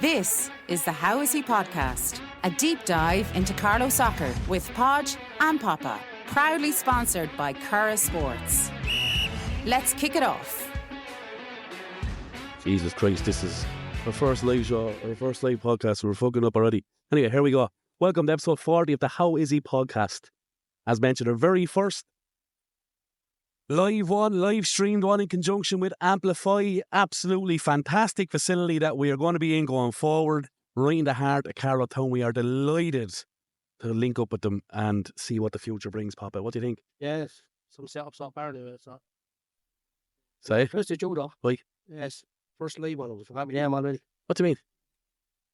This is the How Is He podcast, a deep dive into Carlow soccer with Podge and Papa, proudly sponsored by Curra Sports. Let's kick it off. Jesus Christ, this is our first live show, our first live podcast. We're fucking up already. Anyway, here we go. Welcome to episode 40 of the How Is He podcast. As mentioned, our very first live streamed one in conjunction with Ampifi. Absolutely fantastic facility that we are going to be in going forward. Right in the heart of Carlow Town. We are delighted to link up with them and see what the future brings, Papa. What do you think? Yes, some setups up there. So. Say? First of Judah. Why? Yes, first live one of us. Have name already. What do you mean?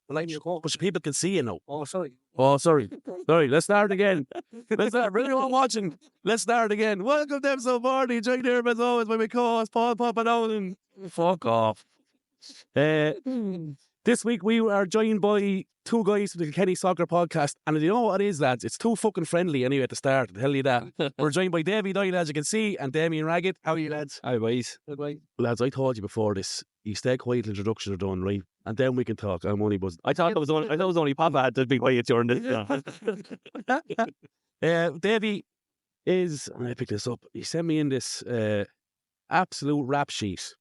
The line you call. But people can see you now. Oh, sorry. Oh, sorry. Sorry, let's start again. Let's start. For anyone watching, let's start again. Welcome to episode 40. Joined here as always by my co-host, Paul Papa Nolan. Fuck off. This week we are joined by two guys from the Kilkenny Soccer Podcast. And you know what it is, lads? It's too fucking friendly anyway at the start. I'll tell you that. We're joined by Davy, Doyle, as you can see, and Damien, Raggett. How are you, lads? Hi, boys. Good, boy. Lads, I told you before this, you stay quiet, introductions are done, right? And then we can talk. I'm only buzzing. I thought it was only Papa had to be quiet during this. Davy is, I picked this up. He sent me in this absolute rap sheet.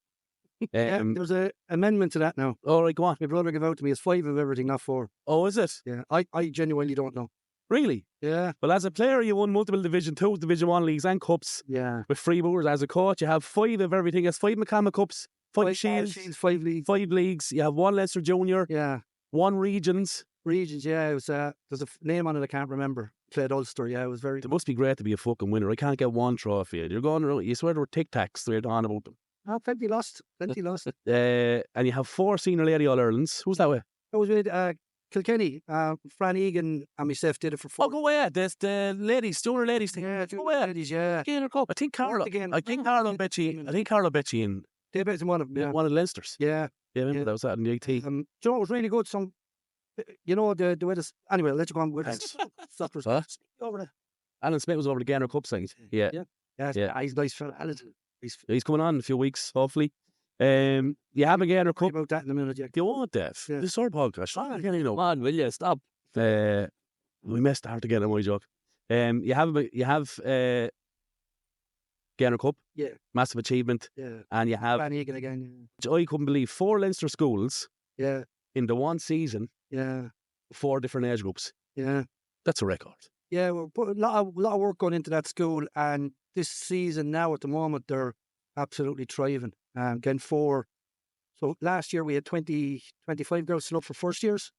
There's an amendment to that now. All right, go on. My brother gave out to me. It's 5 of everything, not 4. Oh, is it? Yeah, I genuinely don't know. Really? Yeah. Well, as a player, you won multiple Division 2, Division 1 leagues and cups Yeah. with freebooters. As a coach, you have 5 of everything. It's 5 McCammon Cups, 5 Shields, 5 leagues. 5 leagues. You have 1 Leinster Junior, Yeah. 1 Regions. Regions, yeah. It was, there's a name on it I can't remember. Played Ulster, yeah. It was very... It must be great to be a fucking winner. I can't get 1 trophy. You're going around, you swear there were tic-tacs they're on about them. Plenty lost. And you have 4 senior lady All-Irelands. Who's that way? I was with Kilkenny. Fran Egan and myself did it for 4. Oh, go away. There's the ladies, junior ladies thing. Yeah, go away. ladies, yeah. Gainer Cup. I think Carlo bet you in They bet in one of them, yeah. one of the Leinsters. Yeah. Yeah, remember that was that in the 18. Do you know, it was really good. Some, you know, the way this... Anyway, let's go on with Thanks. Soccer. Huh? Over there. Alan Smith was over the Gainer Cup thing. Yeah. Yeah. He's nice fella. Alan. He's coming on in a few weeks, hopefully. You have a Gainer Cup. About that in a minute, yeah. Do you want that? Yeah. This sort of podcast. You know. Come on, will you? Stop. We messed start again on my joke. You have Gainer Cup. Yeah. Massive achievement. Yeah. And you have, Fran Egan again, which I couldn't believe, 4 Leinster schools yeah. in the one season, Yeah. 4 different age groups. Yeah. That's a record. Yeah, we're putting a lot of work going into that school, and this season now at the moment they're absolutely thriving. Getting 4. So last year we had 25 girls still up for first years,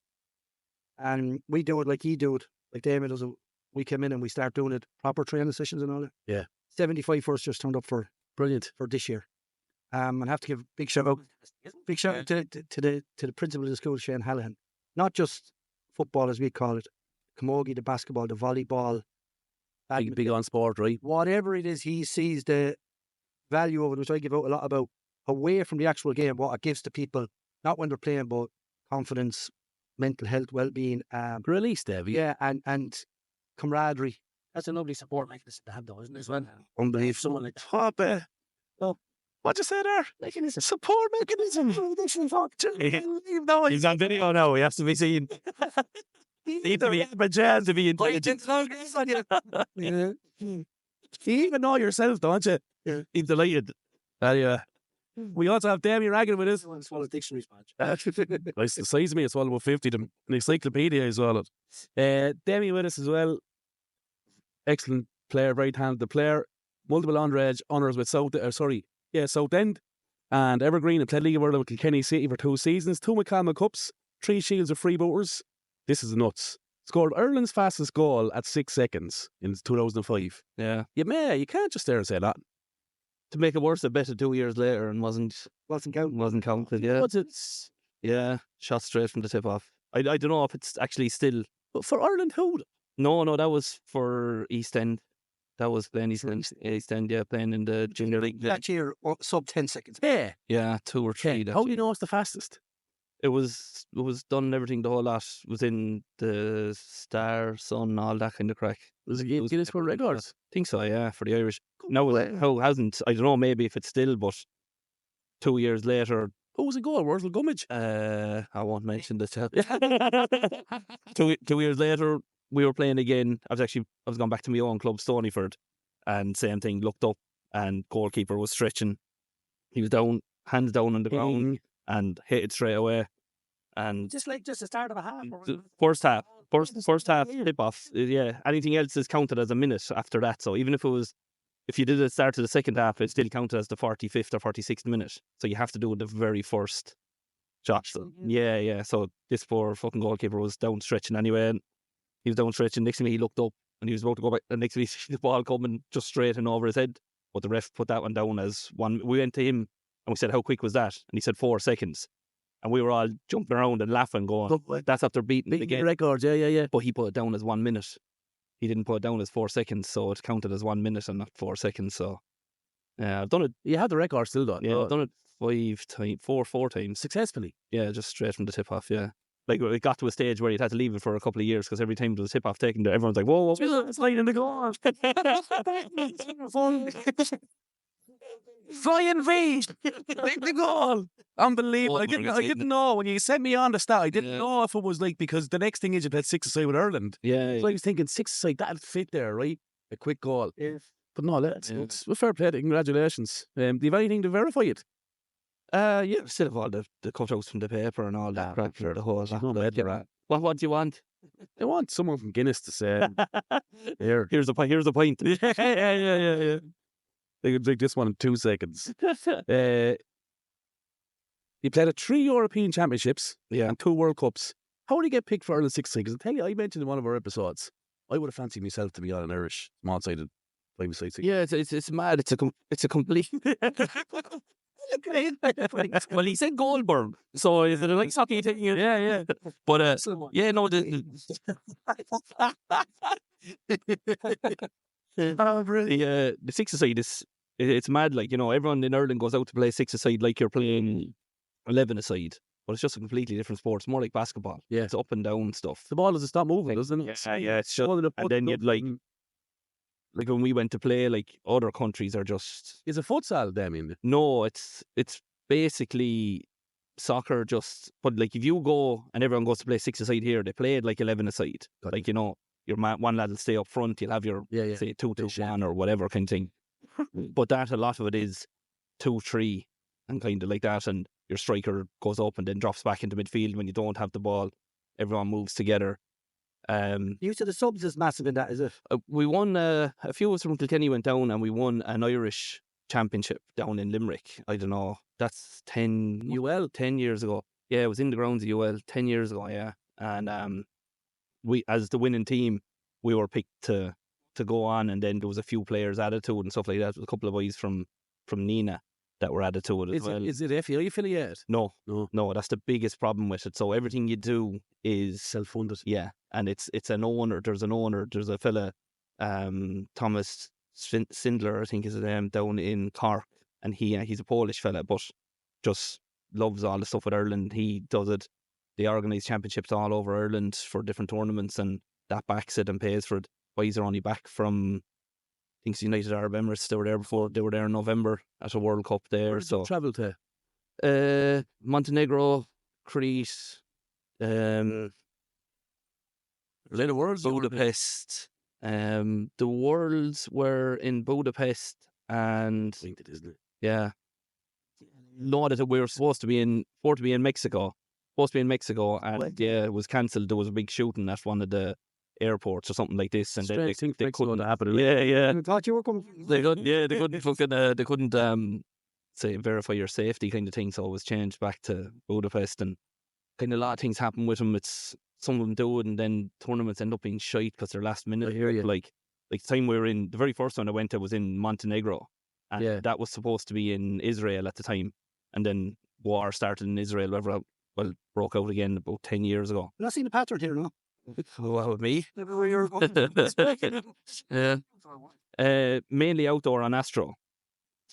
and we do it like he do it, like Damien does it. We come in and we start doing it proper training sessions and all that. Yeah. 75 first years turned up for Brilliant. for this year. I have to give a big shout out to the principal of the school, Shane Hallahan. Not just football as we call it, camogie, the basketball, the volleyball, Big on sport, right? whatever it is, he sees the value of it, which I give out a lot about, away from the actual game, what it gives to people, not when they're playing, but confidence, mental health, well-being. Release, Davy. Yeah, and camaraderie. That's a lovely support mechanism to have, though, isn't it? As well? Unbelievable. Someone like that. Papa. What'd you say there? Mechanism. Support mechanism. He's on video now. He has to be seen. Need to be a jazz to be intelligent. Yeah. You even know yourself, don't you? Yeah. He's delighted. Anyway, we also have Damien Raggett with us. One swallow dictionary sponge. Nice, the size of me, it's well over 50. An encyclopedia as well. Damien with us as well. Excellent player, very talented player. Multiple underage honours with Southend and Evergreen, and played League of Ireland with Kilkenny City for 2 seasons, 2 McCammon Cups, 3 Shields of freebooters. This is nuts. Scored Ireland's fastest goal at 6 seconds in 2005. Yeah. You can't just stare and say that. To make it worse, I bet it 2 years later and wasn't counted. Yeah. What's it? Yeah. Shot straight from the tip off. I don't know if it's actually still. But for Ireland, who? No, that was for East End. That was playing East End, yeah, playing in the junior league. That year, sub 10 seconds. Yeah. Yeah, 2 or 3. How do you know it's the fastest? It was done everything. The whole lot was in the Star, Sun, all that kind of crack. Was it Guinness World Records? I think so, yeah, for the Irish. No, how hasn't? I don't know. Maybe if it's still, but 2 years later, Who was in goal? Wurzel Gummidge. I won't mention the chat. 2 years later, we were playing again. I was going back to my own club, Stonyford, and same thing. Looked up, and goalkeeper was stretching. He was down, hands down on the ground, and hit it straight away. And Just the start of a half. first half tip off. Yeah, anything else is counted as a minute after that. So even if you did it start of the second half, it still counted as the 45th or 46th minute. So you have to do the very first shot. So, yeah. So this poor fucking goalkeeper was down stretching anyway. And he was down stretching. Next to me, he looked up and he was about to go back. And next to me, the ball coming just straight and over his head. But the ref put that one down as one. We went to him and we said, how quick was that? And he said 4 seconds. And we were all jumping around and laughing, going, that's after beating it again. Records, yeah. But he put it down as 1 minute. He didn't put it down as 4 seconds, so it counted as 1 minute and not 4 seconds. So, I've done it. You had the record still, though. Yeah, I've done it four times. Successfully. Yeah, just straight from the tip off, yeah. Like, it got to a stage where you'd had to leave it for a couple of years because every time there was a tip off taken, everyone's like, whoa, it's lying in the goal. Flying V! The goal! Unbelievable. I didn't know. When you sent me on the stat, I didn't know if it was like, because the next thing is you played 6-a-side with Ireland. Yeah. So I was thinking 6-a-side, that'll fit there, right? A quick goal. Yeah. But no, it's a fair play. Congratulations. Do you have anything to verify it? Yeah, still have all the cutouts from the paper and all that crap for the whole lot. What do you want? I want someone from Guinness to say, here's a pint. Yeah. They could drink this one in 2 seconds. You played at 3 European Championships and 2 World Cups. How did you get picked for Ireland 6-a-side? Because I tell you, I mentioned in one of our episodes, I would have fancied myself to be on an Irish small-sided 5-a-side. Yeah, it's mad. It's a complete. Well, he said Goldberg, so is it like hockey thing? Yeah. But yeah, no. The 6-a-side it's mad. Like, everyone in Ireland goes out to play 6-a-side like you're playing 11-a-side, but it's just a completely different sport. It's more like basketball. Yeah, it's up and down stuff. The ball doesn't stop moving, doesn't it? Yeah. It's just, and then you'd like when we went to play, like other countries are just. Is it futsal, Damien? No, it's basically soccer. But like if you go and everyone goes to play 6-a-side here, they play it like 11-a-side. Like your one lad will stay up front. You'll have your say 2-2-1 or whatever kind of thing. But a lot of it is 2-3 and kind of like that, and your striker goes up and then drops back into midfield when you don't have the ball. Everyone moves together. Use of the subs is massive in that, is it? We won a few of us from Kilkenny went down, and we won an Irish championship down in Limerick. I don't know. That's 10 years ago. Yeah, it was in the grounds of UL 10 years ago. Yeah, and we, as the winning team, we were picked to go on, and then there was a few players added to it and stuff like that. There was a couple of boys from Nina that were added to it as well. Is it FAI affiliated? No. That's the biggest problem with it. So everything you do is self-funded. Yeah, and it's an owner. There's an owner. There's a fella, Thomas Sindler, I think is his name, down in Cork, and he's a Polish fella, but just loves all the stuff with Ireland. He does it. They organise championships all over Ireland for different tournaments, and that backs it and pays for it. Boys are only back from, I think it's United Arab Emirates. They were there before. They were there in November at a World Cup there. Where did you travel to? Montenegro, Crete, Budapest. The Worlds were in Budapest, and yeah, no, that we were supposed to be in Mexico. And it was cancelled. There was a big shooting at one of the airports or something like this, and they couldn't happen. Yeah. I thought you were coming. They couldn't fucking they couldn't say verify your safety kind of thing, so it was changed back to Budapest, and kind of a lot of things happen with them. It's some of them do it, and then tournaments end up being shite because they're last minute. I hear you. Like the time we were in, the very first one I went to was in Montenegro, and that was supposed to be in Israel at the time, and then war started in Israel. Broke out again about 10 years ago. I've not seen the pattern here, no? What with me? Everywhere you're going. Yeah. Mainly outdoor on Astro.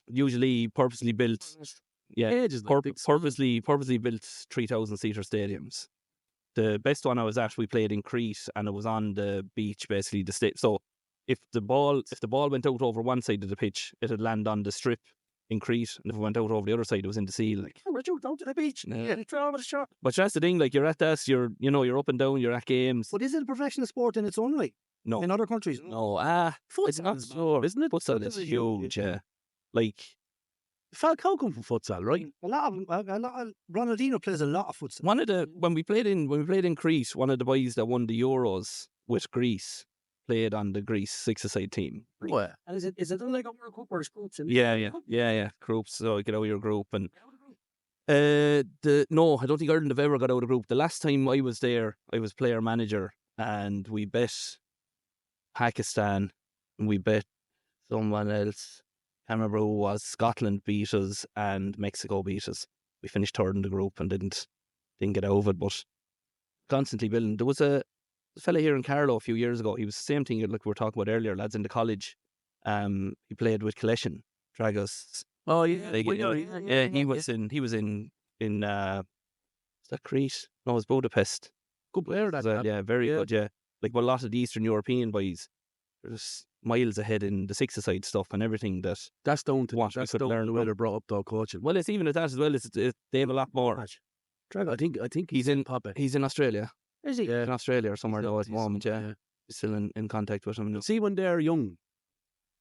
Usually purposely built. Yeah. Purposely built 3,000-seater stadiums. The best one I was at, we played in Crete, and it was on the beach, basically the state. So if the ball went out over one side of the pitch, it'd land on the strip in Crete, and if we went out over the other side, it was in the sea. Like, we're down to the beach. Yeah. Throw over the shore. but that's the thing. Like, you're at this, you're up and down, you're at games. But is it a professional sport in its own right? No, In other countries? no. It's not Futsal's sure, isn't it? Futsal is huge. Yeah, like. Falcao come from futsal, right? A lot of Ronaldinho plays a lot of futsal. One of the when we played in Greece, one of the boys that won the Euros with Greece played on the Greece six-a-side team. Well, And is it done like a World Cup or groups? Yeah. Groups, so you get out of your group and. No, I don't think Ireland have ever got out of group. The last time I was there, I was player manager, and we bet Pakistan, and we bet someone else. Can't remember who it was. Scotland beat us and Mexico beat us. We finished third in the group and didn't get out of it, but constantly building. There was a fella here in Carlow a few years ago. He was the same thing like we were talking about earlier, lads in the college. He played with Kilkenny Dragos. oh yeah, He was in is that Crete? No, it was Budapest. good player that. Yeah, very good. Yeah, like a lot of the Eastern European boys, they're just miles ahead in the six-a-side stuff and everything that. That's down to What we that's could down learn to the way from. they're brought up, though, coaching. Well, it's even at that as well. They have a lot more. I think He's in Papa. He's in Australia. Is he? Yeah. In Australia or somewhere now at the He's- moment. Yeah, he's still in contact with him. See, when they're young,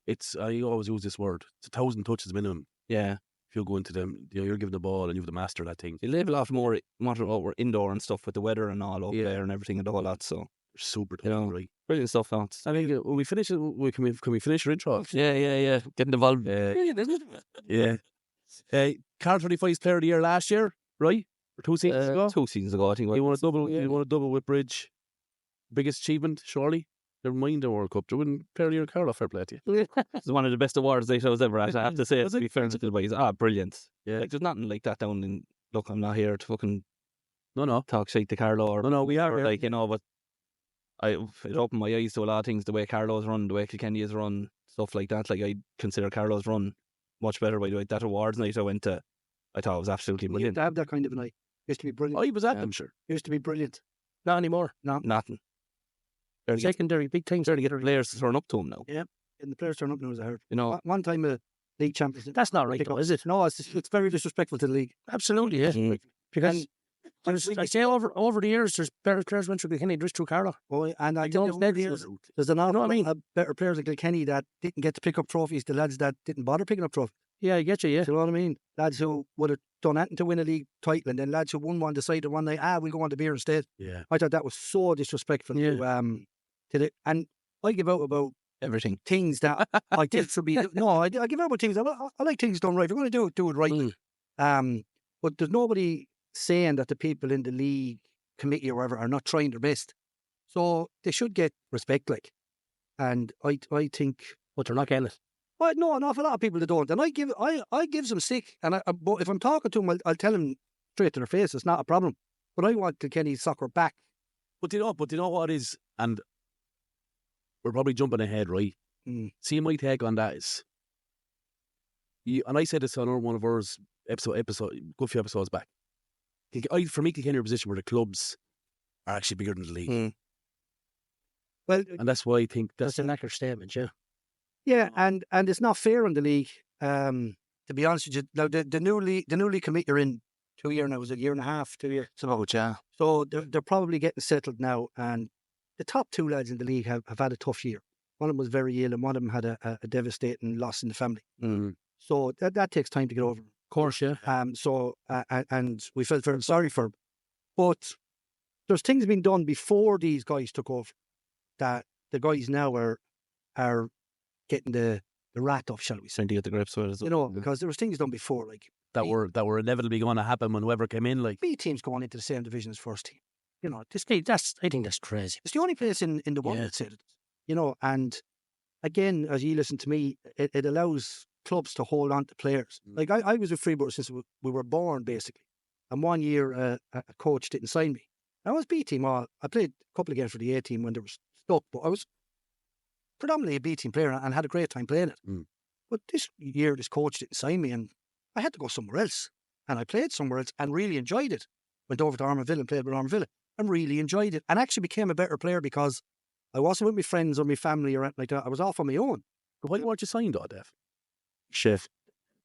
I always use this word. It's 1,000 touches minimum. Yeah, If you go into them, you're given the ball and you have to master that thing. they live a lot more indoor and stuff with the weather and all up Yeah. there and everything and all that. So They're super tough, You know, right? brilliant stuff. Now. I think when we finish it, can we finish your intro? Yeah. Getting involved. Brilliant, isn't it? Yeah. Carl 35's Player of the Year last year, right? Or 2 seasons ago. 2 seasons ago, I think. You won a double. You won a double with Bridge. Biggest achievement, surely. Never mind the World Cup. They're winning Player of the Year, Carlo. Fair play to you. It's one of the best awards I was ever at. I have to say it. Was To it? be fair to the boys, brilliant. Yeah. Like there's nothing like that down in. Look, I'm not here to fucking No. talk shit to Carlo or No, we are or here. like but it opened my eyes to a lot of things. The way Carlo's run, the way Kilkenny is run, stuff like that. Like I consider Carlo's run much better by the way. That awards night I went to, I thought it was absolutely We used brilliant. to have that kind of a night. Used to be brilliant. I was at Yeah. them, sure. Used to be brilliant. Not anymore. Nothing. Barely get, Secondary, big things. barely get the players to turn up to him now. And the players turn up now, as I heard. You know, One time a league champions. That's not right, pick though, up- is it? No, it's very disrespectful to the league. Absolutely, yeah. Mm. Because I say over the years, there's better players went through Kilkenny, just through Carlow. Oh, and I Like think those next years. there's an awful what I mean? lot of better players like Kilkenny that didn't get to pick up trophies. The lads that didn't bother picking up trophies. Yeah, I get you, yeah. Do you know what I mean? Lads who would have done anything to win a league title, and then lads who won one decided one night, we'll go on to beer instead. Yeah. I thought that was so disrespectful to the. And I give out about everything. things that I think should be. No, I give out about things. I like things done right. If you're going to do it right. But there's nobody saying that the people in the league committee or whatever are not trying their best. So they should get respect, like. And I think. But they're not getting it. Well, no, an awful lot of people that don't, and I give them stick, and but if I'm talking to them, I'll tell them straight to their face. It's not a problem. But I want Kilkenny soccer back. But you know what it is, and we're probably jumping ahead, right? See, my take on that is, and I said this on one of ours episode, good few episodes back. For me, Kilkenny are in a position where the clubs are actually bigger than the league, Well, and that's why I think That's an accurate statement, yeah. yeah, and it's not fair on the league. To be honest with you, now the new league committee are in 2 years now. Was it a year and a half, 2 years? It's about, yeah. So they're probably getting settled now, and the top two lads in the league have had a tough year. One of them was very ill, and one of them had a devastating loss in the family. So that takes time to get over. Of course, yeah. And we felt very sorry for him. But there's things being done before these guys took over that the guys now are getting the rat off, shall we say? Trying to get the grips with it. You know, because there was things done before, like that were inevitably going to happen when whoever came in, like. B teams going into the same division as first team. You know, I think that's crazy. it's the only place in the world that said it. You know, and again, as you listen to me, it allows clubs to hold on to players. Like I was with Freeburg since we were born, basically. And 1 year, a coach didn't sign me. I was B team. I played a couple of games for the A team when they were stuck, but I was predominantly a B team player and had a great time playing it. But this year, this coach didn't sign me, and I had to go somewhere else. And I played somewhere else and really enjoyed it. Went over to Armaville and played with Armaville and really enjoyed it. And actually became a better player because I wasn't with my friends or my family or anything like that. I was off on my own. Why weren't you signed, though, Dev? Chef.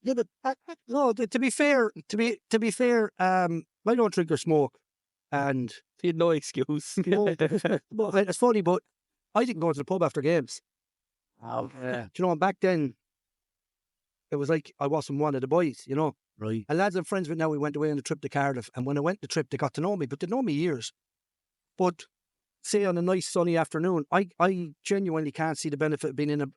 Yeah, but no. To be fair, I don't drink or smoke, and He had no excuse. but it's funny. But I didn't go to the pub after games. Do you know? And back then, it was like I wasn't one of the boys. You know, Right. and lads I'm friends with now. We went away on a trip to Cardiff, and when I went on the trip, they got to know me, but they know me years. But say on a nice sunny afternoon, I genuinely can't see the benefit of being in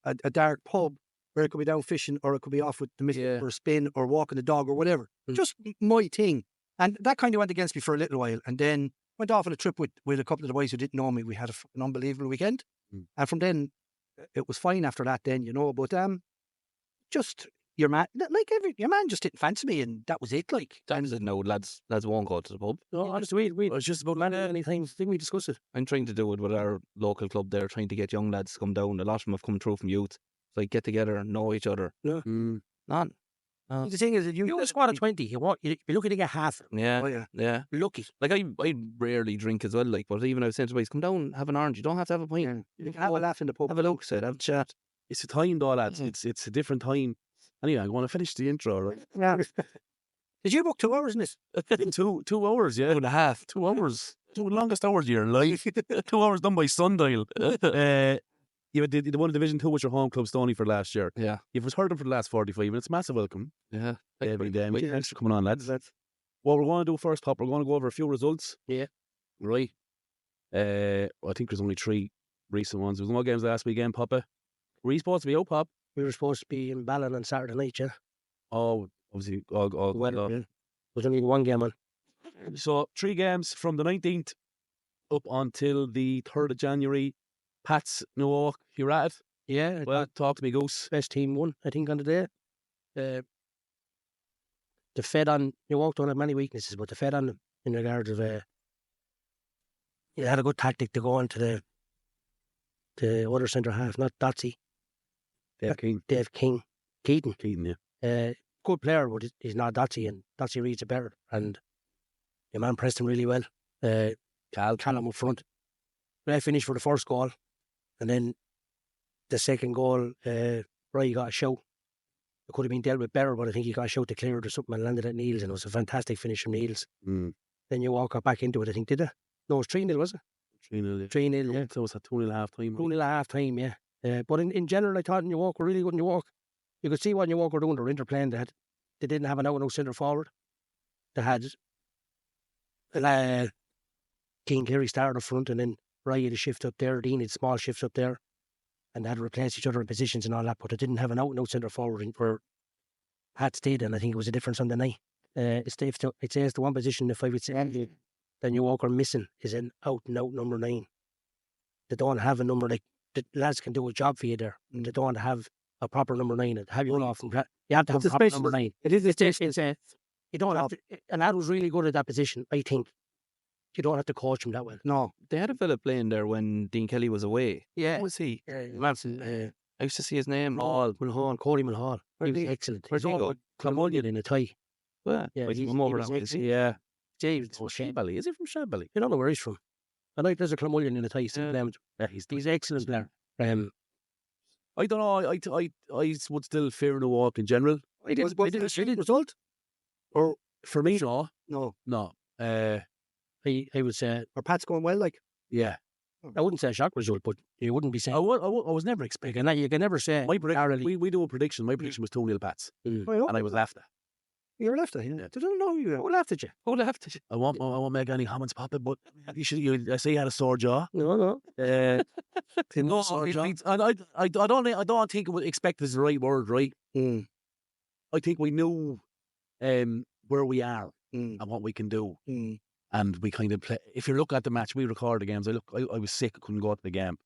a dark pub where it could be down fishing or it could be off with the missus for a spin or walking the dog or whatever. Just my thing. And that kind of went against me for a little while. And then went off on a trip with a couple of the boys who didn't know me. We had an unbelievable weekend. And from then, it was fine after that then, you know. But just your man, your man just didn't fancy me and that was it. Like, Times that no, lads won't go to the pub. No, honestly, it was just about many times. Didn't we discuss it? I'm trying to do it with our local club there, trying to get young lads to come down. A lot of them have come through from youth. It's like get together and know each other. Yeah. None. The thing is that You a squad of 20. You'd be lucky to get half. Yeah. Oh, yeah. Yeah. Lucky. Like I rarely drink as well, like, but even I was saying to boys, come down, have an orange. You don't have to have a pint. Yeah. You can have a laugh in the pub. Have a look, said, have a chat. It's a time though, lads. It's a different time. Anyway, I'm going to finish the intro, right? Yeah. Did you book 2 hours in this? 2 hours, yeah. 2.5. 2 hours. 2 longest hours of your life. 2 hours done by Sundial. You won Division 2 with your home club Stony for last year. Yeah. You've heard them for the last 45 minutes. Massive welcome. Yeah. Davy, Damien. Thanks for coming on, lads. What we're going to do first, Pop, we're going to go over a few results. Yeah. Right. I think there's only 3 recent ones. There was no games last weekend, Papa. Were you supposed to be out, Pop? We were supposed to be in Ballon on Saturday night, yeah. Oh, obviously. There's only one game on. So 3 games from the 19th up until the 3rd of January. Pats, Newark, you're at it? Yeah. Well, talk to me, Goose. Best team won, I think, on the day. The fed on, you walked on it many weaknesses, but the fed on them in regards of, you had a good tactic to go on to the other centre half, not Dotsy. Dave King. Keaton, yeah. Good player, but he's not Dotsy, and Dotsy reads it better. And your man pressed him really well. Callum up front. But I finished for the first goal, and then the second goal, Ray got a shout. It could have been dealt with better, but I think he got a shout to clear it or something and landed at Niels, and it was a fantastic finish from Niels. Then you got back into it, I think, did it? No, it was 3-0, was it? 3-0, yeah. 3-0, yeah. So it was at 2.5 half time. 2-0 half time, yeah. But in general, I thought New York were really good in New York. You could see what New York were doing. They were interplaying. They didn't have an out-and-out centre forward. They had Keane Cleary started up front, and then Ray had a shift up there. Dean had small shifts up there, and they had to replace each other in positions and all that. But they didn't have an out-and-out centre forward where Pat stayed, and I think it was a difference on the night. I'd say it's the one position, if I would say, that New York are missing is an out-and-out number 9. They don't have a number like the lads can do a job for you there. And they don't have a proper number 9. And have you run off from you have to have a proper number 9. It is. You don't have to. A lad was really good at that position, I think. You don't have to coach him that well. No. They had a fella playing there when Dean Kelly was away. Yeah. Who was he? Manson. I used to see his name. Mulhall, Cody Mulhall. He was excellent. Where'd he go? Clamullion in a tie. Well, Yeah, he's he's- come over he was that way. excellent. Yeah. James. Shambally. Is he from Shambally? You don't know where he's from. I like there's a Clamullion in a tie. Yeah, He's excellent player. I don't know. I would still fear New York in general. Was it a shitty result? Or For me, no. no? I would say, Or Pat's going well, like? Yeah. I wouldn't say a shock result, but you wouldn't be saying. I was never expecting. You can never say. My prediction, we do a prediction. My prediction was 2-0 Pats. And I was laughed at. You were left at him. They don't know you. Who laughed at you? Who left it? I won't make any comments, Papa, but I say you had a sore jaw. No. No, I don't think it would expect is the right word, right? I think we knew where we are and what we can do. And we kind of play. If you look at the match, we record the games. I was sick, I couldn't go to the game.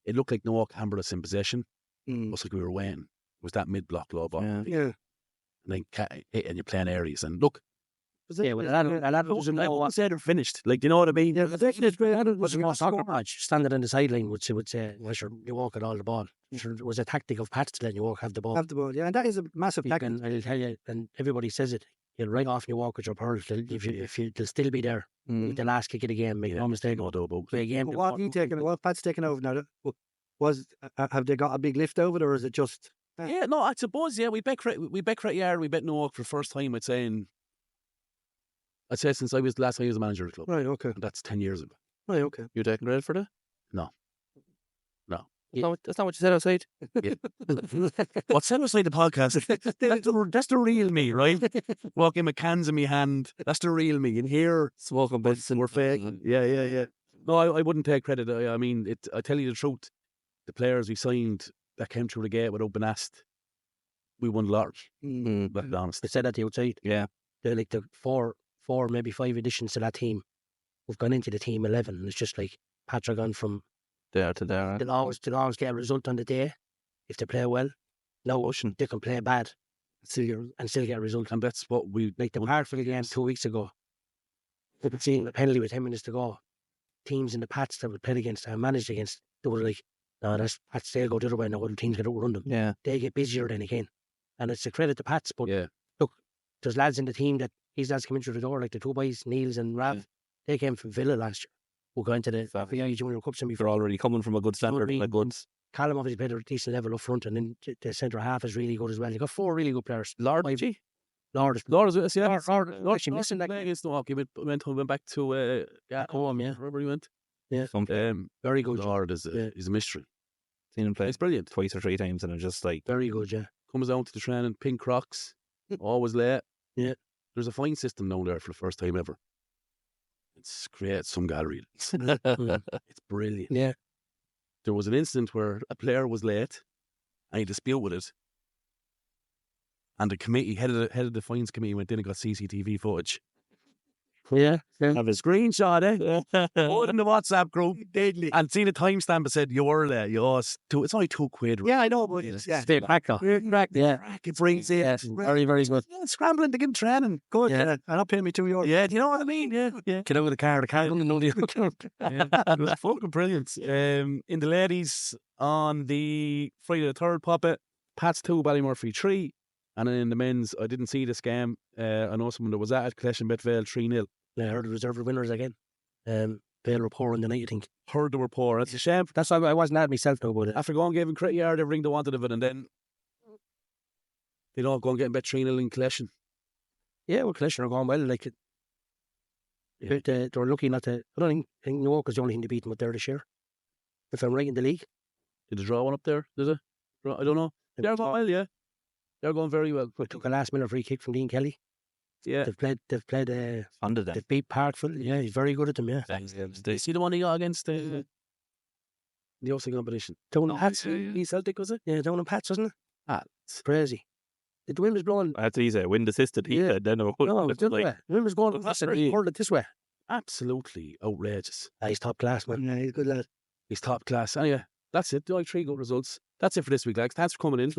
It looked like Newark hammered us in possession. It was like we were waiting. It was that mid-block low ball. Yeah. And then you're playing areas. And look, Yeah, well, a lad doesn't know what. said they're finished. Like, you know what I mean? Yeah, it's great. It was a soccer match. Standing on the sideline would say, well, sure, you walk at all the ball. Sure, it was a tactic of Pats to let you walk have the ball. Have the ball, yeah. And that is a massive tactic. And I'll tell you, and everybody says it, you'll right off and you walk with your pearls. They'll still be there. The last kick of the game, make no mistake. No doubt about Play a game. What Pat's taken over now? Have they got a big lift over it, or is it just Yeah, no, I suppose, yeah, we bet Yard, we bet Newark for the first time, I'd say since I was the last time I was a manager of the club. Right, okay. And that's 10 years ago. Right, okay. You taking credit for that? No. That's not what you said outside. What's said outside the podcast? That's the real me, right? Walking with cans in my hand. That's the real me. And here, Smoking bits and we're fake. Yeah. No, I wouldn't take credit. I mean, I tell you the truth. The players we signed that came through the gate without being asked, we won the lottery. Let's be honest. They said at the outside. Yeah. They're like the four, maybe 5 additions to that team. We've gone into the team 11, and it's just like Patrick gone from There to there. they'll always get a result on the day if they play well. No, they can play bad and still get a result. And that's what we Like the Parkville game 2 weeks ago. We could see a penalty with 10 minutes to go. Teams in the Pats that we played against and managed against, they were like, no, that's Pats, they'll go the other way now. Other teams get outrun them. Yeah. They get busier then again. And it's a credit to Pats, but yeah. look, there's lads in the team that these lads come in through the door, like the two boys, Niels and Rav. Yeah. They came from Villa last year. We'll go into the VI Junior Cup semi. They're already coming from a good standard. Sorry. Like good. Callum obviously played at a decent level up front, and then the centre half is really good as well. You've got 4 really good players. Lord Five- G. Lord is yeah. Lord actually missing that Playing game. against Newark. He went back to home, yeah. wherever he went. Yeah. Very good. Lord is a mystery. Seen him play It's brilliant. twice or 3 times, and it's just like Very good, yeah. Comes down to the training, pink Crocs, always late. Yeah. There's a fine system down there for the first time ever. It's created some gallery. It's brilliant. Yeah. There was an incident where a player was late and he disputed it. And the committee, head of the fines committee, went in and got CCTV footage. Yeah. Have a screenshot, Put it in the WhatsApp group. Deadly. And see the timestamp and said, you were late. It's only £2. Yeah, I know, but it's Stay back though. Yeah. It brings it. Yes. Very, very good. Yeah, scrambling to get him training. good. Yeah. And not paying me €2. Yeah, do you know what I mean? Yeah. Get out of the car. The car doesn't know the It was fucking brilliant. In the ladies, on the Friday the 3rd, Papa, Pats 2, Ballymurphy 3. And then in the men's, I didn't see this game. I know someone that was at Clash and Betvale 3-0. I heard the reserve winners again. Vale were poor in the night, I think. Heard they were poor. It's a shame. That's why I wasn't at myself though about it. After going and giving Crit Yard everything they wanted of it, and then they don't go and get bet 3-0 in Clash. Yeah, well, Collection are going well. Like, Yeah. they were lucky not to. I don't think Newark is the only thing to beat them up there this year. If I'm right in the league. Did they draw one up there? Did it? I don't know. They're going well, yeah. They're going very well. We took a last minute free kick from Dean Kelly. Yeah. They've played under them. they've beat Parkville. Yeah, he's very good at them, yeah. See the one he got against the Ulster competition? Down in Pats. He Celtic, was it? Yeah, down in Pats, wasn't it? Ah, It's crazy. The wind was blowing. I had to say wind assisted. He Yeah. said then No, it was the other way. The wind was going across it. He hurled it this way. absolutely outrageous. He's top class, man. Yeah, he's a good lad. He's top class. Anyway, that's it. Like 3 good results. That's it for this week, lads. Thanks for coming in.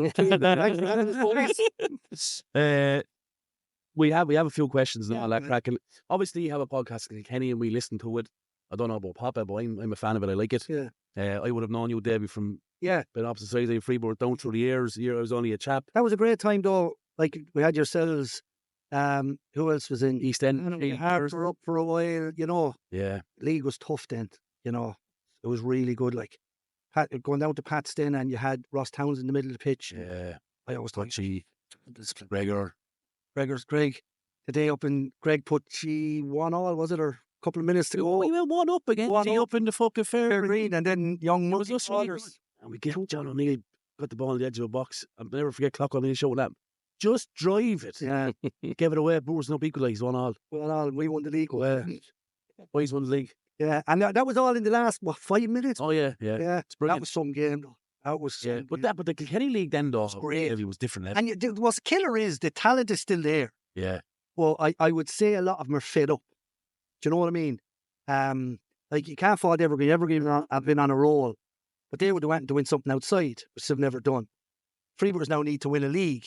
We have a few questions and all that cracking. Obviously, you have a podcast in Kilkenny and we listen to it. I don't know about Papa, but I'm a fan of it. I like it. Yeah. I would have known you, Davy, from Yeah. being opposite sides of Freeport down through the years. I was only a chap. That was a great time, though. Like, we had yourselves. Who else was in? East End. Hearts were up for a while, you know. Yeah. League was tough then, you know. It was really good. Like, going down to Pat's then, and you had Ross Towns in the middle of the pitch. Yeah. I always thought Regular. Greg, the day up in Greg put 1-1, was it, or a couple of minutes to go? We went 1-up again. 1-up. Up in the fucking fair Green, and then young It was us really Waters. good. And we get out, John O'Neill, got the ball on the edge of a box. I'll never forget Clock O'Neill showing that. Just drive it. Yeah, Gave it away. Brewers no equalised 1-1. well, we won the league. Boys won the league. Yeah, and that was all in the last 5 minutes. Oh yeah. Yeah, It's that brilliant. was some game. Though. That was some Yeah, game. but the Kilkenny League then though, great. it was different. And what's killer is the talent is still there. Yeah. Well, I would say a lot of them are fed up. Do you know what I mean? Like, you can't fault Evergreen. Evergreen have been on a roll, but they would have went to win something outside, which they've never done. Freeborns now need to win a league,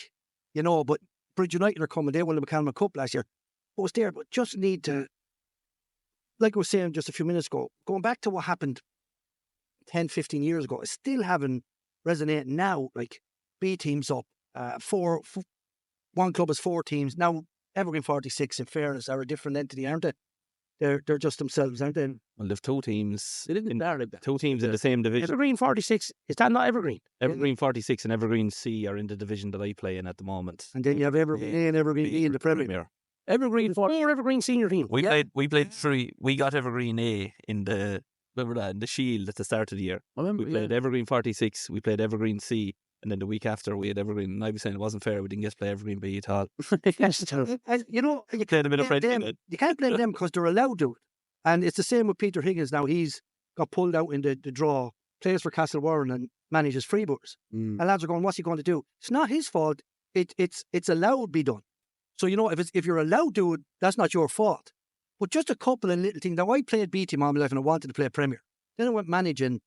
you know, but Bridge United are coming. They won the McCallum Cup last year. It was there, but just need to, like I was saying just a few minutes ago, going back to what happened 10, 15 years ago, it's still having resonating now, like B teams up, one club has 4 teams. Now, Evergreen 46, in fairness, are a different entity, aren't they? they're just themselves, aren't they? Well, they've two teams. They didn't in, start like that. two teams in the same division. Evergreen 46, is that not Evergreen? Evergreen 46 and Evergreen C are in the division that I play in at the moment. And then you have Evergreen A and Evergreen B in the Premier. Evergreen 4 Evergreen senior team. We played three. We got Evergreen A in the Shield at the start of the year. I remember, We played Evergreen 46. We played Evergreen C, and then the week after we had Evergreen. And I was saying it wasn't fair. We didn't get to play Evergreen B at all. That's terrible. And, you know, you Played a bit of blame friendly. them. You can't blame them because they're allowed to. And it's the same with Peter Higgins now. He's got pulled out in the draw, plays for Castle Warren and manages Freebooters. And lads are going, what's he going to do? It's not his fault. It's allowed to be done. So, you know, if you're allowed to do it, that's not your fault. But just a couple of little things. Now, I played B team all my life and I wanted to play Premier. Then I went managing.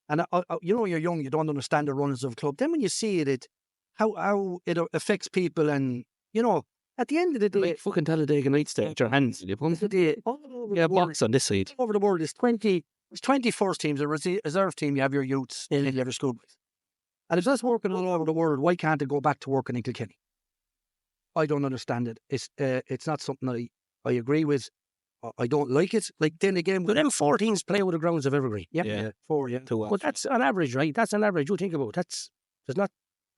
And, you know, when you're young, you don't understand the runnings of a club. Then when you see it how it affects people and, you know, at the end of the day, Fucking Talladega Nights there with your hands. You put a box on this side. over the world, it's 20 first teams, a reserve team, you have your youths, and you have your schoolboys. And if that's working all over the world, why can't it go back to working in Kilkenny? I don't understand it. It's not something I agree with. I don't like it. Like, then again, But them 4 teams play with the grounds of Evergreen. yeah, 4, yeah. But that's on average, right? That's on average. You think about it.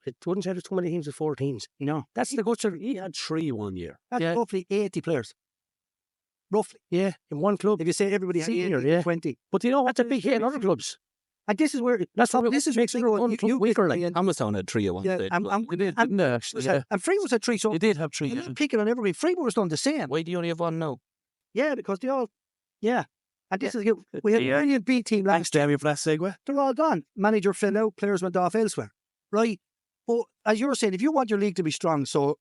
It wouldn't say there's too many teams with 4 teams. No, That's the guts of He had 3 one year. that's Yeah. roughly 80 players. Roughly. Yeah, in one club. If you say everybody had Senior, 80, yeah. 20. But you know, that's a big hit in other clubs. And this is where, That's what this is makes it what one club weaker. Like, Thomastown had 3 at one yeah, stage. They did, didn't they, actually? Yeah. and Free was at 3, so They did have 3. you're not picking on Evergreen. Freeburg was done the same. Why do you only have one now? Yeah, because they all, yeah. And this is, we had a brilliant B team Thanks, last year. Damien, for that segue. They're all gone. Manager fell out, players went off elsewhere. Right. But as you were saying, if you want your league to be strong, so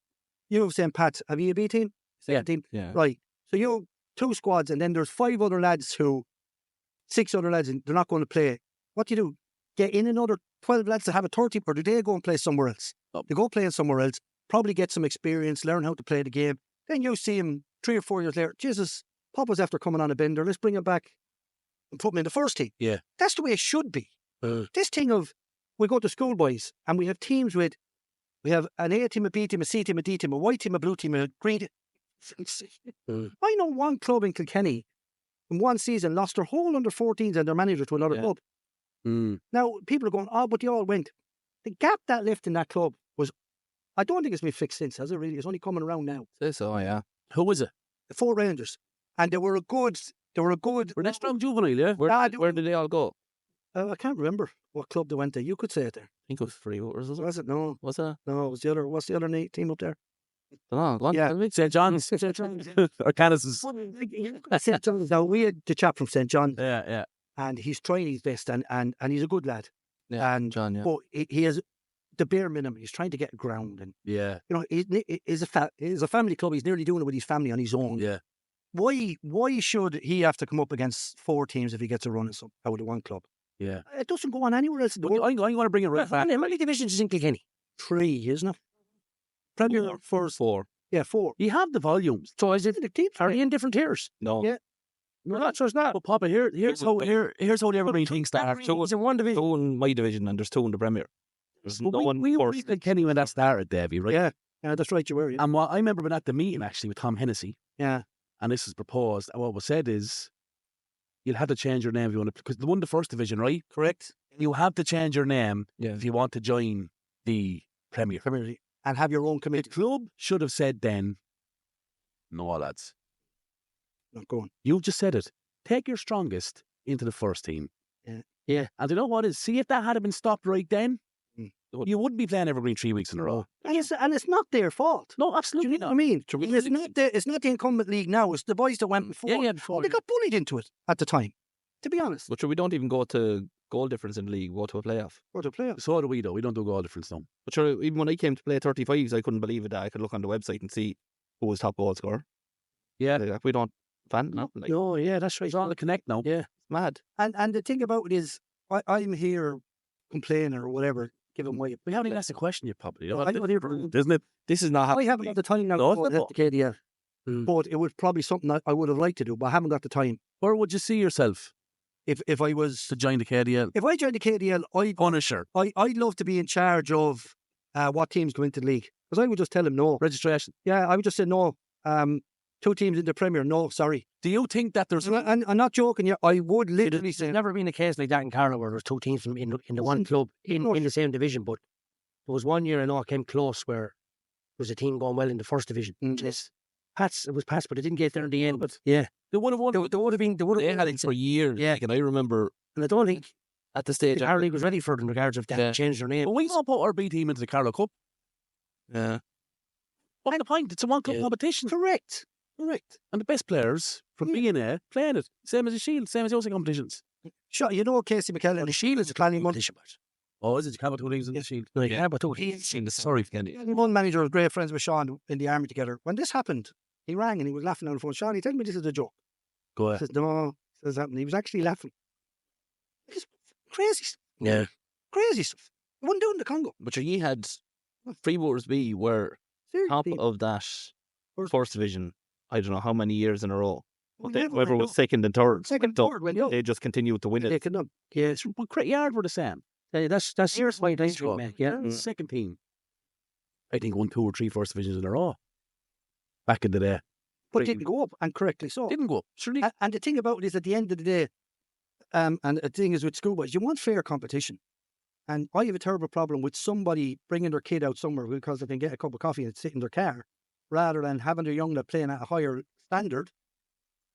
you have St. Pat's, have you a B team? Second team? Yeah. Right. So you have 2 squads, and then there's 5 other lads 6 other lads, and they're not going to play. What do you do? Get in another 12 lads to have a 30, or do they go and play somewhere else? They go play somewhere else, probably get some experience, learn how to play the game. Then you see him 3 or 4 years later. Jesus, Papa's after coming on a bender. Let's bring him back and put him in the first team. Yeah. That's the way it should be. This thing of, we go to schoolboys and we have teams with, we have an A team, a B team, a C team, a D team, a white team, a blue team, a green team. I know one club in Kilkenny in one season lost their whole under-14s and their manager to another club. Now, people are going, oh, but they all went. The gap that left in that club was, I don't think it's been fixed since, has it really? It's only coming around now. So, yeah. Who was it? The 4 Rangers. And they were a good... Were they strong juvenile, yeah? Where did they all go? I can't remember what club they went to. You could say it there. I think it was Freebooters, was it? Was it? No. Was it? No, it was the other... What's the other team up there? No, go on, Yeah. tell me. St. John's. St. John's. Or Canis's. St. John's. Now, we had the chap from St. John's, Yeah, yeah. and he's trying his best, and he's a good lad. Yeah, And John, yeah. But he has the bare minimum. He's trying to get ground, and Yeah, you know, it's a family club. He's nearly doing it with his family on his own. yeah. Why should he have to come up against 4 teams if he gets a run out of the one club? Yeah. It doesn't go on anywhere else in the But world. I'm going to bring it right back. how many divisions is in Kilkenny? 3, isn't it? Premier first. 4. Yeah, 4. You have the volumes. So is it the teams? Are they in different tiers? No. Yeah. No, not. So it's not. But Papa, here's how the Evergreen thing starts. It's in one division. 2 in my division and there's 2 in the Premier. There's no one we were first. in Kenny when that started, Davy, right? Yeah, that's right. You were. Yeah. And what I remember when at the meeting actually with Tom Hennessy, Yeah. and this was proposed, and what was said is, you'll have to change your name if you want to, because they won the first division, right? Correct. You have to change your name Yeah. if you want to join the Premier. Premier League. And have your own The committee. club should have said then, no, lads, Not going. you've just said it. Take your strongest into the first team. Yeah. Yeah. And you know what is? See if that had been stopped right then, Mm. you wouldn't be playing Evergreen 3 weeks in a row. And it's not their fault. No, Do absolutely you know not. what I mean? It's not the incumbent league now. It's the boys that went before. Yeah, before. They got bullied into it at the time. To be honest, But sure, we don't even go to goal difference in the league, we go to a playoff. or the playoffs. So do we, though. We don't do goal difference, though. But sure, even when I came to play 35s, I couldn't believe it that I could look on the website and see who was top goal scorer. Yeah. Like, we don't fan no, like, No, yeah, that's right. It's all the connect now. Yeah. it's mad. And the thing about it is, I'm here complaining or whatever, giving way. We haven't even asked a question yet, probably. You know, I know they're- isn't it? This is not I haven't got the time now No, to go it's and not. hit the KDL. But it was probably something I would have liked to do, but I haven't got the time. Where would you see yourself If I was, to join the KDL? if I joined the KDL, Punisher. I'd love to be in charge of what teams go into the league. Because I would just tell them no. Registration. Yeah, I would just say no. 2 teams in the Premier. No, sorry. Do you think that there's... And I'm not joking. Yeah, I would literally There's say never been a case like that in Carlow where there's 2 teams from in the one club in the same division. But there was one year I know it came close where there was a team going well in the first division. Yes. It was Pats, but it didn't get there in the end. But yeah, They would have won. there would have been. They had it for years. Yeah. And I remember And I don't think at the stage. the Carlow League was ready for it in regards of that. Yeah. Changed their name. But we won't put our B team into the Carlow Cup. Yeah. What's the point? It's a one-club competition. correct. And the best players from B&A playing it. Same as the Shield, same as the other competitions. Sure, you know Casey McKellen. The Shield is a planning competition. Oh, is it? You can't put 2 leagues in the Shield. No, you can't put 2 Sorry, Kenny. One manager was great friends with Sean in the army together. When this happened, he rang and he was laughing on the phone. Sean, he told me this is a joke. Go I ahead. says, no, this happened. He was actually laughing. It's crazy stuff. Yeah. Crazy stuff. He wouldn't do it in the Congo. But you had Freebooters B were top Seriously. of that first division. I don't know how many years in a row. Well, But never whoever went was up. second and third, Second, went up. third went up. They just continued to win They it. could not. Yeah. But Craig Yard were the same. That's Here's my my nice squad. mate. Yeah. Second team. I think won 2 or 3 first divisions in a row. Back in the day. But didn't go up, and correctly so. Didn't go up. Surely. And the thing about it is, at the end of the day, and the thing is with schoolboys, you want fair competition. And I have a terrible problem with somebody bringing their kid out somewhere because they can get a cup of coffee and sit in their car, rather than having their young lad playing at a higher standard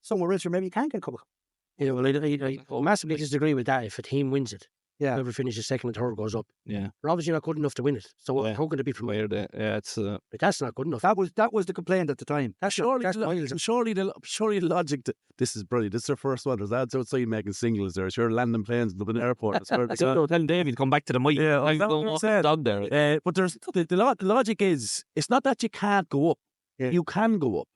somewhere else where maybe you can't get a cup of coffee. Yeah, well, I massively disagree with that. If a team wins it, Yeah. whoever finishes second and third goes up. Yeah. They're obviously not good enough to win it. So Yeah. how can it be promoted? Where it's But that's not good enough. That was the complaint at the time. Surely, that's surely the logic. This is brilliant. This is their first one. There's ads outside making singles there. Sure, landing planes in Dublin Airport. That's where I don't know, tell Davy to come back to the mic. Yeah, I'm that's going what I walk said. the dog there. But there's the logic is it's not that you can't go up. Yeah. You can go up,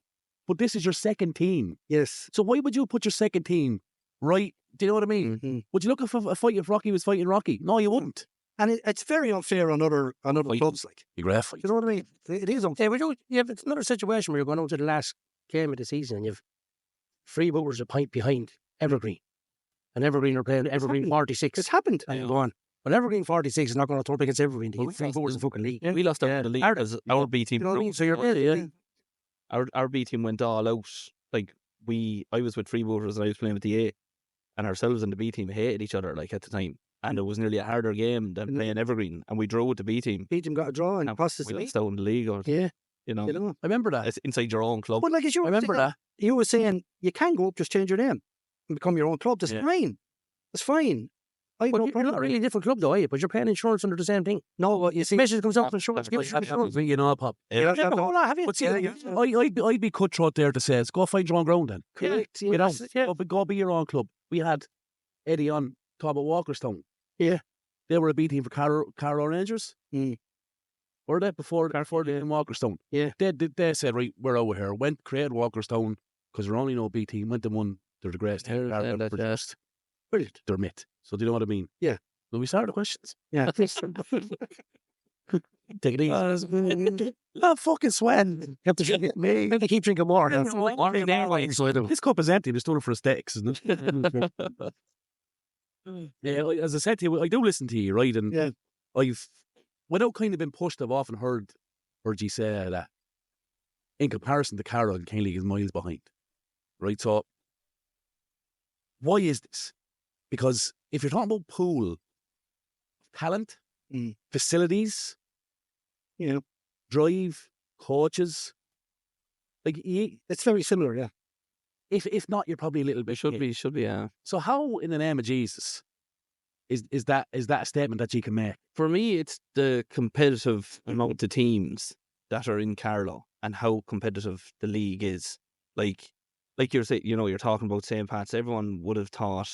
but this is your second team. Yes. So why would you put your second team right? Do you know what I mean? Mm-hmm. Would you look for a fight if Rocky was fighting Rocky? No, you wouldn't. And it's very unfair on other clubs. Like, You grab fight. you know what I mean? It is unfair. It's another situation where you're going out to the last game of the season and you've Freebooters a point behind Evergreen. And Evergreen are playing Evergreen happened. 46. It's happened. And you go on. But Evergreen 46 is not going to throw up against Evergreen. Freebooters in fucking league. We lost out in the league because our B team. You know what I mean? So you're Our B team went all out. Like I was with Freebooters and I was playing with the A, and ourselves and the B team hated each other like at the time, and it was nearly a harder game than playing Evergreen, and we drew with the B team. B team got a draw and And cost us we the league. lost out in the league, or Yeah. you know, You know? I remember that. it's inside your own club. But like as you I remember that. You were saying you can go up, just change your name and become your own club. That's Yeah. fine. That's fine. I have But no you're problem. not really a different club though, are you? But you're paying insurance under the same thing. No, what you see. Message comes out from insurance. Give us insurance. You know, Pop. Yeah, Yeah, but hold on, have you? But see, Yeah, I'd be cutthroat there to say, go find your own ground then. Correct. You know, Yeah. go be your own club. We had Eddie on top of Walkerstone. Yeah. They were a B team for Carlow Rangers. Mm. Were they before they in Walkerstone? Yeah. They said, right, we're over here. Went, created Walkerstone because they're only no B team. Went and won. They're the greatest. Yeah, Carlow that's produced. Brilliant. They're myth. So do you know what I mean? Yeah. Will we start the questions? Yeah. Take it easy. I'm fucking sweating. You have to drink me. Maybe keep drinking more. This cup is empty. Just doing it for aesthetics, isn't it? Yeah, as I said to you, I do listen to you, right? And Yeah. I've, without kind of been pushed, I've often heard you say that in comparison to Carroll and Kenny is miles behind, right? So why is this? Because if you're talking about pool, talent, facilities, Yeah. drive, coaches, like It's very similar, yeah. if not, you're probably a little bit Should be. So how, in the name of Jesus, is that a statement that you can make? For me, it's the competitive amount of teams that are in Carlow and how competitive the league is. Like you're saying, you're talking about St. Pat's. Everyone would have thought,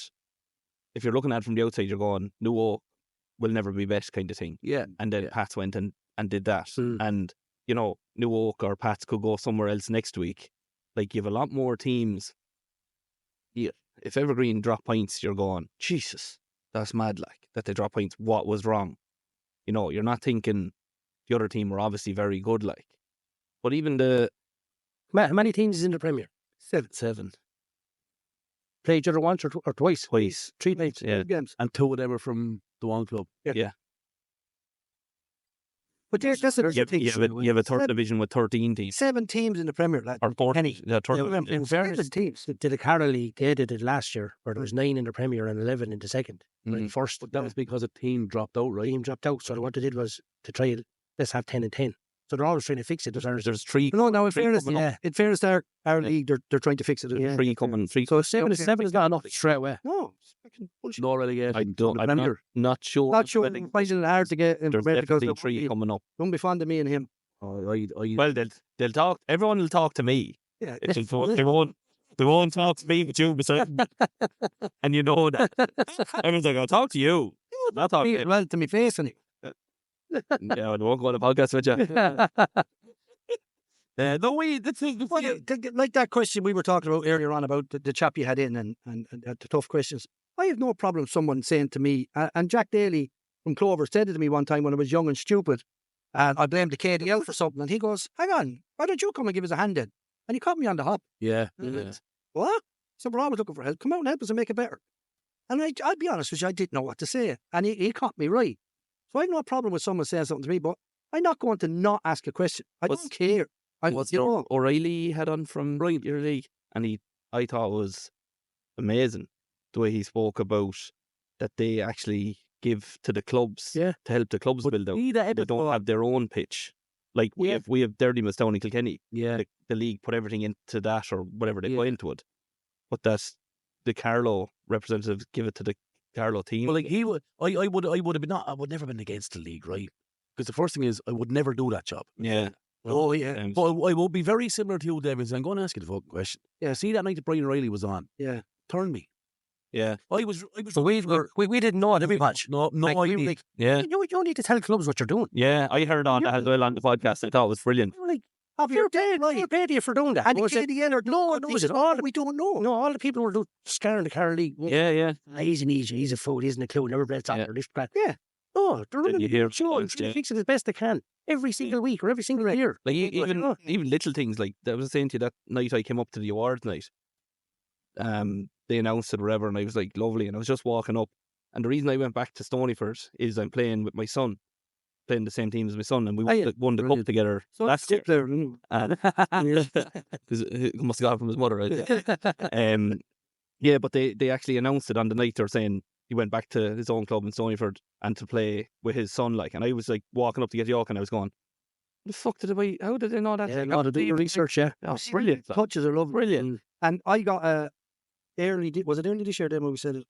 if you're looking at it from the outside, you're going, New Oak will never be best kind of thing. Yeah. And then Pats went and did that. And, New Oak or Pats could go somewhere else next week. Like, you have a lot more teams. Yeah. If Evergreen drop points, you're going, Jesus, that's mad, like, that they drop points. What was wrong? You're not thinking the other team were obviously very good, like. But even How many teams is in the Premier? 7. Play each other once or twice? Twice. 3 times. Yeah. Games. And 2 of them are from the one club. Yeah. But that's the thing. You have a third division with 13 teams. 7 teams in the Premier League. Or 14. Kenny. Yeah, third division. In fairness, 7 teams. did the Carlow League, they did it last year, where there was 9 in the Premier and 11 in the second. Right, first, But that was because a team dropped out, right? team dropped out. So what they did was to try, let's have 10 and 10. So they're always trying to fix it. There's 3. No, in fairness, coming up. in fairness, our league, they're trying to fix it. Yeah. 3 coming. 3. So 7 is not enough straight away. No, it's fucking bullshit. No relegation. I'm not sure. Not sure. Whether- Finding it hard to get in There's Premier because definitely 3 coming up. don't be fond of me and him. Well, they'll talk. Everyone will talk to me. Yeah, They won't talk to me, but you, and you know that. Everyone's like, I'll talk to you. Not talk to him. well to me face and Yeah, I won't go on a podcast with you. No way. That's like that question we were talking about earlier on about the chap you had in and the tough questions. I have no problem with someone saying to me, and Jack Daly from Clover said it to me one time when I was young and stupid, and I blamed the KDL for something, and he goes, hang on, why don't you come and give us a hand in? And he caught me on the hop. Yeah. What? So we're always looking for help. Come out and help us and make it better. And I'll be honest with you, I didn't know what to say. And he caught me right. So I have no problem with someone saying something to me, but I'm not going to not ask a question. I don't care. O'Reilly had on from your league, and I thought it was amazing the way he spoke about that they actually give to the clubs to help the clubs build out. They don't have their own pitch. Like we have Dirty Miss down in Kilkenny. Yeah. The league put everything into that or whatever they go into it. But that's the Carlow representatives give it to the Carlow team. Well, like he would, I would have been I would never been against the league, right? Because the first thing is I would never do that job. Yeah. Oh, yeah. But I will be very similar to you, David. I'm going to ask you the fucking question. Yeah, see that night that Brian O'Reilly was on? Yeah. Turned me. Yeah. I was. So we didn't know it every match. No, Like, we were idea. like, Yeah. you need to tell clubs what you're doing. Yeah. I heard on that as well on the podcast. I thought it was brilliant. We're like, you're dead, right? You're paid you for doing that. And the Was it- KDL are no, doing was it stuff all that we don't know. No, all the people were scaring the Carlow League. Yeah. He's an easy, he's a fool, he isn't a clue, never played soccer, this, that. Yeah. Oh, they're Then running. you hear Sure, things, they yeah. fix it as best they can every single week or every single year. Like even little things like that. I was saying to you that night I came up to the awards night. They announced it or whatever, and I was like, lovely. And I was just walking up, and the reason I went back to Stonyford is I'm playing with my son, playing the same team as my son, and we won the cup together last year. Player. Because it must have got it from his mother, right? Yeah, but they actually announced it on the night. They're saying he went back to his own club in Stonyford and to play with his son, like. And I was like walking up to get York, and I was going, "The fuck did I? How did they know that?" Yeah, no, to do your research, yeah. Oh, brilliant! Touches are lovely. Brilliant. And I got early this year? Then we said it.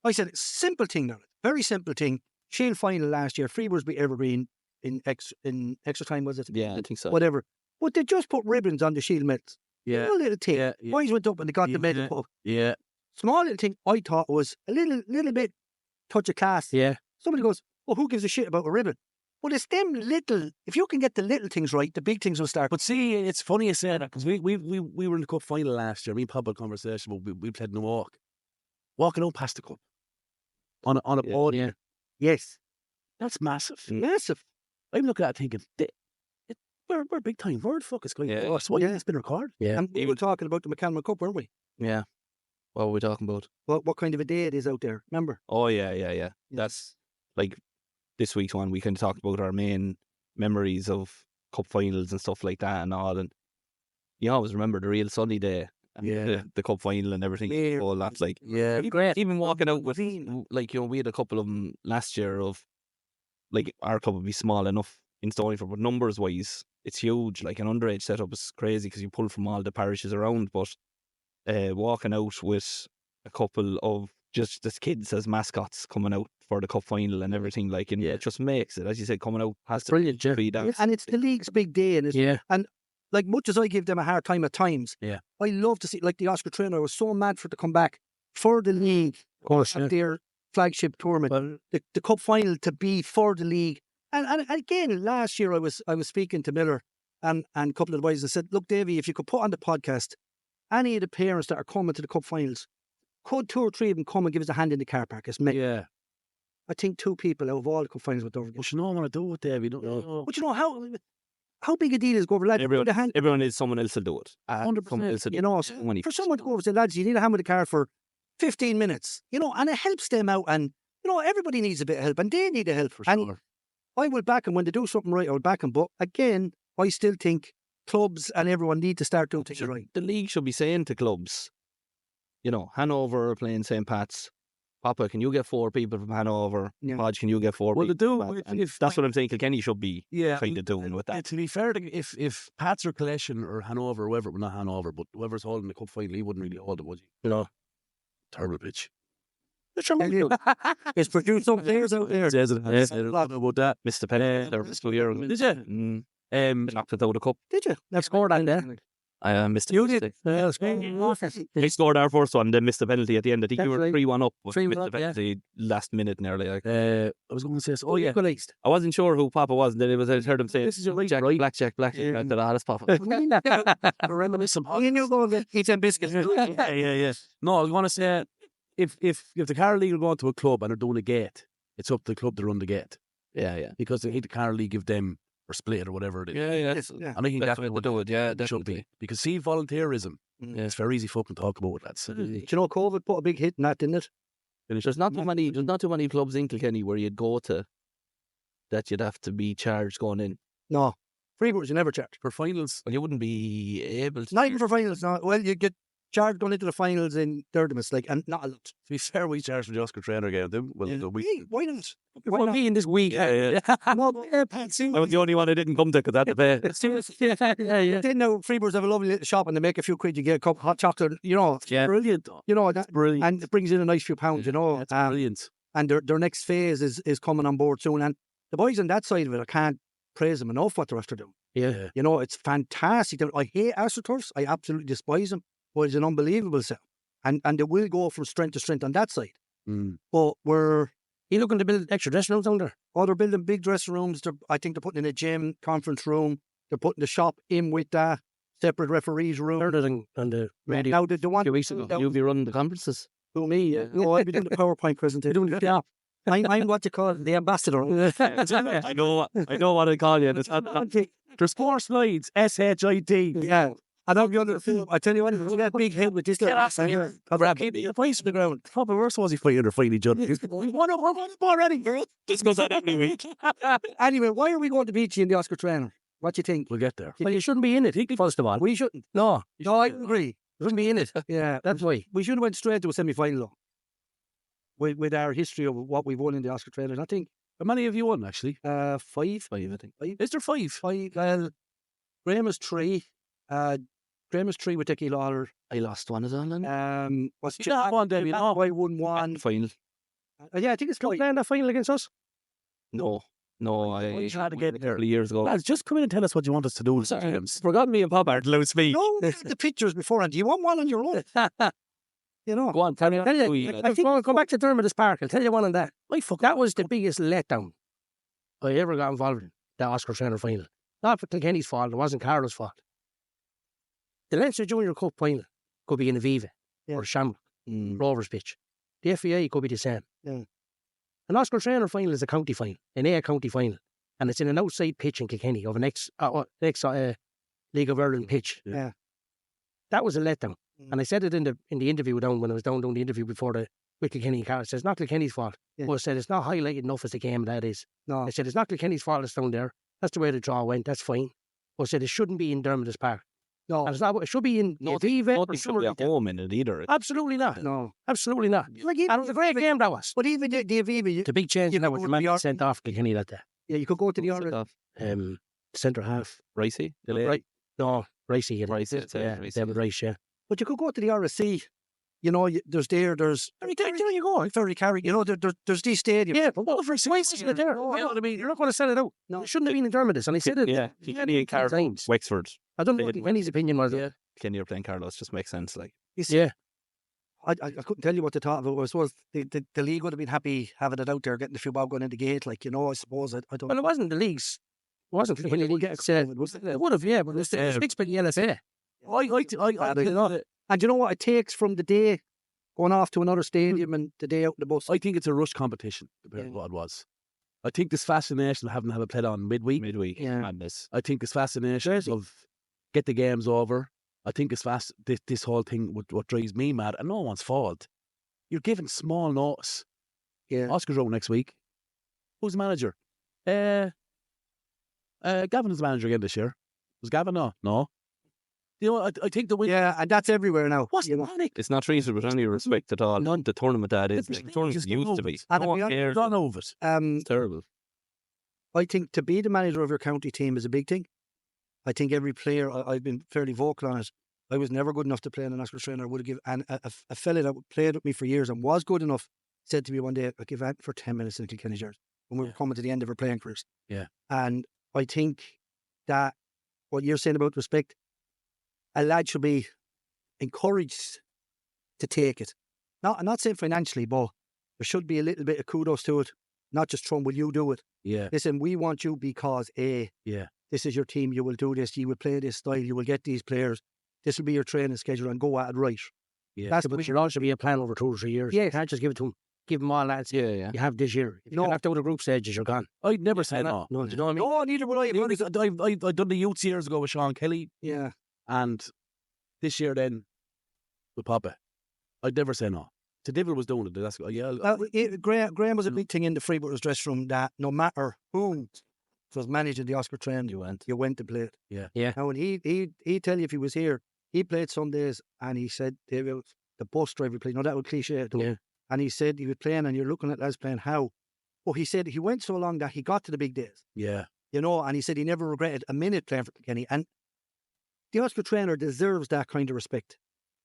I said simple thing now, very simple thing. Shield final last year. Freeburg's beat Evergreen in extra time, was it? Yeah, I think so. Whatever. But they just put ribbons on the Shield medals. Yeah. Small little thing. Yeah. Boys went up and they got the medal. Up. Yeah. Small little thing. I thought was a little bit touch of class. Yeah. Somebody goes, "Oh, who gives a shit about a ribbon?" But it's them little. If you can get the little things right, the big things will start. But see, it's funny you say that because we were in the cup final last year. Me and Pub had a conversation, but we played in the walking out past the cup on a podium. Yes, That's massive. massive. I'm looking at it thinking, we're big time. Where the fuck is going? Yeah. Oh, so it's been recorded. Yeah. And we were talking about the McCallum Cup, weren't we? Yeah. What were we talking about? What kind of a day it is out there? Remember? Oh yeah. That's like this week's one. We kind of talked about our main memories of cup finals and stuff like that and all. And you always remember the real sunny day. And the cup final and everything. Yeah. All that's like, Yeah. Great. even walking out with, like, we had a couple of them last year of, like, our club would be small enough in Stonyford, but numbers wise, it's huge. Like, an underage setup is crazy because you pull from all the parishes around. But walking out with a couple of just the kids as mascots coming out for the cup final and everything, like, and it just makes it, as you said, coming out has to Brilliant, yeah. be that. And it's the league's big day, and it's like much as I give them a hard time at times. Yeah. I love to see, like the Oscar Traynor. I was so mad for it to come back for the league at their flagship tournament, the cup final to be for the league. And again, last year I was speaking to Miller and a couple of the boys. I said, look, Davy, if you could put on the podcast any of the parents that are coming to the cup finals, could 2 or 3 of them come and give us a hand in the car park? Yeah. I think 2 people out of all the cup finals would over. But you know what I do with Davy. Don't know. But you know how big a deal is go over, lads? Everyone is someone else to do it. 100%. You know, for someone to go over and say, lads, you need a hand with the car for 15 minutes, you know, and it helps them out. And, you know, everybody needs a bit of help and they need a help for sure. I will back them when they do something right. I will back them. But again, I still think clubs and everyone need to start doing things right. The league should be saying to clubs, you know, Hanover are playing St. Pat's. Papa, can you get 4 people from Hanover? Yeah. Podge, can you get 4 Well, they people? do. from Pat? If That's what I'm saying. Kilkenny should be yeah, kind of doing with that. To be fair, if Pats or Collection or Hanover, whoever, well, not Hanover, but whoever's holding the cup final, he wouldn't really hold it, would he? No. Terrible pitch. It's produced some players out there. Says it. Yeah. I don't know about that. Missed the penalty there 2 years ago. Did you? Knocked it out of the cup. Did you? They've scored on there. I missed it. You did. They scored our first one, then missed the penalty at the end. I think That's we were right. 3-1 up. But 3-1 missed the up, yeah. penalty last minute nearly. Like. I was going to say, oh yeah, Equalised. I wasn't sure who Papa was, and then I heard him say, this is your right, Jack, right? Blackjack. I said, that's Papa. Reminisce some You knew going to eat them biscuits. yeah. No, I was going to say, if the Car League are going to a club and they're doing a gate, it's up to the club to run the gate Yeah. because they need the Car League give them or split it or whatever it is. Yeah. And I think That's that's the way what to do it, yeah, it should definitely. be because see, volunteerism, it's very easy fucking talk about that. Do you know COVID put a big hit in that, didn't it? There's not too many clubs in Kilkenny where you'd go to that you'd have to be charged going in. No. Freebooters, you never charge. For finals, Well, you wouldn't be able to. Not even for finals. No. Well, you get charged going into the finals in Derdimus, and not a lot. to be fair, we charged for the Oscar Trainer game. Didn't we? Well, Hey, why not? For me in this week. Yeah. No, Patsy. I was the only one I didn't come to because I had to pay. Yeah. Then now Freebooters have a lovely little shop and they make a few quid. You get a cup of hot chocolate. You know, Yeah. Brilliant. you know that, Brilliant. and it brings in a nice few pounds. You know, That's brilliant. and their next phase is coming on board soon. And the boys on that side of it, I can't praise them enough what they're after doing. Yeah. You know, it's fantastic. I hate AstroTurfs. I absolutely despise them. But it's an unbelievable set. And they will go from strength to strength on that side. But You looking to build extra dressing rooms down there? they're building big dressing rooms. I think they're putting in a gym, conference room. They're putting the shop in with that separate referees room. Heard it on the radio Now they want a few weeks ago. You'll be running the conferences. to me. No, I'll be doing the PowerPoint presentation. Yeah. I'm what you call the ambassador. I know what I call you. There's 4 slides. SHIT. Yeah. And I'll be on the film. I tell you what, you that big head with this. Keep the place on the ground. Probably worse was he fighting or fighting each other. One up already. This goes on every week. Anyway, why are we going to beat you in the Oscar Trainer? What do you think? We'll get there. Well, you shouldn't be in it, first of all. We shouldn't. No, No, I agree. you shouldn't be in it. Yeah, That's why. we should have went straight to a semi-final though. With our history of what we've won in the Oscar Trainers. I think How many have you won, actually? 5. 5, I think. Is there 5? 5. Well, Graham is 3. Graham is 3 with Dickie Lawler. I lost one as well. What's You not won, Davy, no. I won 1. Final. Yeah, I think it's Don't 5. play in that final against us. No, I tried to get a there. couple of years ago. Lads, just come in and tell us what you want us to do. James. Forgot me and Papa are loud speak. No, the pictures beforehand. Do you want one on your own? You know. Go on, tell me. Tell you, I think go back to Dermot's Park. I'll tell you one on that. That was the biggest letdown I ever got involved in, the Oscar Trainer final. Not for Kilkenny's fault, it wasn't Carlo's fault. The Leinster Junior Cup final could be in Aviva or Shamrock, Rovers pitch. The FAI could be the same. Yeah. An Oscar Trainer final is a county final, an A county final, and it's in an outside pitch in Kilkenny of an ex League of Ireland pitch. Yeah. That was a letdown. And I said it in the interview down when I was down doing the interview before with Kilkenny and Carl. I said, it's not Kilkenny's fault. Yeah. But I said, it's not highlighted enough as the game that is. No. I said, it's not Kilkenny's fault it's down there. That's the way the draw went. That's fine. But I said, it shouldn't be in Dermot's Park. No. And it's not, it should be in Aviva or Nothing should be at home in it either. Absolutely not. No. Absolutely not. Like And it was a great game that was. But even the Aviva, The big change you that could was the go man to the sent off Kilkenny that day. yeah, you could go to the Ireland. Centre half. Ricey? Right. No, Ricey. Ricey, Yeah, Ricey. David Rice, yeah. But you could go to the RSC. You know, there's There you go. Ferry Carry. You know, there's these stadiums. Yeah, but what for why isn't it there? You know what I mean? You're not going to sell it out. No. It shouldn't have been in Dermot's. And I said it. Yeah, Kilkenny and Carlos. times. Wexford. I don't know what Kenny's opinion was. Yeah. Kenny are playing Carlos. Just makes sense. Like, Yeah. I couldn't tell you what they thought of it. I suppose the league would have been happy having it out there, getting the few bob going in the gate. Like, you know, I suppose. I don't Well, it wasn't the leagues. It wasn't Kilkenny. It would get It would have, yeah, but it's fixed by the LFA. And you know what it takes from the day going off to another stadium and the day out in the bus? I think it's a rush competition compared to what it was. I think this fascination of having to have it played on midweek. Yeah. madness. I think this fascination of get the games over. I think it's this whole thing what drives me mad, and no one's fault. You're giving small notice. Yeah. Oscar's out next week. Who's the manager? Gavin is the manager again this year. Was Gavin? No. You know, I think the win. Yeah, and that's everywhere now. What's the panic? It's not treated with any respect at all. None. The tournament that is. The The tournament just used gone to over be. it. And No to be one cares. Gone over it. It's terrible. I think to be the manager of your county team is a big thing. I think every player, I've been fairly vocal on it. I was never good enough to play in an Oscar trainer. I would have given, and a fella that played with me for years and was good enough said to me one day, I'll give Ant for 10 minutes in Kilkenny jersey when we were coming to the end of our playing careers. Yeah. And I think that what you're saying about respect, a lad should be encouraged to take it. I'm not saying financially, but there should be a little bit of kudos to it. Not just from, will you do it? Yeah. Listen, we want you because this is your team, you will do this, you will play this style, you will get these players, this will be your training schedule and go at it right. Yeah. That's But what there all should be a plan over 2 or 3 years. Yes. You can't just give it to them. Give them all lads. Yeah. You have this year. If you can't have to go to group stages, you're gone. I'd never say no. No, do you know what I mean? No, neither would I. I've done the youths years ago with Sean Kelly, Yeah. and this year then with Papa. I'd never say no. To Divil was doing it. That's Graham was a big thing in the Freebooters dressing room that no matter who was managing the Oscar train, you went to play it. Yeah. Now, and he'd tell you if he was here, he played some days and he said, David, the bus driver played. No, that was cliche. Yeah. And he said he was playing and you're looking at lads playing how. But he said he went so long that he got to the big days. Yeah. You know, and he said he never regretted a minute playing for Kilkenny. And the Oscar trainer deserves that kind of respect,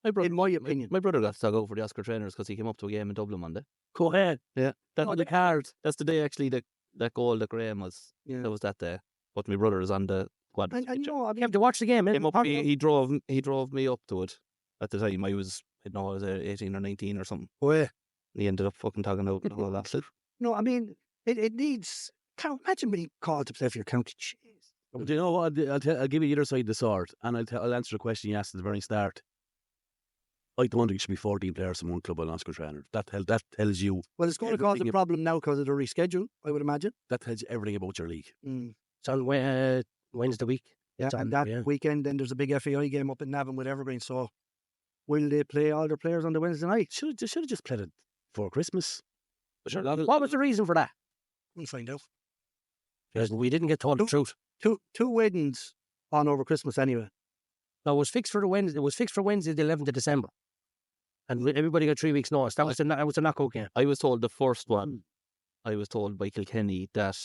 in my opinion. My brother got to go for the Oscar trainers because he came up to a game in Dublin Monday. Go ahead. Yeah. That's on the card. That's the day actually that goal that Graham was. Yeah. That was that day. But my brother is on the squad. And you know, I You mean, have to watch the game. Came up, he drove me up to it at the time. I was 18 or 19 or something. oh, yeah. He ended up fucking talking out and all that. No, I mean, it needs. Can't imagine being called to play for your county. Jeez. But you know what? I'll give you either side of the sword, and I'll answer the question you asked at the very start. I don't think it should be 14 players in one club and Oscar trainer. That tells you. Well, it's going to cause a problem now because of the reschedule, I would imagine. That tells you everything about your league. It's on Wednesday week. Yeah, It's on, and that weekend, then there's a big FAI game up in Navan with Evergreen. So, will they play all their players on the Wednesday night? Should have just played it for Christmas. What was the reason for that? We'll find out. Because we didn't get told the truth. Two weddings on over Christmas anyway. No, it was fixed for the Wednesday. It was fixed for Wednesday, the 11th of December, and everybody got 3 weeks' notice. That was the knockout game. I was told the first one. I was told by Kilkenny that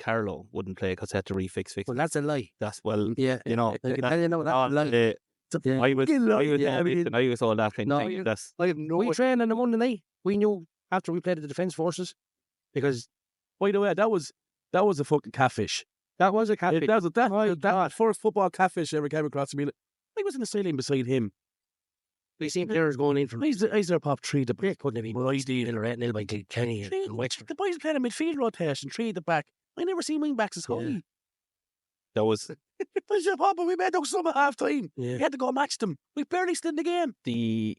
Carlo wouldn't play because he had to refix. Well, that's a lie. That's well, Yeah, you know. I can tell you now that's a lie. Yeah. I was told that kind No, of thing. That's I have no We idea. trained on the Monday night. We knew after we played at the Defence Forces because By the way, that was a fucking catfish. that was a catfish. That first football catfish ever came across me. I was in the stadium beside him. We seen players going in from. He's there, pop three the They couldn't have been Right. 9 or 8 nil by Kilkenny and Wexford. The boys playing a midfield rotation, three at the back. I never seen wing backs as high. Yeah. that was I said, Papa, we made those some at half time. Yeah. We had to go match them. We barely stood in the game. the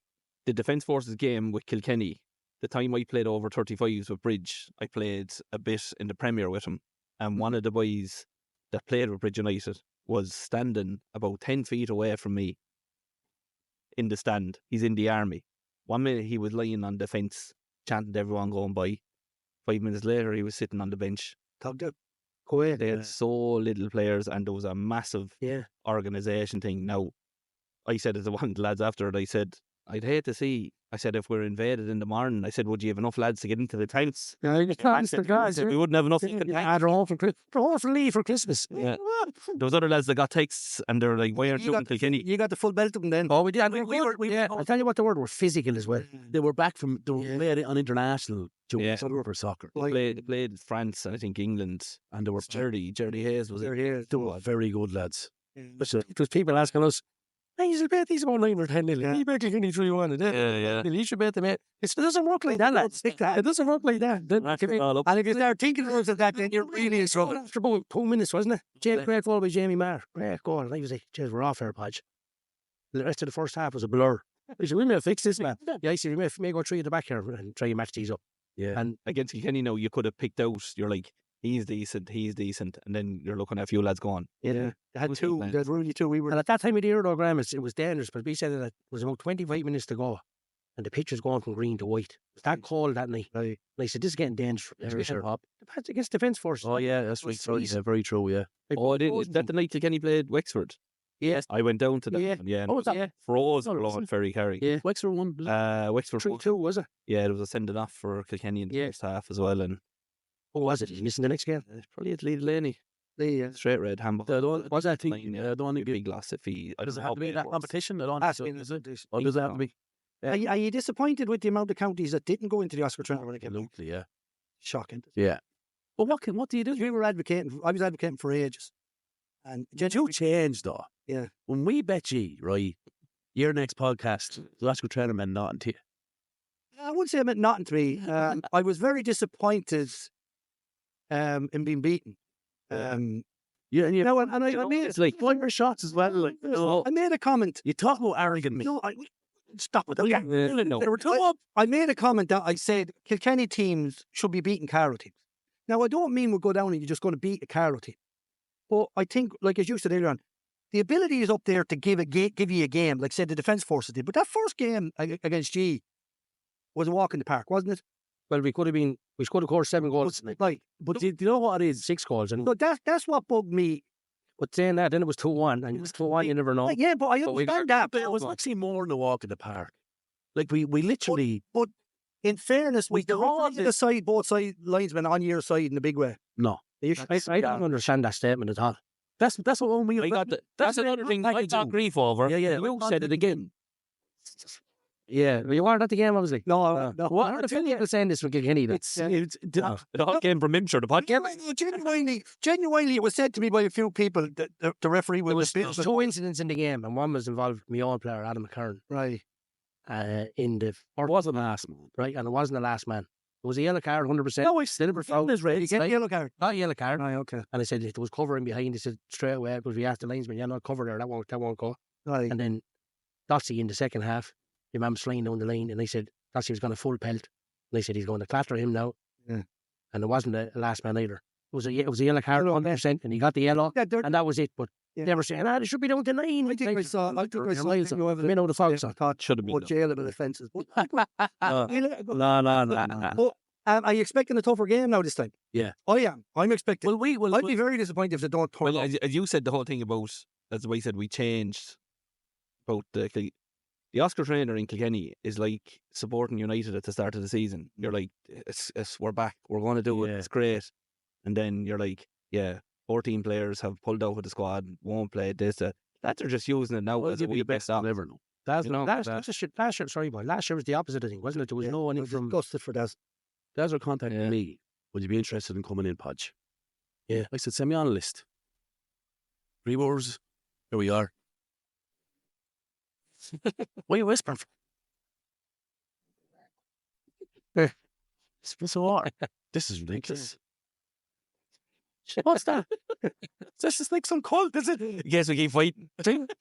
Defence Forces game with Kilkenny. The time I played over 35s with Bridge, I played a bit in the Premier with him, and one of the boys that played with Bridge United was standing about 10 feet away from me in the stand. He's in the army. 1 minute he was lying on the fence, chanting to everyone going by. 5 minutes later, he was sitting on the bench. Tugged out. They had so little players, and there was a massive organisation thing. Now, I said to one of the lads after it, I said, I'd hate to see, I said, if we're invaded in the morning, I said, would you have enough lads to get into the tents? Yeah, you can't. I said, we wouldn't have enough. They're all for leave for Christmas. Yeah. There was other lads that got texts, and they're like, why aren't you in Kilkenny? You got the full belt of them then. Oh, we did. And We were- I'll tell you what the word were physical as well. They were back from, they were played on international Yeah. for soccer. Played France, and I think England, And they were Jerry Hayes was it? They were very good lads. But it was people asking us, hey, you should bet these about 9 or 10 nil. Yeah. You bet Kilkenny 3-1. Yeah. You should bet them. It doesn't work like that, lads. It doesn't work like that. Then, And if you start thinking of that, then you're really in trouble. after about 2 minutes, wasn't it? Great goal by Jamie Marr. Great goal. And I was like, jeez, we're off here, Podge. The rest of the first half was a blur. I said, we may fix this, man. Yeah, I said, we may go 3 at the back here and try and match these up. Yeah. And against Kilkenny now, you could have picked out, you're like, he's decent, and then you're looking at a few lads going. Yeah. They had two. They had really two. We were. And at that time of the year, though, Graham, it was dangerous. But we said that it was about 25 minutes to go. and the pitch was going from green to white. It was that cold that night. Right. And I said, this is getting dangerous. Very sure. Against Defence Force. Oh yeah, that's right. Sorry, yeah, very true. Yeah. Oh, is that the night Kilkenny played Wexford? Yes. I went down to that. Yeah. One, yeah. Oh, was that? Yeah. Froze Oh, blowing Ferry Carry. Yeah. Wexford won. Wexford 3-2, was it? Yeah, there was a sending off for Kilkenny in the first half as well, and Who was it? He's missing the next game. probably at Lee Delaney. Yeah. Straight red handball. Was that thing? Yeah, I don't think big loss if he. I does don't it know have to be how in that it works. competition? I don't Has think been, so, is it? this- Or does it have to be? Are you disappointed with the amount of counties that didn't go into the Oscar tournament again? Absolutely, yeah. Shocking. Yeah. But what do you do? We were advocating. I was advocating for ages, and Did you change though? Yeah. When we bet you, right, your next podcast, the Oscar Trainer meant nothing to you. I wouldn't say it meant nothing to me. I was very disappointed in being beaten. Yeah, and you No, and I made it's like fire shots as well. Like, I made a comment. you talk about arrogant me. No, stop with that. They were too up. I made a comment that I said Kilkenny teams should be beating Carlow teams. Now, I don't mean we'll go down and you're just going to beat a Carlow team. But I think, like as you said earlier on, the ability is up there to give you a game, like say the Defence Forces did. But that first game against G was a walk in the park, wasn't it? Well, we could have scored 7 goals. Like, But do you know what it is? 6 goals. And so that's what bugged me. but saying that, then it was 2-1. And it was 2-1, you never know. Like, yeah, but I But we understand that. But it was actually more than a walk in the park. Like we literally But in fairness, We we the called referee side, both side linesmen on your side in a big way. no. I don't understand that statement at all. That's what we I got that's another thing I got grief over. Yeah, yeah. You said it again. Yeah, you weren't at the game, obviously. No, no. What? I heard a few people saying this from Kilkenny. It's It all came from him, sure, the podcast. Genuinely, it was said to me by a few people that the referee There was was 2 incidents in the game, and one was involved my own player, Adam McCarran, right. in the or wasn't last man. right, and it wasn't the last man. It was a yellow card, 100%. No, it's Deliberate foul. his red. You get a yellow card. Not a yellow card. Right, okay. And I said it was covering behind. He said straight away, because we asked the linesman, "Yeah, not cover there. That won't go." Right. And then Dotsy in the second half, the man was flying down the line, and they said Dotsy was going to full pelt. And they said he's going to clatter him now. Yeah. And it wasn't the last man either. It was a yellow card, 100%, and he got the yellow, Yeah, and that was it. But they were saying, they should be down to 9. I think I saw Men out of foul. I thought Should have been. more jailable offences. But No. are you expecting a tougher game now this time? Yeah. I am. I'm expecting. Well, I'd be very disappointed if they don't turn Well, up. as you said, the whole thing about, as we said, we changed about the Oscar trainer in Kilkenny is like supporting United at the start of the season. You're like, we're back, we're going to do it, Yeah. it's great. And then you're like, 14 players have pulled out of the squad, won't play this. That they're just using it now Well, as a give you wee the best best off. ever. No. Last year, sorry, boy. Last year was the opposite, I think, wasn't it? There was no one I in was from. disgusted for that. That's our contact Yeah. me. Would you be interested in coming in, Podge? Yeah. I said, send me on a list. 3 hours. Here we are. What are you whispering for? It's so hard. This is ridiculous. What's that? This is like some cult, is it? Yes, we keep fighting.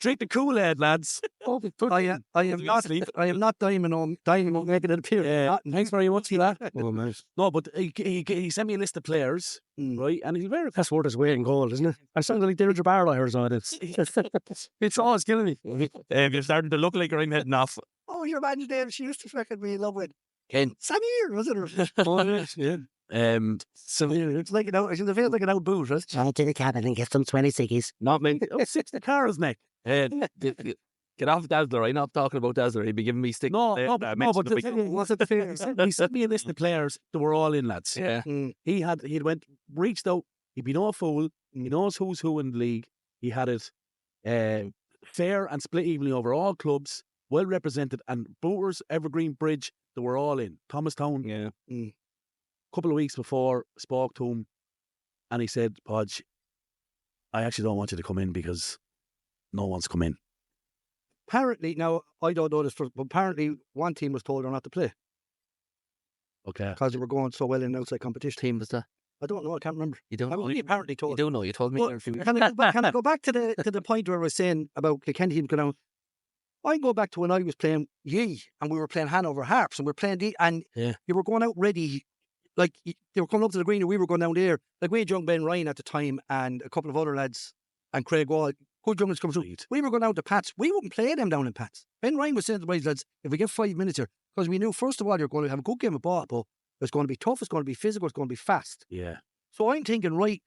Drink the Kool-Aid, lads. I am not dying on making it appear. Yeah, thanks very much for that. Oh, nice. No, but he sent me a list of players, right? And he's very... That's worth his weight in gold, isn't it? I sounded like Deirdre Barlow or something. It's always killing me. You're starting to look like I'm heading off. Oh, your imagine Dave, she used to fucking be in love with Ken. Samir, was it? Yeah. So it's like it feels like an out boot, right? I'll to the cabin and get some 20 ciggies. Not me. Oh, 6 the car's neck. Get off Dazzler. I'm not talking about Dazzler. He'd be giving me stick. No, but Was it the fair? he sent me a list of players that were all in, lads. Yeah. He reached out. He'd be no fool. He knows who's who in the league. He had it fair and split evenly over all clubs, well represented, and Booters, Evergreen, Bridge, they were all in. Thomastown. Yeah. A couple of weeks before, spoke to him, and he said, Podge, I actually don't want you to come in because no one's come in. Apparently, now I don't know this, but apparently one team was told not to play Okay. because they were going so well in outside competition. Team was that? I don't know. I can't remember. You don't I know? was only apparently You told. do know. You told me. But there a few weeks. can I go back to the point where I was saying about Kilkenny team going out? I can go back to when I was playing Yee and we were playing Hanover Harps and we were playing you were going out ready. Like, they were coming up to the green and we were going down there. Like, we had young Ben Ryan at the time and a couple of other lads and Craig Wall. Good young lads coming through. We were going down to Pats. We wouldn't play them down in Pats. Ben Ryan was saying to the boys, lads, if we get 5 minutes here, Because we knew, first of all, you're going to have a good game of ball, but it's going to be tough, it's going to be physical, it's going to be fast. Yeah. So I'm thinking, right,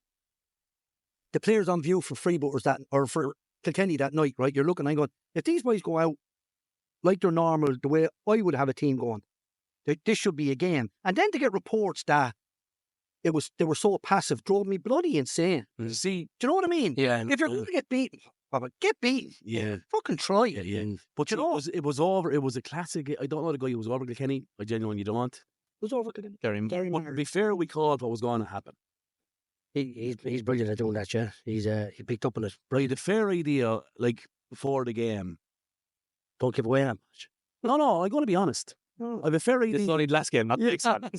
the players on view for Freebooters or for Kilkenny that night, right, you're looking, I'm going, if these boys go out like they're normal, the way I would have a team going, this should be a game. And then to get reports that they were so passive drove me bloody insane. See, do you know what I mean? Yeah. If you're going to get beaten, Papa, get beaten. Yeah. Fucking try. Yeah. But you know, it was over. It was a classic. I don't know the guy who was over Kilkenny. I genuinely don't. It was over Kilkenny. Gary But to be fair, we called what was going to happen. He's brilliant at doing that, yeah. He picked up on it. Right, the fair idea, like before the game. Don't give away that much. No, I'm going to be honest. I have a fair idea. This is only the last game, not the next one.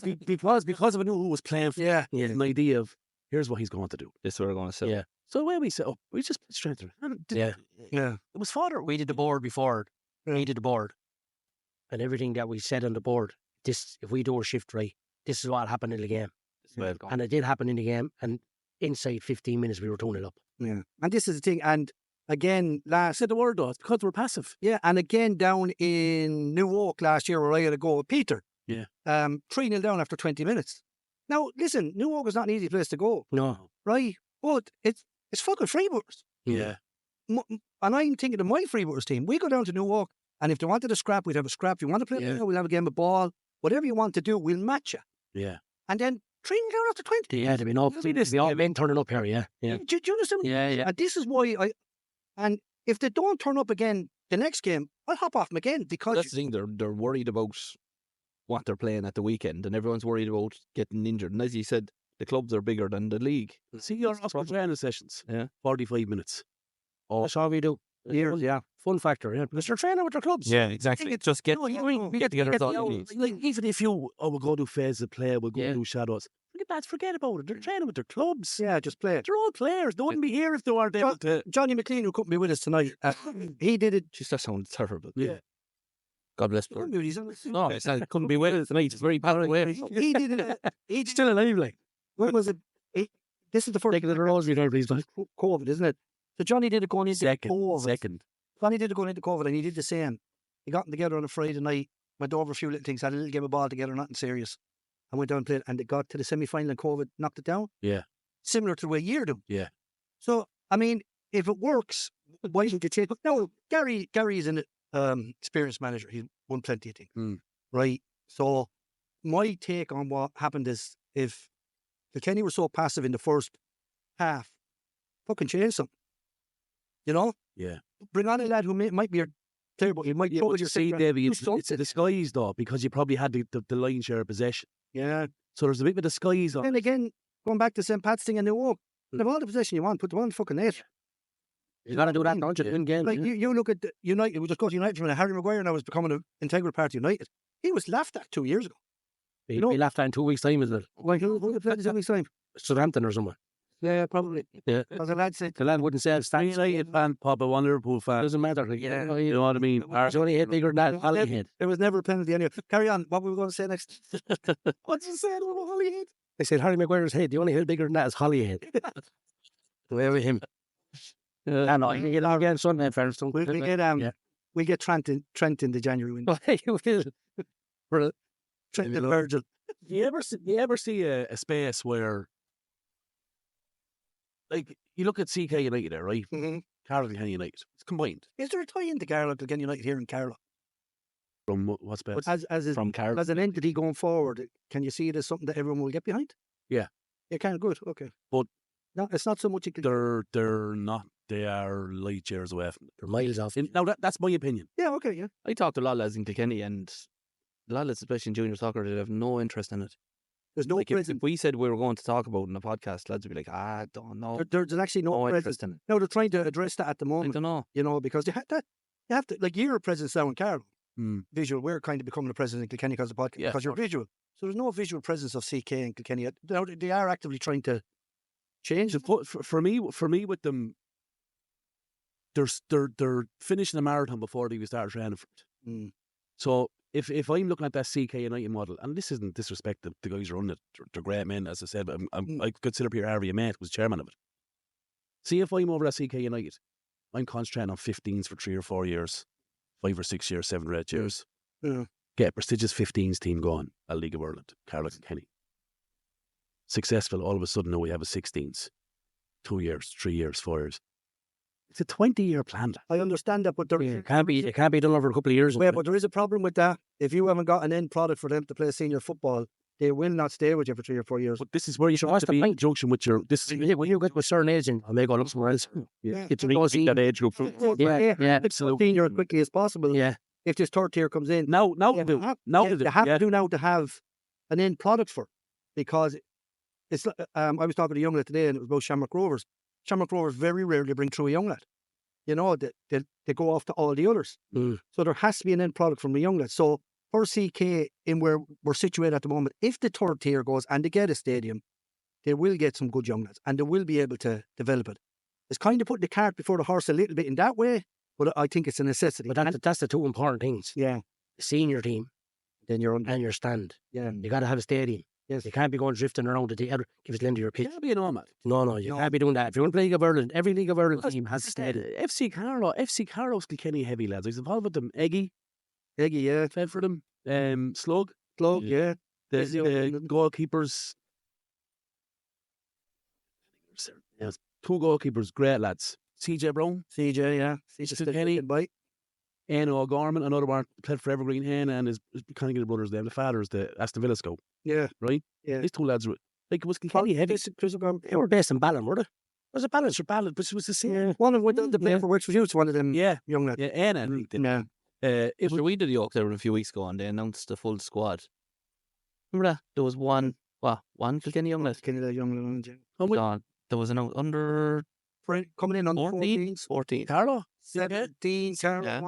because I knew who was playing for. Yeah. An idea of here's what he's going to do. This is what we're going to say. Yeah. So the way we set up, we just strengthened it. Yeah. It was fodder. We did the board before. We did the board. And everything that we said on the board, if we do our shift right, this is what happened in the game. And it did happen in the game. And inside 15 minutes, we were 2-0 up. Yeah. And this is the thing. And again, I said the word though, it's because we're passive. Yeah. And again, down in New Oak last year where I had a go with Peter. Yeah. 3-0 down after 20 minutes. Now, listen, New Oak is not an easy place to go. No. Right? But it's fucking Freebooters. Yeah. And I'm thinking of my Freebooters team. We go down to New Oak, and if they wanted a scrap, we'd have a scrap. If you want to play, we'll have a game of ball. Whatever you want to do, we'll match you. Yeah. And then 3-0 down after 20. Yeah, there'd be all men turning up here, yeah. Do you understand? Yeah. And this is why and if they don't turn up again the next game, I'll hop off them again because That's the thing, they're worried about what they're playing at the weekend, and everyone's worried about getting injured. And as you said, the clubs are bigger than the league. See your Oscar training sessions. Yeah. 45 minutes. That's all we do. yeah. Fun factor, yeah. Because they're training with their clubs. Yeah, exactly. Just get we get together. Like, even if we'll go do phases of play, we'll go do shadows. Forget about it. They're training with their clubs. Yeah, just play it. They're all players. They wouldn't be here if they weren't able to. Johnny McLean, who couldn't be with us tonight, he did it. Just that sounds terrible. Yeah. God bless Couldn't him. be with us. No, couldn't be with us tonight. It's very bad away. He did it. He's Still alive, like. when was it? This is the first Taking the rosary there, please. COVID, isn't it? So Johnny did it going into COVID. Second. Johnny did it going into COVID, and he did the same. He got them together on a Friday night, went over a few little things, had a little game of ball together, nothing serious, and went down and played, and they got to the semi-final and COVID knocked it down. Yeah. Similar to the way you're doing. Yeah. So, I mean, if it works, why don't you take it? No, Gary is an experienced manager. He's won plenty of things. Right? So, my take on what happened is if Kilkenny were so passive in the first half, fucking change something. You know? Yeah. Bring on a lad who might be your player, but he might But you see, Davy, it's something. a disguise though, because you probably had the lion's share of possession. Yeah. So there's a bit of a disguise on. And again, going back to St. Pat's thing and New Oak, have all the possession you want, put them on the fucking net. You got to do that, don't you? To win games. Like, you look at United, we just go to United from Harry Maguire now is becoming an integral part of United. He was laughed at 2 years ago. He laughed at in 2 weeks' time, isn't it? Like, who played this every time? Southampton or somewhere. Yeah, probably. Yeah. Because the lad said, The lad wouldn't say it's I'm a United fan, Papa, one Liverpool fan. doesn't matter. Like, Yeah. You know what I mean? He's only hit bigger than that. Hollyhead. there was never a penalty anyway. Carry on. What were we going to say next? What's he saying about Holyhead? They said Harry Maguire's head. The only head bigger than that is Hollyhead. Away with him. And I can get on again Sunday, in fairness. We'll get Trent in the January window. You will. For Trent and Virgil. You ever see a space where, like, you look at CK United there, right? Mm-hmm. Carlow and Kilkenny United. It's combined. Is there a tie into Carlow to Kilkenny United here in Carlow? From what's best? From Carlow. As an entity going forward, can you see it as something that everyone will get behind? Yeah. Yeah, kind of good. Okay. But no, it's not so much. They're not. They are light years away from They're miles off. Now that's my opinion. Yeah. Okay. Yeah. I talked to a lot of lads in Kilkenny, and a lot of lads, especially in junior soccer, they have no interest in it. There's no Like if present. we said we were going to talk about it in a podcast, lads would be like, I don't know. There's actually no presence. interest in it. No, they're trying to address that at the I moment. don't know. You know, because you have to, like, you're a presence now in Carlow. Mm. Visual. We're kind of becoming a presence in Kilkenny because of the podcast. Yeah, because you're visual. So there's no visual presence of CK in Kilkenny. Now, they are actively trying to change it. For me, with them, they're finishing a marathon before they even start training for it. Mm. So if I'm looking at that CK United model, and this isn't disrespect the guys who run it, they're great men, as I said, but I consider Peter Harvey a mate, was chairman of it. See, if I'm over at CK United, I'm concentrating on 15s for 3 or 4 years, 5 or 6 years, 7 or 8 years. Yeah. get a prestigious 15s team going at League of Ireland, Carlow and Kenny. Successful, all of a sudden now we have a 16s. 2 years, 3 years, 4 years. It's a 20-year plan. I understand that, but It can't be done over a couple of years. Yeah, but there is a problem with that. If you haven't got an end product for them to play senior football, they will not stay with you for 3 or 4 years. But this is where you So have what's to the be in point? conjunction with your... When you get to a certain age, and I may go look somewhere else. Yeah. It's that age group. Yeah, Absolutely. Senior as quickly as possible. yeah. If this third tier comes in, Now you to do. have, Now yeah, to do. you have Yeah. to do now to have an end product for it. Because it's. I was talking to a young lad today, and it was about Shamrock Rovers. Shamrock Rovers very rarely bring through a young lad. You know, they go off to all the others. So there has to be an end product from the young lad. So for CK, in where we're situated at the moment, if the third tier goes and they get a stadium, they will get some good young lads and they will be able to develop it. It's kind of putting the cart before the horse a little bit in that way, but I think it's a necessity. But that's the two important things. Yeah. The senior team Then you're on. and your stand. Yeah. You got to have a stadium. Yes. You can't be going drifting around the other, give us the end of your pitch. Yeah, be an nomad. No, you can't be doing that. If you want to play League of Ireland, every League of Ireland team has a stadium. FC Carlow's Kilkenny heavy lads. I was involved with them. Eggy, Yeah. fed for them. Slug, Slug, yeah. the goalkeepers. Yes, 2 goalkeepers, great lads. CJ Brown, CJ, yeah. Kilkenny. Bite. Anna O'Gorman, another one played for Evergreen. Anna and his kind of brothers. Them, the father's the Aston Villa scout, Yeah. right? Yeah. These 2 lads were like it was Kilkenny heavy. They were based in Ballon, were they? Was a balance for balance, but it was the same. Yeah. One of them, the player for which was used, one of them Yeah, young lads. yeah. Anna, I think. did. Yeah. It was We did the York there a few weeks ago and they announced the full squad. Remember that? There was one Kilkenny young lad. Kenny, the young lads. Gone. There was an under Coming in on 14. 14. Carlow. 17, Yeah.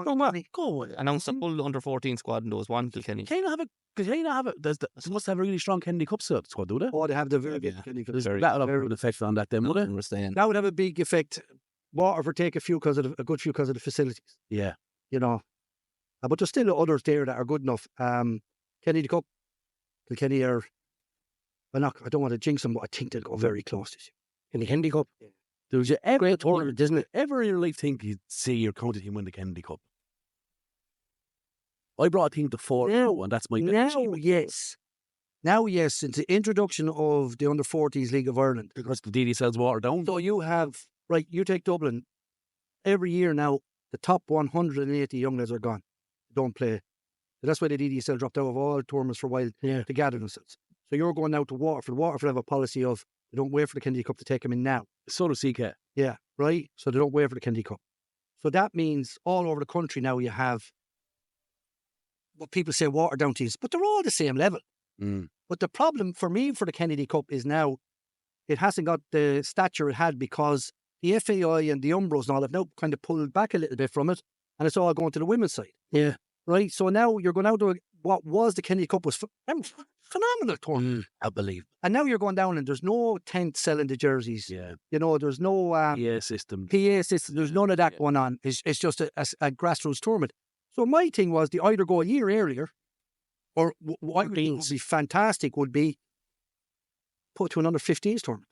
Go. Announced a full under 14 squad and there was one Kilkenny. Can you not have a? Because you not have a. They must have a really strong Kennedy Cup squad, do they? Oh, they have the very Yeah. good Kenny. There's very- that'll have an effect on that, then, would it? We're staying. That would have a big effect. Waterford take a good few because of the facilities, Yeah. you know. But there's still others there that are good enough. Kenny the Cup, Kilkenny are. Well, I don't want to jinx them, but I think they'll go very close this year. In the Kennedy Cup. Did you ever Great tournament, isn't it? ever in your life think you'd see your county team win the Kennedy Cup? I brought a team to 4 and that's my big achievement. Now, yes, since the introduction of the under-40s League of Ireland. Because the DD sells water down. So you have, right, you take Dublin, every year now, the top 180 young lads are gone. Don't play. So that's why the DDSL dropped out of all tournaments for a while to gather themselves. So you're going now to Waterford. Waterford have a policy of they don't wait for the Kennedy Cup to take them in now. So does CK. Yeah, right? So they don't wait for the Kennedy Cup. So that means all over the country now you have what people say watered down teams, but they're all the same level. Mm. But the problem for me for the Kennedy Cup is now it hasn't got the stature it had because the FAI and the Umbros and all have now kind of pulled back a little bit from it and it's all going to the women's side. Yeah. Right? So now you're going out to what was the Kennedy Cup was phenomenal tournament. I believe. And now you're going down and there's no tent selling the jerseys. Yeah. You know, there's no PA system. PA system. There's none of that going on. It's just a grassroots tournament. So my thing was to either go a year earlier or what would be fantastic would be put to an under-15s tournament.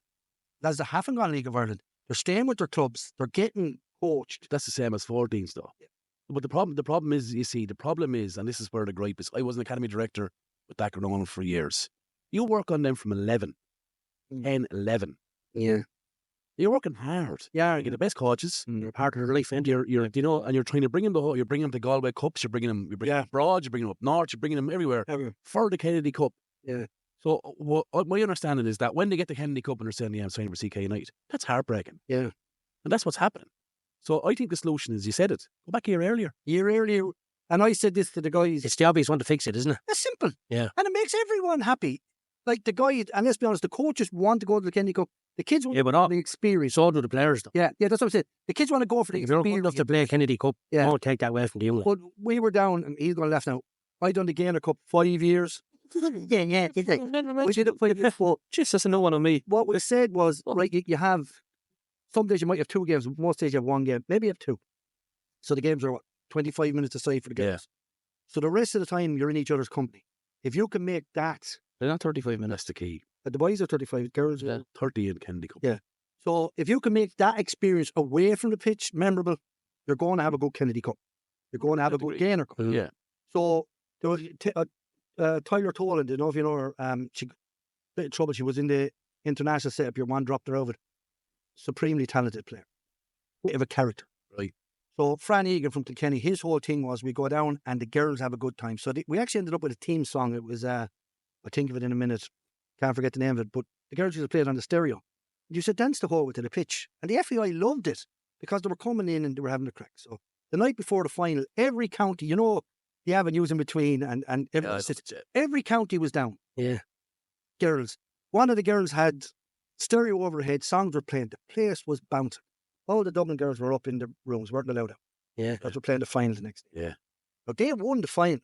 That's the haven't gone League of Ireland. They're staying with their clubs. They're getting coached. That's the same as 14s though. Yeah. But the problem is, you see, and this is where the gripe is, I was an academy director with that going on for years. You work on them from 11, 10, 11. Yeah. You're working hard. Yeah. You get the best coaches. You're part of their life, and you're and you're trying to bring them you're bringing them to Galway Cups, you're bringing them abroad, you're bringing them up north, you're bringing them everywhere. For the Kennedy Cup. Yeah. So what my understanding is that when they get the Kennedy Cup and they're saying, I'm signing for CK United, that's heartbreaking. Yeah. And that's what's happening. So I think the solution is, you said it, go back a year earlier. And I said this to the guys. it's the obvious one to fix it, isn't it? It's simple. Yeah. And it makes everyone happy. Like the guy, and let's be honest, the coaches want to go to the Kennedy Cup. The kids want but not the experience. So do the players, though. Yeah, that's what I'm saying. The kids want to go for the If you're experience. good enough to play Kennedy Cup, don't take that away from the young lad. But we were down, and he's going to laugh now. I done the Gainer Cup 5 years. yeah. We did it 5 years. But Jeez, that's a new one on me. what we said was, right, you have, some days you might have 2 games, most days you have 1 game, maybe you have 2. So the games are 25 minutes aside for the games. Yeah. So the rest of the time you're in each other's company. If you can make that, They're not 35 minutes. That's the key. the boys are 35, girls Yeah. are 30 in Kennedy Cup. Yeah. So if you can make that experience away from the pitch memorable, you're going to have a good Kennedy Cup. You're going to have a good Gainer Cup. Yeah. So There was Tyler Tolan, you know if you know her, she bit of trouble. She was in the international setup. Your man dropped her over. Supremely talented player. Bit of a character. Right. So Fran Egan from Kilkenny, his whole thing was we go down and the girls have a good time. So we actually ended up with a team song. It was, I'll think of it in a minute. Can't forget the name of it. But the girls used to play it on the stereo. You said dance the whole way to the pitch. And the FAI loved it because they were coming in and they were having a crack. So the night before the final, every county, you know, the avenues in between and every county was down. Yeah. Girls. One of the girls had stereo overhead, songs were playing. The place was bouncing. All the Dublin girls were up in the rooms, weren't allowed out. Yeah. Because we're playing the final the next day. Yeah. But they won the final.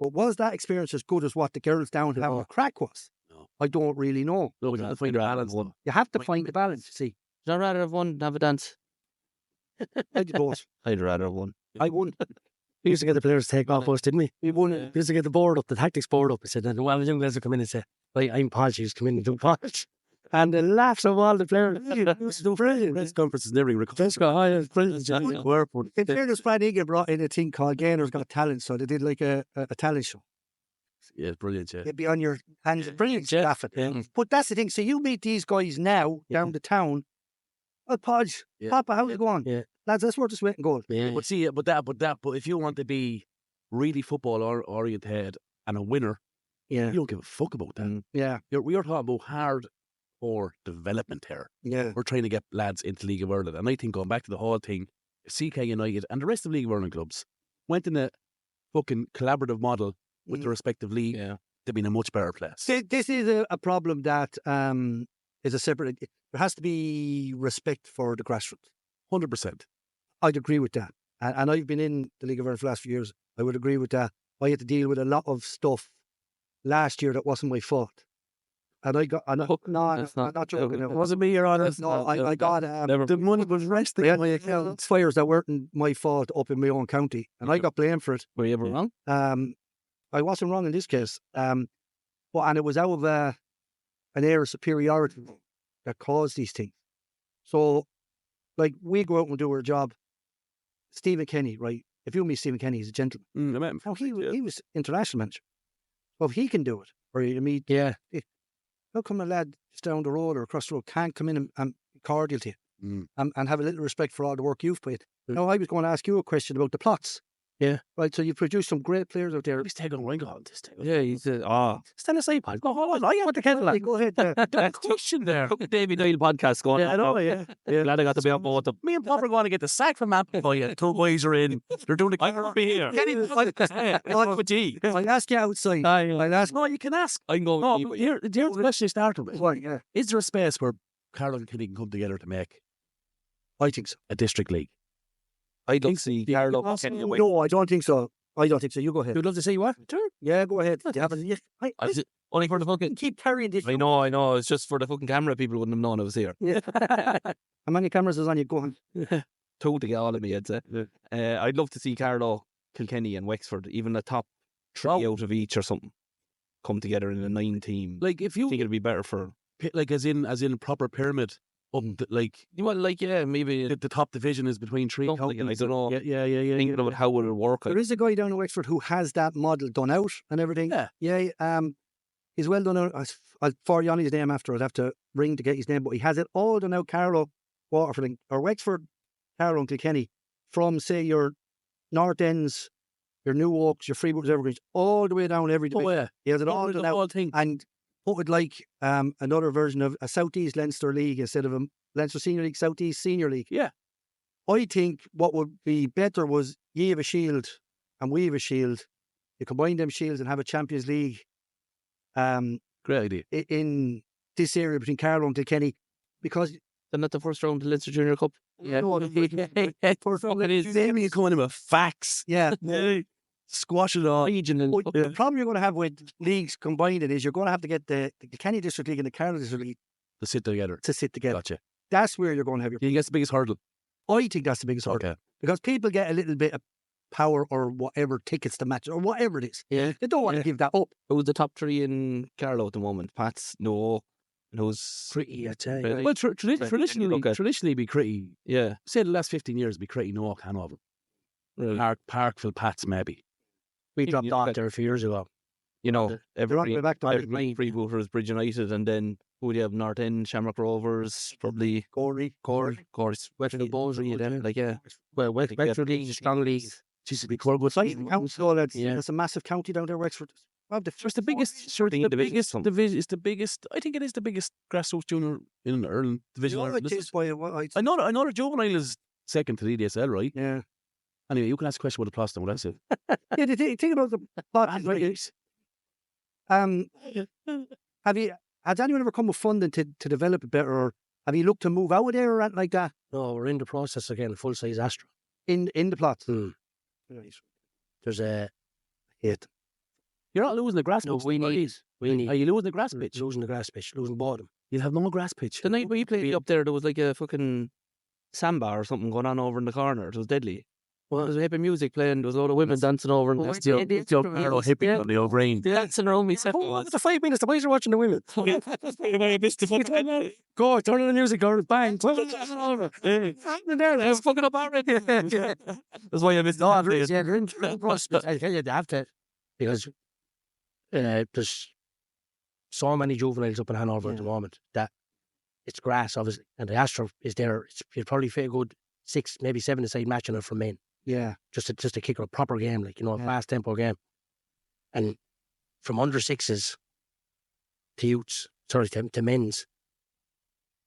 But was that experience as good as what the girls down having a crack was? No. I don't really know. No, we have to find a balance. You have to find the balance, you see. Would I rather have won than have a dance? I did both. I'd rather have won. I won. We used to get the players to take off us, didn't we? We won. We used to get the board up, the tactics board up. I said, and one of the young guys would come in and say, right, I'm Podge, he's come in and do Podge. And the laughs of all the players. It was brilliant. Press conferences never recovered. Let's go, oh, it's brilliant. In fairness, Fran Egan brought in a thing called Gainers Got Talent, so they did like a talent show. Yeah, brilliant, yeah. You'd be on your hands. Brilliant, yeah. laughing. Yeah. But that's the thing. So you meet these guys now down the town. Oh, Podge, Papa, how's it going? Yeah. Lads, that's worth the sweat and gold. Yeah. But see, but if you want to be really football oriented and a winner, Yeah. you don't give a fuck about that. Yeah. We're talking about hardcore development here. Yeah. We're trying to get lads into League of Ireland. And I think going back to the whole thing, CK United and the rest of League of Ireland clubs went in a fucking collaborative model with the respective league. Yeah. They've been in a much better place. This is a problem that is a separate. There has to be respect for the grassroots. 100%. I'd agree with that. And I've been in the League of Ireland for the last few years. I would agree with that. I had to deal with a lot of stuff last year that wasn't my fault. And I got, I'm not joking. It wasn't me, Your Honour. No, I got, The money was resting in my account. fires that weren't my fault up in my own county. And I got blamed for it. Were you ever wrong? I wasn't wrong in this case. And it was out of an air of superiority that caused these things. So, like, we go out and do our job. Stephen Kenny, right? If you meet Stephen Kenny, he's a gentleman. I met him. Now, he was international manager. Well, if he can do it, or you meet, how come a lad just down the road or across the road can't come in and be cordial to you and have a little respect for all the work you've put? Now, I was going to ask you a question about the plots. Yeah. Right, so you produced some great players out there. He's taking a ring on this thing. Yeah, he said, Stand aside, Pod. Go hold on. I want the kettle on. Go ahead. That question there. Davy Doyle podcast going. Yeah, I know, yeah. Glad I got to be on both of them. Me and Pop are going to get the sack from Ampifi. Two boys are in. They're doing the I won't be here. I'll ask you outside. I'll ask. No, you can ask. I'm going. No, but here's the question you started with. Right, yeah. Is there a space where Carlow and Kilkenny can come together to make I think so. a district league? I don't see Carlow. No, I don't think so. You go ahead. You'd love to see what? Yeah, go ahead. Only for the fucking. Keep carrying this. I know. It's just for the fucking camera. People wouldn't have known I was here. Yeah. How many cameras is on you? Go on. Two to get all of me, I'd say. I'd love to see Carlow, Kilkenny, and Wexford, even a top three out of each or something, come together in a 9-team. Like if I you think it'd be better for. like as in proper pyramid. Like Maybe the top division is between three something, counties. I don't know. Yeah. Thinking about how it would work. There is a guy down in Wexford who has that model done out and everything. Yeah. He's well done out. I'll for you on his name after. I'd have to ring to get his name, but he has it all done out. Carlow, Waterford, or Wexford, Carlow and Kilkenny, from say your North Ends, your New Oaks, your Freebooks, Evergreens, all the way down every division. Oh yeah. He has it all done the out. whole thing. And put it like another version of a South East Leinster League instead of a Leinster Senior League, South East Senior League. Yeah. I think what would be better was ye have a shield and we have a shield. You combine them shields and have a Champions League Great idea. in this area between Carlow and Kilkenny, because Then at the first round of the Leinster Junior Cup. yeah, Damien coming in with facts. yeah. Squash it all. But the problem you're going to have with leagues combining is you're going to have to get the Kilkenny District League and the Carlow District League To sit together. to sit together. Gotcha. That's where you're going to have your. You guess the biggest hurdle. I think that's the biggest hurdle. Okay. Because people get a little bit of power or whatever, tickets to match or whatever it is. Yeah. They don't want to give that up. Who's the top three in Carlow at the moment? Pats, no. And who's Pretty, I'd say. Really? Well, traditionally be Critty. yeah. Say the last 15 years be Critty, no Hanover. Really. Parkville Pats maybe. We dropped off there a few years ago. You know, They're on the way back to every freebooters, Bridge United, and then who do you have? North End, Shamrock Rovers, probably Corey. Westfield Bowlesy, then like Well, Wexford League is a strong league. She's a big club. Good size. So that's a massive county down there, Wexford. Well, It's the biggest. Sure, it's the biggest division. It's the biggest. I think it is the biggest grassroots junior in Ireland division. I know the juvenile is second to the EDSL, right? Yeah. Anyway, you can ask a question about the Ploston. What I said. Yeah, the thing about the plot is, has anyone ever come with funding to develop it better, or have you looked to move out of there or anything like that? No, we're in the process again, full size Astra. In the plot? Right. There's a hit. You're not losing the grass pitch. we need. Are you losing the grass pitch? Losing the grass pitch, losing bottom. You'll have no grass pitch. the night we played up there was like a fucking samba or something going on over in the corner. It was deadly. Well, there was a hippie music playing. There was a lot of women dancing over. And That's your hippie on the old brain. dancing around me. After 5 minutes, the boys are watching the women. Go, turn on the music, girl. Bang. That's fucking up already. That's why I missed No, that. they're in the process. I tell you, they have to, because there's so many juveniles up in Hanover at the moment that it's grass, obviously, and the Astra is there. You'd probably fit a good 6, maybe 7-a-side match on it for men. Yeah. Just to kick a proper game, like, a fast tempo game. And from under 6s to youths, to men's,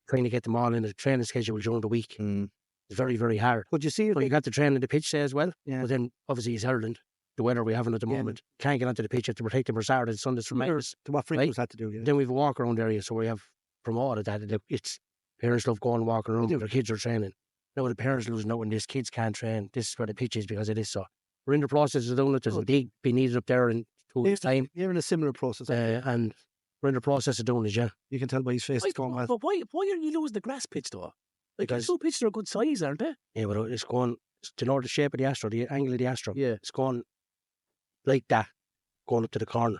trying to get them all in a training schedule during the week is very, very hard. Would you see it? So you got to train in the pitch say as well. Yeah. But then obviously it's Ireland, the weather we have at the moment. Can't get onto the pitch. You have to protect them for Saturday and Sundays from Mondays. To what Freedoms had to do. Yeah. Then we have a walk around area, so we have promoted that. It's parents love going walking around. Their kids are training. Now the parents losing out when these kids can't train. This is where the pitch is because it is so. We're in the process of doing it. There's a dig being needed up there in 2 weeks' time. You're in a similar process. And we're in the process of doing it, yeah. You can tell by his face it's going well. But why are you losing the grass pitch though? Like the Because- two pitches are a good size, aren't they? Yeah, but it's going, do you know the shape of the Astro, the angle of the Astro? Yeah. It's going like that, going up to the corner.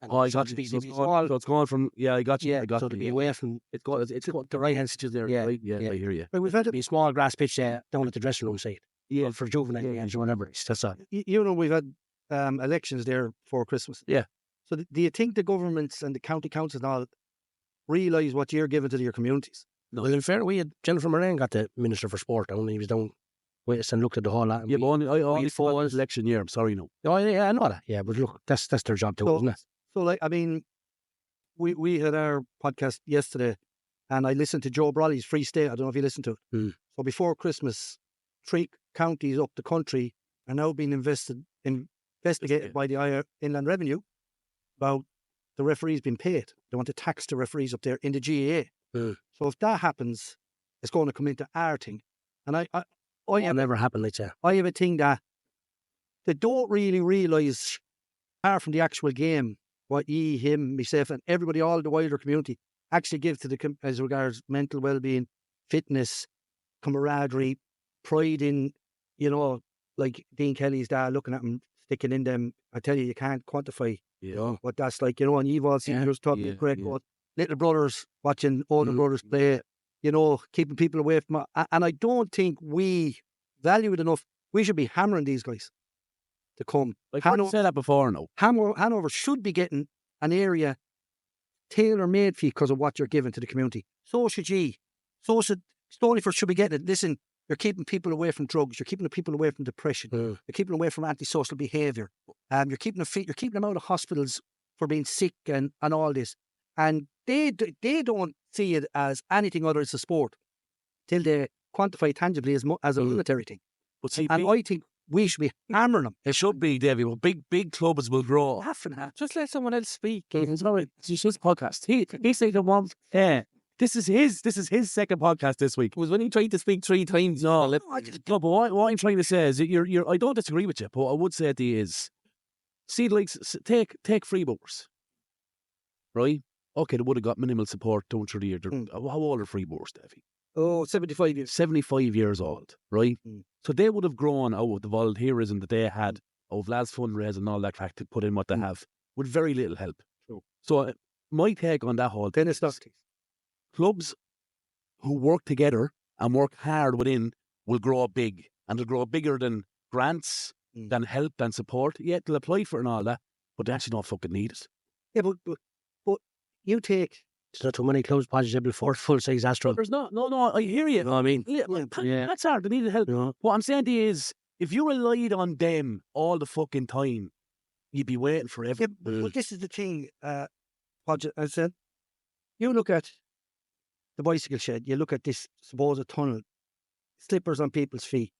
And I so got to you. be- So to be it's small, going from I got you. yeah, I got so you. to be away from, It's the right hand stitches there. Yeah, Right? Yeah, yeah. I hear you. But we've had to be a small grass pitch down at the dressing room side. Yeah. Well, for juvenile games or whatever. That's all. we've had elections there for Christmas. Yeah. So do you think the governments and the county councils and all realise what you're giving to your communities? No, well, in fair, we had Jennifer Moran got the Minister for Sport down, and he was down with us and looked at the whole lot. and Yeah, we- but I only fought- fought election year. I'm sorry, no. Oh, yeah, I know that. Yeah, but look, that's their job too, So- isn't it? So, like, I mean, we had our podcast yesterday, and I listened to Joe Brawley's Free State. I don't know if you listened to it. So before Christmas, 3 counties up the country are now being investigated by the Inland Revenue about the referees being paid. They want to tax the referees up there in the GAA. So if that happens, it's going to come into our thing. And It'll never happen, let's say. I have a thing that they don't really realise, apart from the actual game, what him, myself, and everybody, all the wider community, actually give to as regards mental well-being, fitness, camaraderie, pride in, like Dean Kelly's dad, looking at him, sticking in them. I tell you can't quantify what that's like, and you've all seen yours talking great about little brothers watching older brothers play, keeping people away from, and I don't think we value it enough. We should be hammering these guys to come. Like I said that before, no. Hanover should be getting an area tailor-made for you because of what you're giving to the community. So should ye. So should Stonyford should be getting it. Listen, you're keeping people away from drugs. You're keeping the people away from depression. You're keeping them away from antisocial behaviour. You're keeping them fit. You're keeping them out of hospitals for being sick and all this. And they don't see it as anything other than a sport till they quantify it tangibly as a military thing. But see, And I think we should be hammering them. it should be, Davy. Well, big clubs will grow. Just let someone else speak. It's his podcast. He's the one. Yeah. This is his second podcast this week. It was when he tried to speak 3 times. No, but what I'm trying to say is that I don't disagree with you, but I would say to you is, see, like, take freebooters, right? Okay, they would have got minimal support down through the year. How old are freebooters, Davy? Oh, 75 years. 75 years old, right? So they would have grown out of the volunteerism that they had, of lads fundraising and all that crack to put in what they have, with very little help. True. So my take on that whole Then it's not. clubs who work together and work hard within will grow big, and they'll grow bigger than grants than help, than support. Yeah, they'll apply for it and all that, but they actually don't fucking need it. Yeah, but you take... There's not too many clubs possible for full-size Astro. There's not. No, I hear you. You know what I mean? Yeah. That's hard. They needed help. Yeah. What I'm saying to you is, if you relied on them all the fucking time, you'd be waiting forever. Yeah, but this is the thing, what I said. You look at the bicycle shed, you look at this supposed tunnel, slippers on people's feet.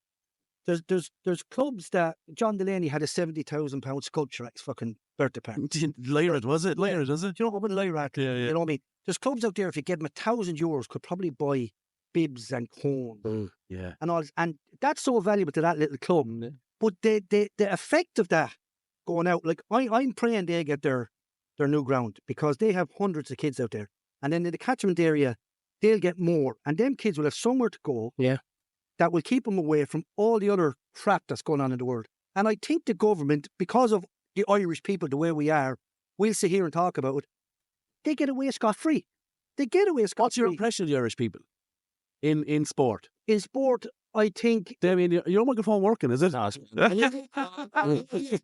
There's clubs that John Delaney had a £70,000 sculpture at his fucking birthday party. Lyra, was it? Lyra, does it? Do you know what Lyra? Yeah. You know what I mean? There's clubs out there, if you give them €1,000, could probably buy bibs and cones Yeah. and all this. And that's so valuable to that little club. But the effect of that going out, like I'm praying they get their new ground, because they have hundreds of kids out there. And then in the catchment area, they'll get more. And them kids will have somewhere to go. Yeah. That will keep them away from all the other crap that's going on in the world. And I think the government, because of the Irish people, the way we are, we'll sit here and talk about it. They get away scot-free. They get away scot-free. What's your impression of the Irish people in sport? In sport, I think... Damien, your microphone working, is it? No,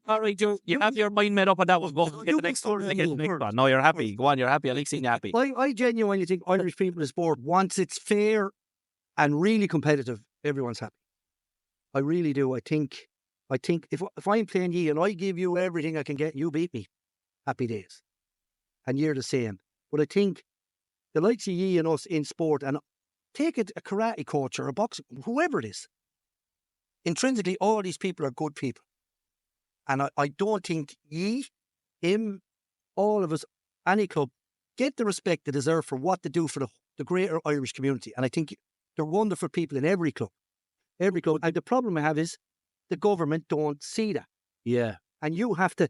all right, you have your mind made up on that one. Go get the next one. No, you're happy. Go on, you're happy. I like seeing you happy. I genuinely think Irish people in sport, once it's fair and really competitive, everyone's happy. I really do. I think if I'm playing you and I give you everything I can get, you beat me. Happy days. And you're the same. But I think the likes of ye and us in sport, and take it a karate coach or a boxing, whoever it is, intrinsically all these people are good people. And I don't think ye, him, all of us, any club, get the respect they deserve for what they do for the greater Irish community. And I think they're wonderful people in every club. Every club. And the problem I have is the government don't see that. Yeah. And you have to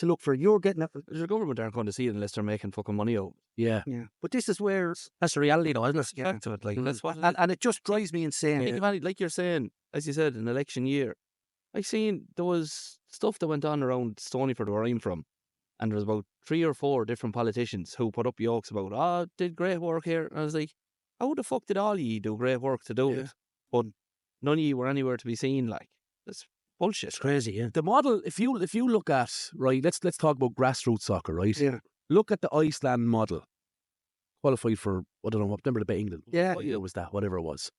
look for it. You're getting it. The government aren't going to see it unless they're making fucking money out. Yeah. Yeah. But this is where... That's the reality, though, isn't it? Yeah. Back to it, like, that's what... And it just drives me insane. Yeah. Like you're saying, as you said, an election year, I seen there was stuff that went on around Stonyford, where I'm from, and there was about 3 or 4 different politicians who put up yokes about, did great work here. And I was like, how the fuck did all ye do great work to do it? But none of you were anywhere to be seen. Like, that's bullshit. It's crazy, yeah. The model, if you look at, right, let's talk about grassroots soccer, right? Yeah. Look at the Iceland model. Qualified for, I don't know, what number about England. Yeah. What year was that? Whatever it was.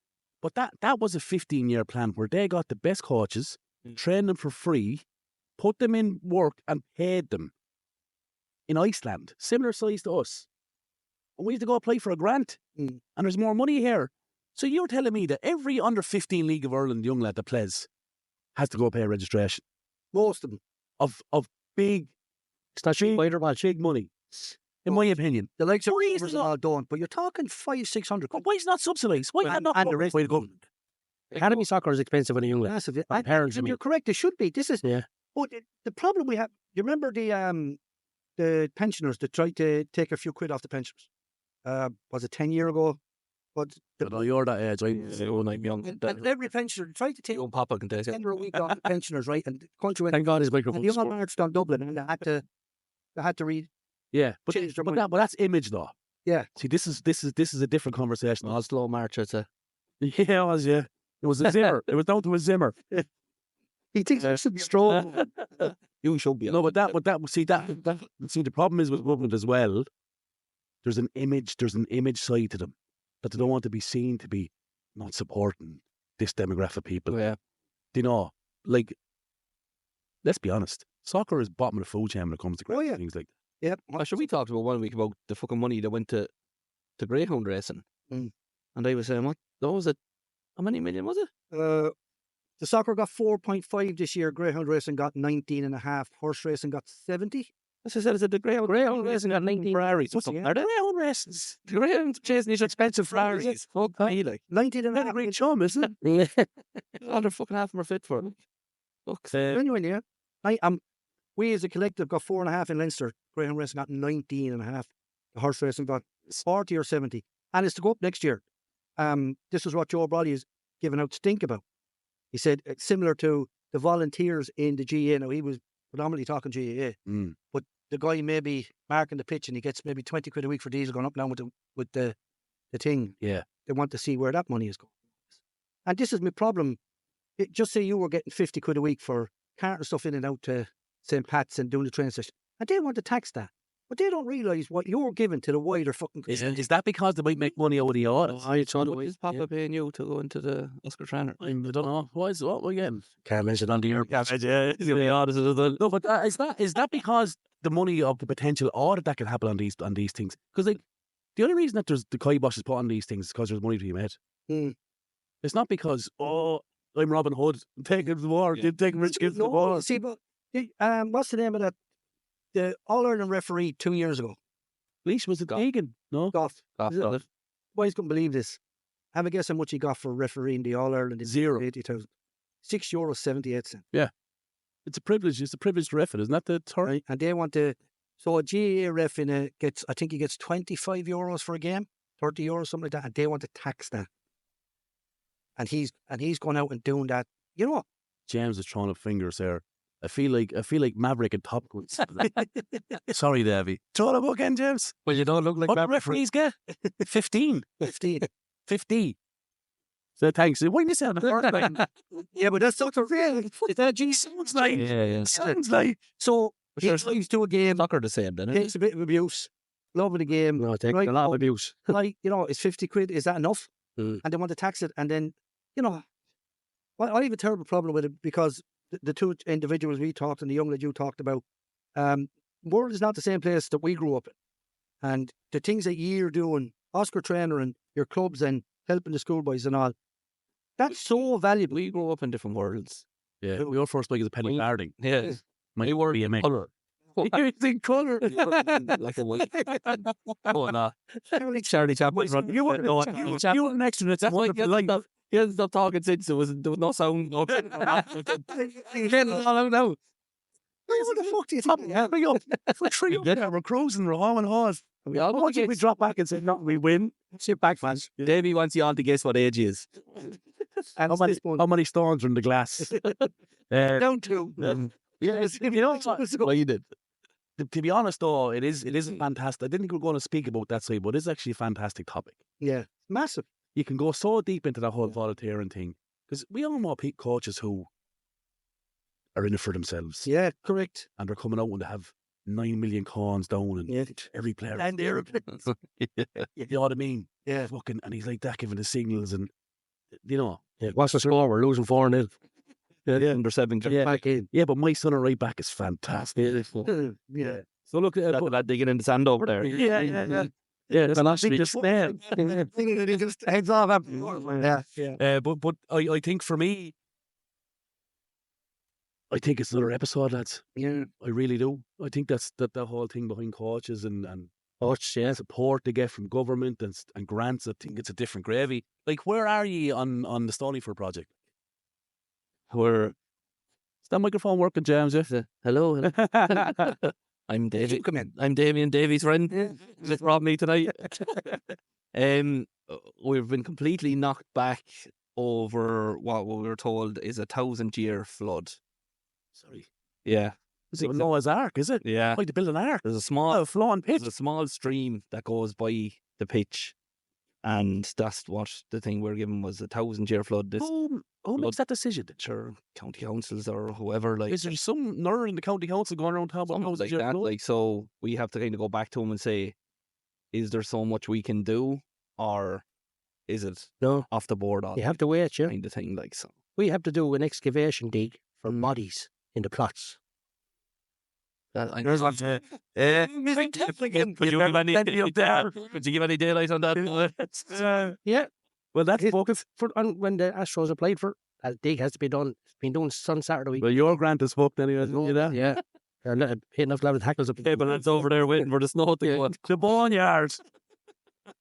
But that was a 15-year plan where they got the best coaches, trained them for free, put them in work and paid them in Iceland, similar size to us. And we used to go apply for a grant, and there's more money here. So you're telling me that every under-15 League of Ireland young lad that plays has to go pay registration? Most of them. Of big... It's not cheap either, but big money, in my opinion. The likes of Why is Rivers it and not- all done, but you're talking 500-600 Why is it not subsidised? Why is it not and the funded rest by the government? academy soccer is expensive in a young lad. massive. My parents, I And mean. you're correct, it should be. This is... Yeah. But the problem we have... You remember the pensioners that tried to take a few quid off the pensioners? Was it 10 years ago? But But you're that age, right? I'm young. and every pensioner tried to take Young Papa can tell you. 10 a week off the pensioners, right? And the country went... Thank God his And microphone. the all marched on Dublin, and they had to read... Yeah, but Change their mind. that's image though. Yeah. See, this is a different conversation. All slow march, I'd say. Yeah, it was. Yeah, it was a Zimmer. It was down to a Zimmer. He thinks it should be strong. You should be. No, but that see the problem is with government as well. There's an image side to them that they don't want to be seen to be not supporting this demographic of people. Yeah. Do you know, like, let's be honest, soccer is bottom of the food chain when it comes to yeah. things like Yep. Sure, we talked about one week about the fucking money that went to greyhound racing. Mm. And I was saying, what was it? How many million was it? The soccer got 4.5 this year. Greyhound racing got 19.5. Horse racing got 70. As I said, the greyhound racing got 19 Ferraris or something. Are they? greyhound races. The greyhound chasing these expensive Ferraris. Fuck me, like. 19.5. Great chum, isn't it? All they're fucking half of them are fit for it. Fuck. Genuinely, yeah. We as a collective got 4.5 in Leinster. Greyhound racing got 19.5. The horse racing got 40 or 70. And it's to go up next year. This is what Joe Broddy is giving out stink about. He said it's similar to the volunteers in the GAA. Now, he was predominantly talking GAA. But the guy may be marking the pitch and he gets maybe 20 quid a week for diesel going up now with the thing. Yeah. They want to see where that money is going. And this is my problem. Just say you were getting 50 quid a week for carting stuff in and out to St. Pat's and doing the train station. And they want to tax that. But they don't realise what you're giving to the wider fucking community. Is that because they might make money out of the audits? I thought what is Papa paying you to go into the Oscar trainer? I don't know. What we getting? Can't mention on the air. The audit is the No, but is that because the money of the potential audit that can happen on these things? Because like the only reason that there's the kibosh is put on these things is because there's money to be made. It's not because I'm Robin Hood taking the war, taking rich kids to the war. See, but what's the name of that? The All-Ireland referee 2 years ago. Leash, was it Egan? No? Goff. Is it? Boys couldn't believe this. Have a guess how much he got for refereeing the All-Ireland? Zero. 80,000. €6.78. Yeah. It's a privilege. It's a privilege to ref it. Isn't that the term? Right. And they want to... So a GAA ref gets, I think he gets €25 for a game, €30, something like that, and they want to tax that. And he's gone out and doing that. You know what? James is throwing up fingers there. I feel like Maverick and Top Gun. Sorry, Davy. Throw it up again, James. Well, you don't look like What that. do referees get? 15. 15. 50. So thanks. Why didn't you say on the first time? Yeah, but that's Dr. Real. Is that geez? Sounds like. yeah. Sounds like. So he sure. drives to a game, Soccer the same, then. takes a bit of abuse, love of the game. No, it takes Right. a lot of abuse. Like, it's 50 quid. Is that enough? Mm. And they want to tax it. And then, well, I have a terrible problem with it because the two individuals we talked and the young lad you talked about, world is not the same place that we grew up in. And the things that you're doing, Oscar trainer and your clubs and helping the schoolboys and all, that's so valuable. We grew up in different worlds. Yeah. Your first bike is a penny farthing. Yeah. Might be a mix. Colour. It's in colour. Like a white. Oh, no. Charlie Chaplin. You were an extra. That's what it's like. He hasn't stopped talking since there was no sound. No. Getting all out now. What the fuck do you think? Hurry up. Hurry up. We're cruising. We're home and hawes. We all What if we drop back and say, no, we win? Sit back, man. Davy wants you all to guess what age he is. And How many stones are in the glass? down to. Yes, you know what? Well, you did. To be honest, though, it is fantastic. I didn't think we were going to speak about that side, but it's actually a fantastic topic. Yeah, massive. You can go so deep into that whole volunteering thing because we all know coaches who are in it for themselves. Yeah, correct. And they're coming out and they have 9 million cons down and every player. And they're you know what I mean? Yeah. Fucking, and he's like that giving the signals and, you know. Yeah, what's the score? We're losing 4-0. Yeah. Under 7. Back in. Yeah, but my son at right back is fantastic. Yeah. So look at that digging in the sand over there. Yeah, That's an ostrich. just there. Just heads off. Yeah. But I think for me, I think it's another episode, lads. Yeah. I really do. I think that's the whole thing behind coaches and Coach, yeah. support they get from government and grants. I think it's a different gravy. Like, where are you on the Stonyford project? Where Is that microphone working, James? Yeah. hello. I'm Davy. Come in. I'm Damien, Davy's friend. Yeah. Just robbed me tonight. We've been completely knocked back over what we were told is 1,000-year flood. Sorry. Yeah. Is it Noah's Ark, is it? Yeah. Like to build an ark. There's a small flowing pitch. There's a small stream that goes by the pitch, and that's what the thing we're given was 1,000-year flood. This Who makes that decision? sure county councils or whoever, like Is there some nerd in the county council going around talking about something like 1,000 that. flood? Like, so we have to kind of go back to them and say, is there so much we can do, or is it No, off the board? you have to wait, yeah. kind of thing. Like, so We have to do an excavation dig for bodies in the plots. there's one. Could you give any daylight on that? Yeah. Well, that's It's focus. when the Astros applied for it, that dig has to be done. It's been done on Saturday week. Well, your grant is booked anyway. You know? Yeah. They're hitting off a lot of tackles up. Okay, but it's over there waiting for the snow to go on. The boneyard.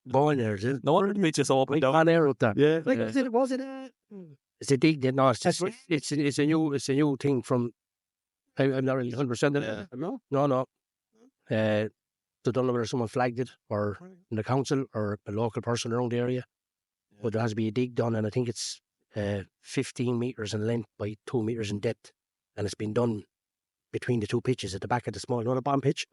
Born there, is it? No wonder the beach is open Like down. on air up there. Yeah. Like, was it It's a dig. No, it's just, That's it's a new thing from. I'm not really 100% in it. No. No. I don't know whether someone flagged it or in the council or a local person around the area. But there has to be a dig done, and I think it's 15 metres in length by 2 metres in depth, and it's been done between the two pitches at the back of the small, the bomb pitch.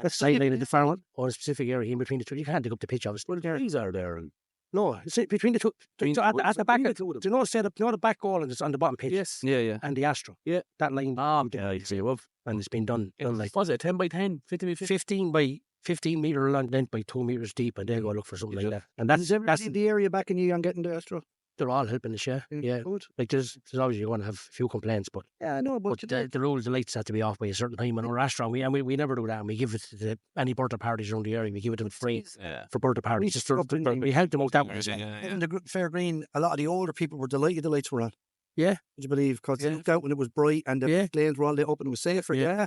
That's sideline of the far one, or a specific area in between the two. You can't dig up the pitch, obviously. Well, the trees are there. And No, it's between the two. So at the back, you know, set up, you know, the back goal and it's on the bottom pitch. Yes. Yeah. And the Astro. Yeah. That line. Yeah, you see above. And it's been done like. Was it 10 by 10? 50 by 50? 15 by 15 metre long length by 2 metres deep, and they go look for something like that. And Does that's everybody in the area back in you on getting the Astro? they're all helping us, yeah. Good. Like there's obviously going to have a few complaints, but Yeah, no, but the rules, the lights have to be off by a certain time in our restaurant. We never do that, and we give it to any birthday parties around the area. We give it to them free for birthday parties. Just we help them out that way. in the Fair Green, a lot of the older people were delighted the lights were on. Yeah. Would you believe? Because they looked out when it was bright and the lanes were all lit up and it was safer. Yeah.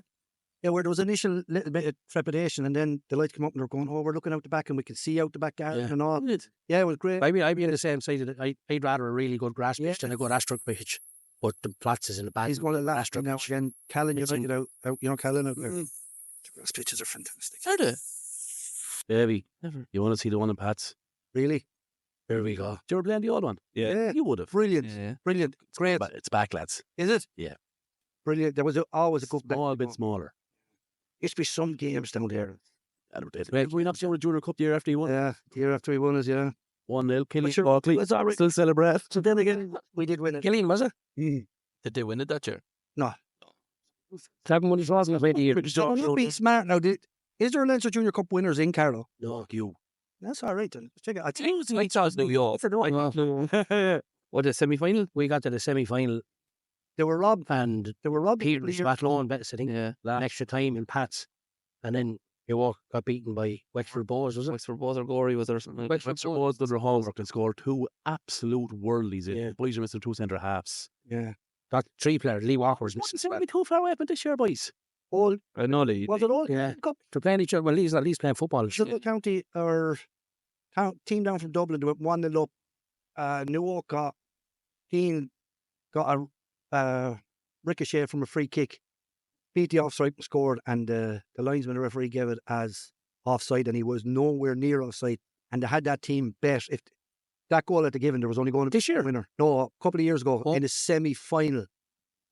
Yeah, where there was initial little bit of trepidation, and then the lights come up and they're going, oh, we're looking out the back and we can see out the back garden and all. Yeah, it was great. I'd be on the same side of it. I'd rather a really good grass pitch than a good astroturf pitch. But the Platts is in the back. He's going to last astroturf now pitch. again. Callan United out, you know, Callan out there. The grass pitches are fantastic. Are they? Davy, you want to see the one in Pat's? Really? There we go. Did you ever play on the old one? Yeah. You would have. Brilliant. Yeah. Brilliant. Great. But it's back, lads. Is it? Yeah. Brilliant. There was always a good Small bit smaller. Used to be some games down there. Did we not see the Junior Cup the year after he won? Yeah, the year after he won us, yeah. 1-0, Kilkenny sure, Soccer. it's all right. Still celebrate. So then again, we did win it. Killeen, was it? Did they win it that year? No. 7 months wasn't it? 20 years. So not being smart now. Is there a Leinster Junior Cup winners in Carlow? No. You. That's all right then. Check it. I I think it was like Charles New York. What, the semi-final? We got to the semi-final They were robbed. and They were robbed. Peter Swatlone Betts, I think, Yeah. an extra time in Pats. And then York got beaten by Wexford Bows, was it? Wexford Bows or Gorey was there or something? Wexford was done their homework and scored 2 absolute worldies in. Yeah. The boys are missing 2 centre halves. Yeah. Got 3 players. Lee Walker was Wasn't missing. it be too far away from this year, boys? All, No, Lee. was it all? Yeah. Cup? They're playing each other. Well, Lee's playing football. Little county or team down from Dublin, they went 1-0 up. Newark got a ricochet from a free kick, beat the offside and scored, and the linesman, the referee, gave it as offside, and he was nowhere near offside. And they had that team bet if that goal had they given, there was only going to be This year? a winner. No, a couple of years ago in the semi-final.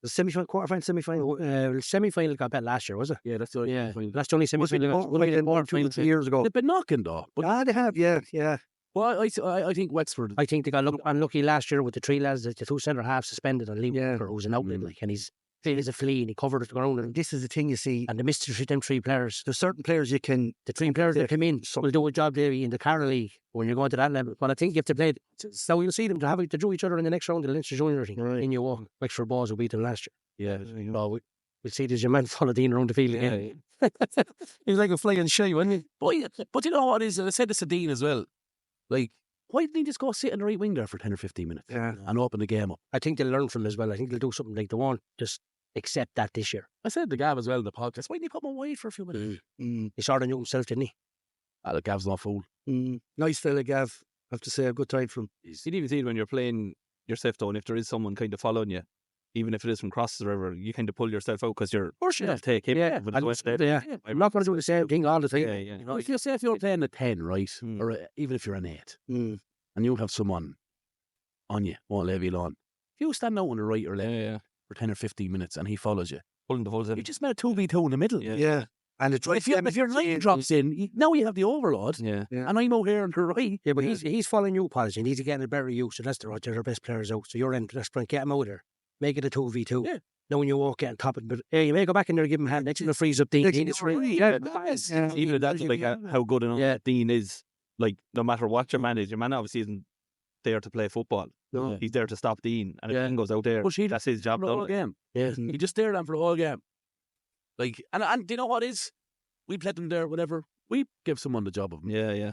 The semi-final, quarter-final, semi-final. Semi-final got bet last year, was it? Yeah, that's the Yeah. That's the only semi-final. Two years ago. They've been knocking though. But They have, yeah. well, I think Wexford. I think they got unlucky last year with the 3 lads, the 2 centre halves suspended, and Lee Yeah. Walker, who's an outlet, like, and he's fit as a flea, and he covered the ground, and This is the thing you see. they missed them 3 players. There's certain players you can. The 3 players that come in will do a job, Davy, in the Carlow League when you're going to that level. But I think you have to play. So you'll see them to drew each other in the next round of the Leinster Junior thing. Right. In your Wexford Boys will beat them last Yeah. year. So we'll see there's your man follow Dean around the field again. He's like a flying shy, wasn't he? But you know what it is? I said this to Dean as well. Like, why didn't he just go sit in the right wing there for 10 or 15 minutes Yeah. and open the game up? I think they'll learn from him as well. I think they'll do something like they won't just accept that this year. I said to Gav as well in the podcast, why didn't he put him wide for a few minutes? Mm. He sort of knew himself, didn't he? Ah, Gav's not a fool. Nice fella, Gav. I have to say, a good time from. You didn't even see it when you're playing yourself, though, and if there is someone kind of following you, even if it is from crosses or whatever, you kind of pull yourself out because you're, of course, you take him. Yeah, But it's I'm not going to do the same thing all the time. Yeah. You know, if you say if you're playing a 10, right, or even if you're an 8, and you have someone on you, won't leave you alone. If you stand out on the right or left for 10 or 15 minutes and he follows you, Pulling the full you just made a 2v2 in the middle. Yeah. And it's right. If your line drops in, now you have the overload, Yeah. and I'm out here on the right. Yeah, but he's following you, policy, and he's getting a better use. So that's the right. They're their best players out. So you're in. Let's get him out there. Make it a 2v2. Yeah. Now when you walk get on top of it, but you may go back in there and give him a hand. Next thing, freeze up Dean. Dean is free. Yeah. Even if that's like how good enough Dean is, like, no matter what your man obviously isn't there to play football. No. He's there to stop Dean. And if Dean goes out there, But that's his job for the whole done. game. Yeah. He just stared at him for the whole game. Like, and do you know what it is? We played them there, whatever. We give someone the job of them. Yeah.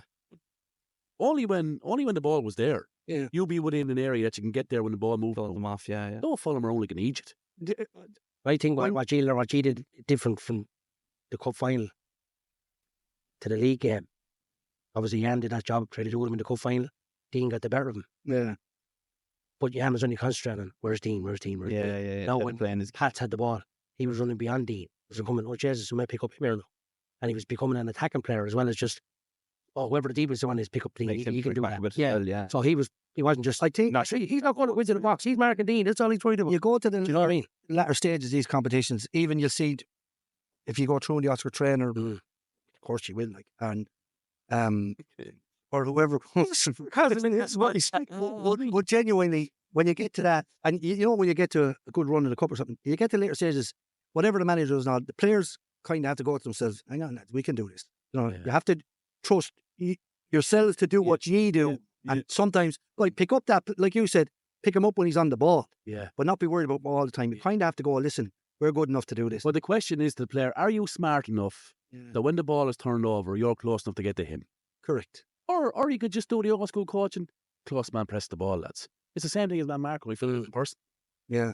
Only when the ball was there. Yeah. You be within an area that you can get there when the ball moves. Pull them off, yeah. Don't follow them or only can Egypt. I think what G did different from the cup final to the league game. Obviously, Jan did that job, tried to do him in the cup final. Dean got the better of him. Yeah. But Jan was only concentrating on where's Dean. Yeah. Now Let when him play in his Pats had the ball, he was running beyond Dean. He was coming, oh Jesus, we might pick up him here now. And he was becoming an attacking player as well as just, whoever the defense one is, pick up Dean. Makes him He can quick do back that. a bit as well, yeah. So he wasn't just, I think he's not going to win in the box. He's marking Dean. That's all he's trying to do. you go to the Do you know what I mean? latter stages of these competitions, even you'll see if you go through the Oscar trainer, of course you will, like, and or whoever comes. But genuinely, when you get to that, and you know when you get to a good run in the cup or something, you get to later stages, whatever the manager does now, the players kind of have to go to themselves, hang on, lads, we can do this. You know, you have to trust yourselves to do what ye do. And sometimes, like, pick up that, like you said, pick him up when he's on the ball. Yeah. But not be worried about him all the time. You kind of have to go, listen, we're good enough to do this. Well, the question is to the player, are you smart enough that when the ball is turned over, you're close enough to get to him? Correct. Or you could just do the old school coaching, close man, press the ball, lads. It's the same thing as man Marco. We feel it in person. Yeah.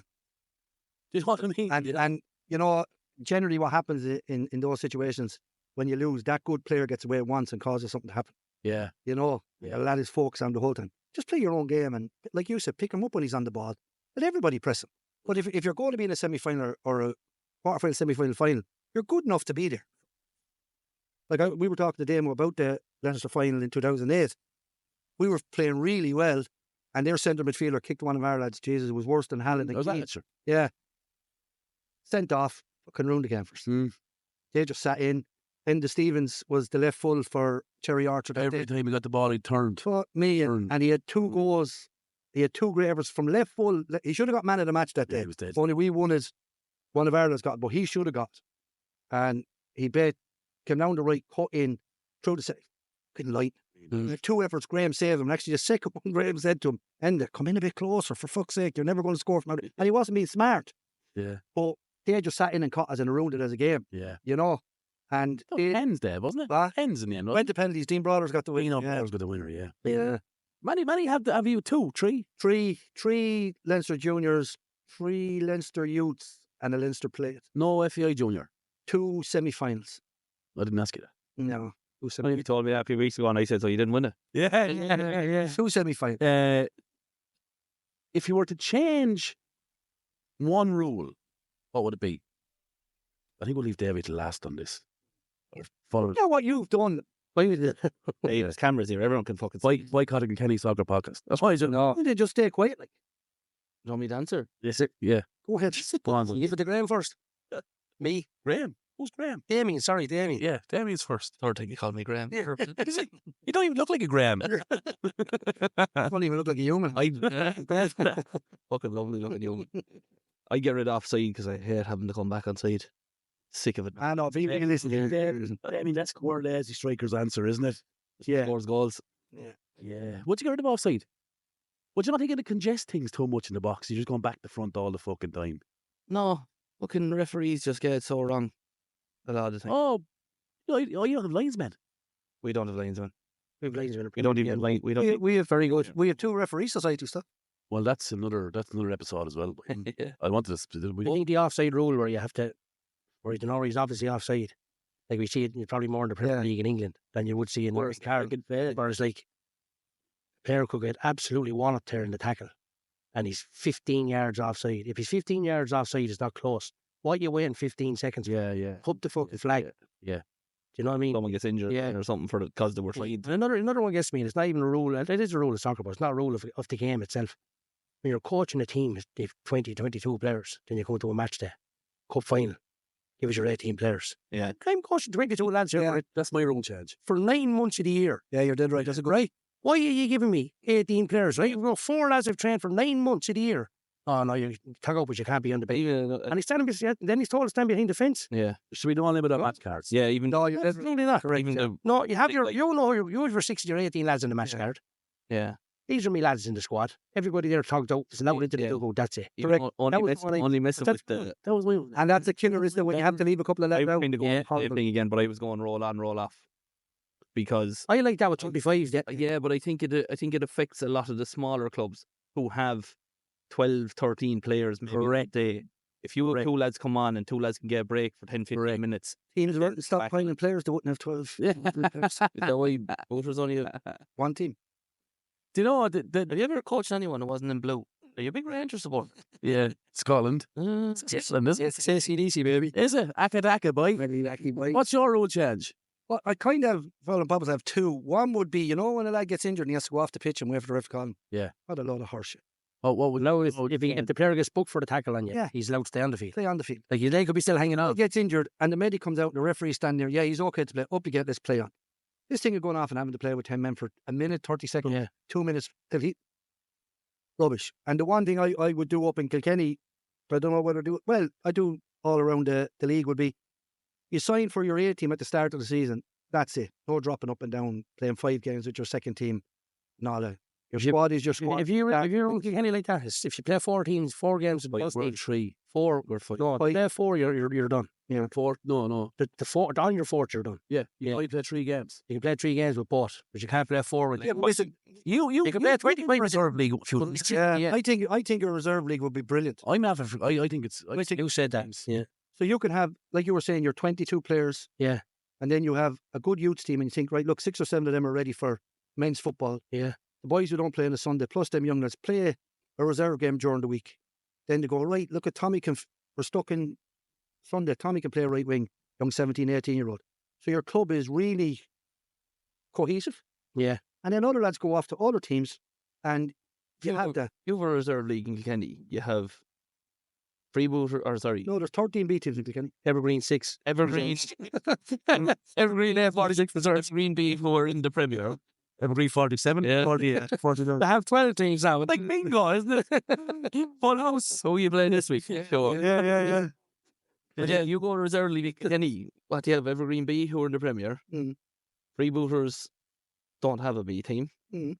Do you know what I mean? And you know, generally what happens in those situations, when you lose, that good player gets away once and causes something to happen. Yeah. You know, a lad is focused on the whole time. Just play your own game and, like you said, pick him up when he's on the ball. Let everybody press him. But if you're going to be in a semi-final or a quarter-final, semi-final, final, you're good enough to be there. Like we were talking to Damien about the Leinster final in 2008. We were playing really well, and their centre midfielder kicked one of our lads. Jesus, it was worse than Halland. Was that sure? Yeah. Sent off, fucking ruined the game for us. They just sat in. Then the Stevens was the left full for Cherry Archer. Every time he got the ball, he turned. Fuck me. And he had 2 goals. He had 2 gravers from left full. He should have got man of the match that day. Yeah, he was dead. Only we won it. One of Ireland's got it, but he should have got it. And he came down the right, cut in, through the fucking light. 2 efforts, Graham saved him. And actually, the second one, Graham said to him, Enda, come in a bit closer, for fuck's sake. You're never going to score from out. And he wasn't being smart. Yeah. But they just sat in and caught us and ruined it as a game. Yeah. You know? And Hens there, wasn't it? Hens in the end. Went to penalties. Dean Brothers got the win. Brothers got the winner, yeah. Yeah. Many have you 2, 3? 3 Leinster juniors, 3 Leinster youths, and a Leinster plate. No FAI junior. 2 semi-finals. I didn't ask you that. No. You told me that a few weeks ago, and I said, so you didn't win it? Yeah. 2 semi-finals. If you were to change one rule, what would it be? I think we'll leave Davy to last on this. Follow Yeah, what you've done. Hey, there's cameras here. Everyone can fucking see. boycotting Kilkenny Soccer Podcast. That's why I said No. They just stay quiet. Like, You want me to answer? yes, yeah. go ahead. Go on. Give it to Graham first. Me? Graham. Who's Graham? Damien, sorry, Damien. Yeah, Damien's first. Third time you called me Graham. You don't even look like a Graham. Don't even look like a human. Fucking lovely looking human. I get rid of offside because I hate having to come back on side. Sick of it. I know. Be realistic here. I mean, that's core lazy striker's answer, isn't it? Yeah. Scores goals. Yeah. Would you get rid of offside? Would you not think it congest things too much in the box? You're just going back to front all the fucking time. No. Fucking referees just get it so wrong a lot of the time. Oh, you don't have linesmen. We don't have linesmen. We have linesmen. We don't even have line. We don't. We have very good. We have 2 referee societies stuff. Well, that's another episode as well. Yeah. I wanted to. I think the offside rule where you have to, where you know he's obviously offside, like we see it probably more in the Premier League in England than you would see in the card. Whereas like, a player could get absolutely one up there in the tackle, and he's 15 yards offside. If he's 15 yards offside, it's not close. Why are you waiting 15 seconds? Yeah. Put the fucking flag. Yeah. Do you know what I mean? Someone gets injured or something because they were trying. And another one gets me, and it's not even a rule. It is a rule of soccer, but it's not a rule of the game itself. When you're coaching a team, if 20, 22 players, then you go to a match day, cup final, give us your 18 players. Yeah. I'm coaching 22 lads here. Yeah. That's my rule change. For 9 months of the year. Yeah, you're dead right. That's a good. Right? Why are you giving me 18 players? Right? You've got 4 lads I've trained for 9 months of the year. Oh, no, you tag up, but you can't be on the bench. And he's standing behind, then he's told to stand behind the fence. Yeah. Should we do all limit on match cards? Yeah, even No, you're dead right. Absolutely not. Correct. No, you have you have your 60 or 18 lads in the match card. yeah. These are me lads in the squad. Everybody there talked out. It's now into the go. That's it. Correct. Only messing with the. That was my. And that's a killer, isn't it? When you have to leave a couple of I lads was out. trying to go same thing again, but I was going roll on, roll off because I like that with 25s. yeah, but I think it affects a lot of the smaller clubs who have 12, 13 players. Maybe Correct. If you have 2 lads come on and 2 lads can get a break for 10, 15 minutes. Teams wouldn't stop finding players. They wouldn't have 12. Is that why voters only One team. Do you know have you ever coached anyone who wasn't in blue? Are you a big Rangers supporter? Yeah, Scotland. Scotland, isn't it? It's ACDC, baby. Is it? Akadaka, boy. Very lucky, boy. What's your rule change? Well, I kind of, well, Bobbers have 2. One would be, when a lad gets injured and he has to go off the pitch and wait for the ref to call him. Yeah. What a load of horseshit. Oh, what would No, if the player gets booked for the tackle on you, he's allowed to stay on the field. Stay on the field. Like, your leg could be still hanging He out. gets injured and the medic comes out and the referee's standing there. Yeah, he's okay to play. Up you get, let's play on. This thing of going off and having to play with 10 men for a minute, 30 seconds, Yeah. 2 minutes, rubbish. And the one thing I would do up in Kilkenny, but I don't know whether I do it, well, I do all around the league, would be you sign for your A team at the start of the season. That's it. No dropping up and down, playing 5 games with your second team. No, that. Your squad is your squad. If you're in Kilkenny like that, if you play 4 teams, 4 games, We're 3. 4, We're 5. no, play 4, you're done. Yeah, 4. No. The 4, on your 4th, you're done. Yeah, Yeah. you play 3 games. You can play 3 games with both, but you can't play 4 with Yeah, but listen, You can play 25 reserve league. yeah, I think a reserve league would be brilliant. I'm having. I think it's. I think You said that. Yeah. So you can have, like you were saying, your 22 players. Yeah. And then you have a good youth team, and you think, right, look, 6 or 7 of them are ready for men's football. Yeah. The boys who don't play on a Sunday, plus them young lads, play a reserve game during the week. Then they go, right, look at Tommy we're stuck in Sunday. Tommy can play right wing, young 17, 18-year-old. So your club is really cohesive. Yeah. And then other lads go off to other teams, and you have that. You have a reserve league in Kilkenny. You have freebooter, or sorry, No, there's 13 B teams in Kilkenny. Evergreen 6. Evergreen. Evergreen A46 reserve. Evergreen B who are in the Premier. Evergreen 47. Yeah. 49. They have 12 teams now. Like bingo, isn't it? Full house. Who you playing this week? Sure. Yeah. But yeah, you go to reserve league in Kilkenny. What do you have? Evergreen B who are in the Premier. Mm. Freebooters don't have a B team.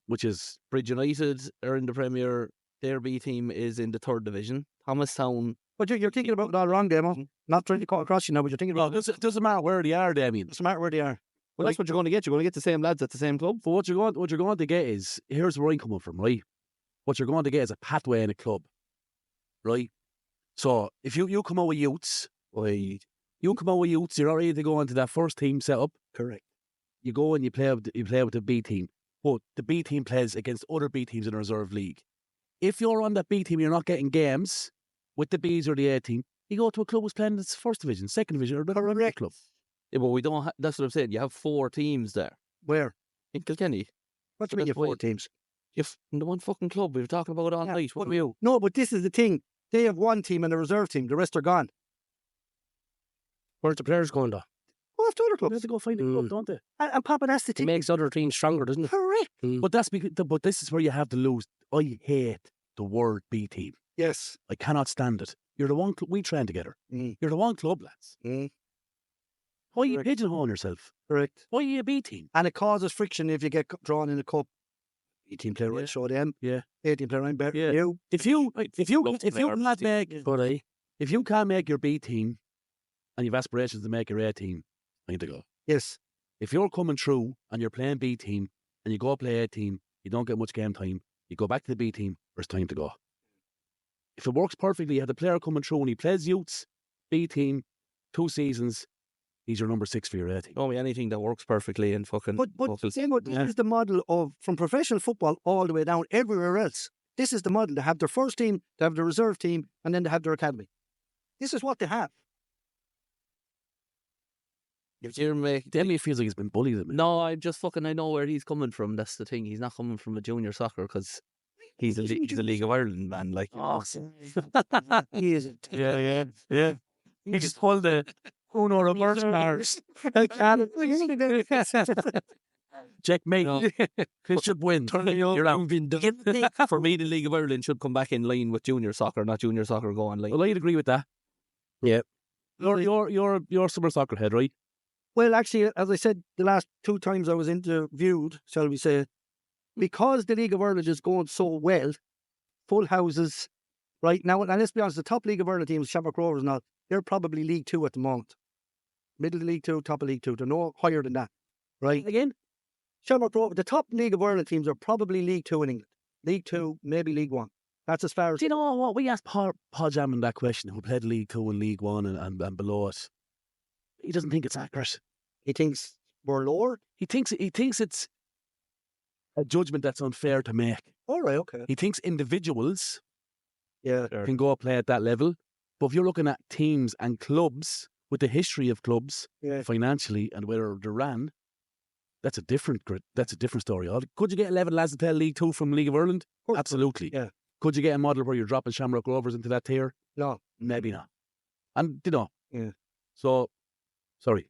Which is Bridge United are in the Premier. Their B team is in the 3rd division. Thomastown. But you're thinking about it all wrong, Demo. Not trying to cut across you now, but you're thinking about it. doesn't matter where they are, Damien. Doesn't matter where they are. Well, that's what you're going to get. You're going to get the same lads at the same club. But what you're going to get is, here's where I'm coming from, right? What you're going to get is a pathway in a club, right? So if you come out with youths, right? You come out with youths, you're already to go into that first team setup. Correct. You go and you play with the B team, but the B team plays against other B teams in the reserve league. If you're on that B team, you're not getting games with the Bs or the A team. You go to a club who's playing its 1st division, 2nd division, or the club. Yeah, but we don't. That's what I'm saying. You have 4 teams there Where? in Kilkenny. What do you mean you have 4 teams? You have the one fucking club we were talking about all night. What do you? No, but this is the thing. They have 1 team and a reserve team. The rest are gone. Where's the players going, though? Go off to other They have clubs. to go find a club, don't they? And Papa, that's the It thing. makes other teams stronger, doesn't it? Correct. But that's because. But this is where you have to lose. I hate the word B team. Yes. I cannot stand it. You're the one. We train together. Mm. You're the one club, lads. Why are you Correct. pigeonholing yourself? Correct. Why are you a B team? And it causes friction if you get drawn in a cup. B team player, right? Show them. Yeah. A team player, I'm better Yeah. than you. If you can't make your B team, and you've aspirations to make your A team, I need to go. Yes. If you're coming through and you're playing B team and you go play A team, you don't get much game time. You go back to the B team. There's time to go. If it works perfectly, you have the player coming through and he plays youths, B team, 2 seasons. He's your number 6 for your A team. Don't be anything that works perfectly in fucking. But locals. this is the model of from professional football all the way down everywhere else. This is the model. They have their first team, they have their reserve team, and then they have their academy. This is what they have. Damien feels like he's been bullied. No, I'm just fucking. I know where he's coming from. That's the thing. He's not coming from a junior soccer because he's a League of Ireland man. Like, He is. Yeah. He just pulled the Uno reverse cars. Checkmate. No. Bishop wins. You're out. For me, the League of Ireland should come back in line with junior soccer, not junior soccer go on line. Well, I'd agree with that. Yeah. You're summer soccer head, right? Well, actually, as I said, the last 2 times I was interviewed, shall we say, because the League of Ireland is going so well, full houses, right now, and let's be honest, the top League of Ireland teams, Shamrock Rovers and all, they're probably League 2 at the moment. Middle of League 2, top of League 2. They're no higher than that, right? Again? Shamrock Rovers, the top League of Ireland teams are probably League 2 in England. League 2, maybe League 1. That's as far as... Do you know what? We asked Paul Jamin that question, who played League 2 and League 1 and below it. He doesn't think it's accurate. He thinks we're lower? He thinks it's a judgment that's unfair to make. All right, okay. He thinks individuals Yeah. can go play at that level. But if you're looking at teams and clubs, with the history of clubs Yeah. financially and where they ran, that's a different story. Could you get 11 lads to play League 2 from League of Ireland? course. Absolutely. Yeah. Could you get a model where you're dropping Shamrock Rovers into that tier? No. Maybe not. And, you know. Yeah. So, sorry.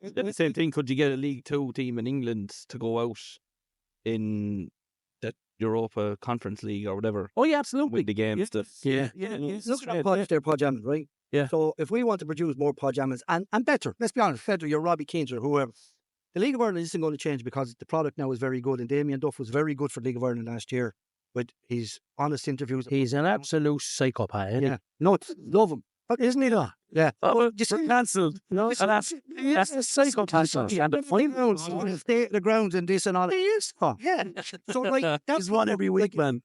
The same thing. Could you get a League Two team in England to go out in that Europa Conference League or whatever? Oh yeah, absolutely. With the games, Yeah. Look at that there, Podjamming, right? Yeah. So if we want to produce more Podjammings and better, let's be honest, better, your Robbie Keanes or whoever, the League of Ireland isn't going to change because the product now is very good. And Damien Duff was very good for League of Ireland last year with his honest interviews. He's an absolute psychopath. Isn't Yeah. Nuts. Love him. he? Isn't he though? Yeah. Just cancelled. No, And that's a psychopath. and the final. Stay at the grounds and this and all. He is. Oh, yeah. So like He's one every week, man.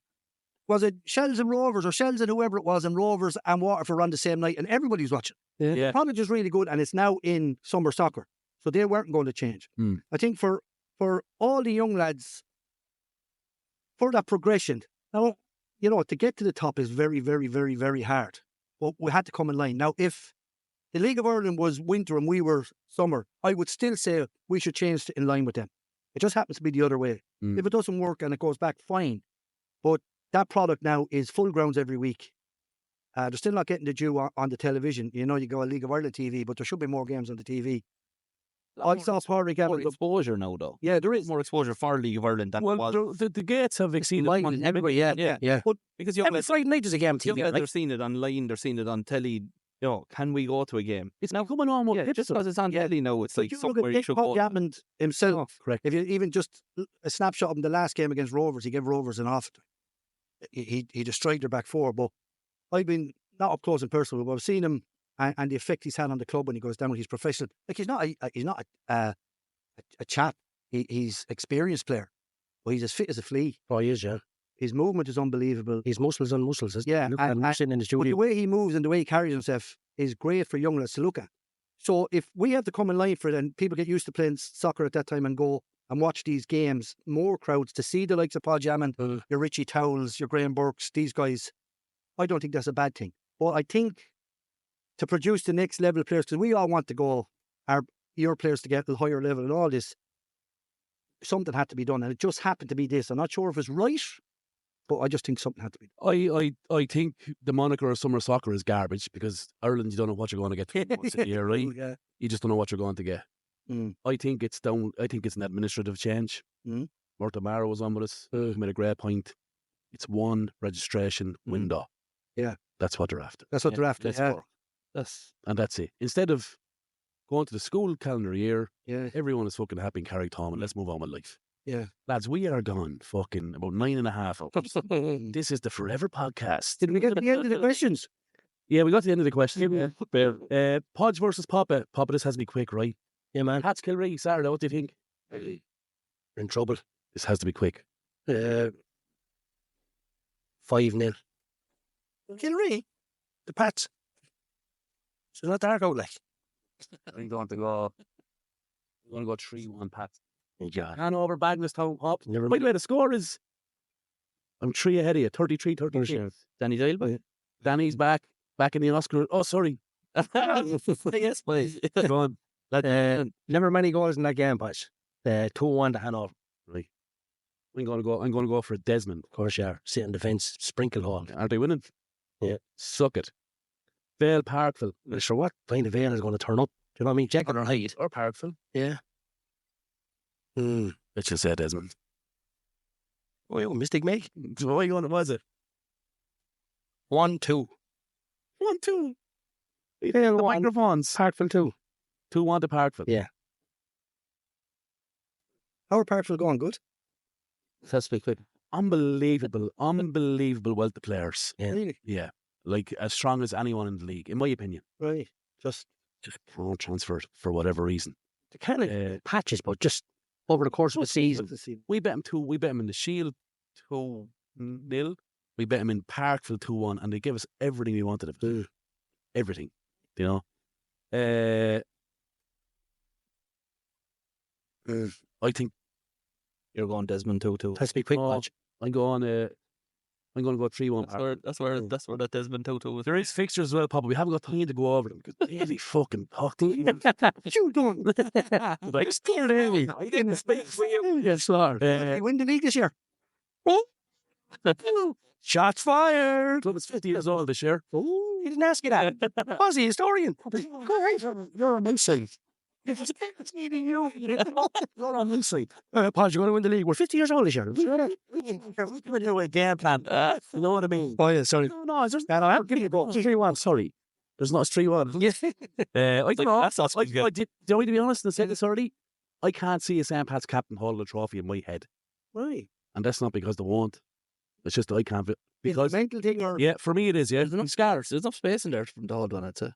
Was it Shells and Rovers or Shells and whoever it was, and Rovers and Waterford on the same night, and everybody was watching. Yeah. Yeah. The product is really good, and it's now in summer soccer, so they weren't going to change. I think for all the young lads, for that progression, now to get to the top is very, very, very, very hard. But we had to come in line. Now, if the League of Ireland was winter and we were summer, I would still say we should change in line with them. It just happens to be the other way. If it doesn't work and it goes back, fine. But that product now is full grounds every week. They're still not getting the due on the television. You go on League of Ireland TV, but there should be more games on the TV. I saw Pádraig More Gavin. exposure now, though. Yeah, there is. More exposure for League of Ireland than was. The gates have exceeded Mine, everybody, yeah. But Because young Every lads, Friday night there's a game on TV. they're seeing it online, they're seeing it on telly. Can we go to a game? It's now coming on with Just because it's on telly now, it's like you look somewhere at you Nick should go. Podjamming himself. correct. If you even just a snapshot of him the last game against Rovers, he gave Rovers an off. He destroyed their back four. But I've been not up close and personal, but I've seen him and the effect he's had on the club when he goes down. He's professional. Like he's not a chap. He's experienced player, but he's as fit as a flea. Oh, he is, yeah. His movement is unbelievable. He's muscles on muscles. Isn't Yeah, he? Look and- at him and- sitting in the But the studio. way he moves and the way he carries himself is great for young lads to look at. So if we have to come in line for it and people get used to playing soccer at that time and go and watch these games, more crowds to see the likes of Podjamming, your Richie Towles, your Graham Burks, these guys, I don't think that's a bad thing. But I think to produce the next level of players, because we all want to go, your players to get a higher level and all this, something had to be done. And it just happened to be this. I'm not sure if it's right, but I just think something had to be done. I think the moniker of summer soccer is garbage because Ireland, you don't know what you're going to get once a year, right? Yeah. You just don't know what you're going to get. I think it's down. I think it's an administrative change. Murta Mara was on with us. He made a great point. It's one registration window. Yeah. That's what they're after. That's what they're after. Let's Yeah. work. And that's it. Instead of going to the school calendar year, Yeah. everyone is fucking happy in Carrickthorne and let's move on with life. Yeah. Lads, we are gone fucking about 9.5 hours. This is the Forever Podcast. Did we get to the end of the questions? Yeah, we got to the end of the question. Podge versus Papa. Papa, this has to be quick, right? Yeah, man. Pats Kilray, Saturday, what do you think? We're in trouble. This has to be quick. 5-0. Kilray? The Pats. So not dark out like. I'm going to go 3-1 Pats. God. Hanover, Bagnallstown, Hop. Never By the way, the score is... I'm 3 ahead of you, 33-33. Danny Doyle, Danny's back in the Oscar. Oh, sorry. Yes, please. Go on. Never many goals in that game, Patch. 2-1 to Hanover. Right. I'm going to go for a Desmond. Of course, yeah. Sit on the fence, sprinkle hall. Are they winning? Yeah. Suck it. Vale Parkville. Well, sure, what kind of Vale is going to turn up? Do you know what I mean? Jekyll or Hyde. Or Parkville. Yeah. Let's just say Desmond. Oh, mistake make. What was it? 1-2. 1-2. Vale The 1. microphones. Parkville 2. 2-1 to Parkville. Yeah. How are Parkville going? Good? That's big quick. Unbelievable wealth of players. Yeah. Really? Yeah. Like as strong as anyone in the league, in my opinion. Right. Just Can't transfer for whatever reason. The kind of patches, but just over the course of the season. We bet him in the Shield 2-0. We bet him in Parkville 2-1, and they gave us everything we wanted of them. Everything. You know? I think You're going Desmond 2-2. Has to be quick, Oh, Patch. I'm going to go 3-1. That's where that Desmond 2-2 is. There is fixtures as well, Papa. We haven't got time to go over them because Davy fucking talked to you. you done? Like, still Davy. I didn't speak for you. Yes, sir. They win the league this year. Shots fired. Club is 50 years old this year. He didn't ask you that. Was he a historian? You're amazing. Paul, you're going to win the league. We're 50 years old this year. Game plan. You know what I mean? Oh, yeah, sorry. No, it's just I'll give you a ball. 3-1. Sorry. There's not a 3-1. Yeah. I don't know. That's not Do you want me to be honest and say this already? I can't see a St. Pat's captain holding a trophy in my head. Right. And that's not because they won't. It's just I can't. Because, mental thing or... yeah, for me it is, yeah. There's enough scars. There's enough space in there from the hold on it too.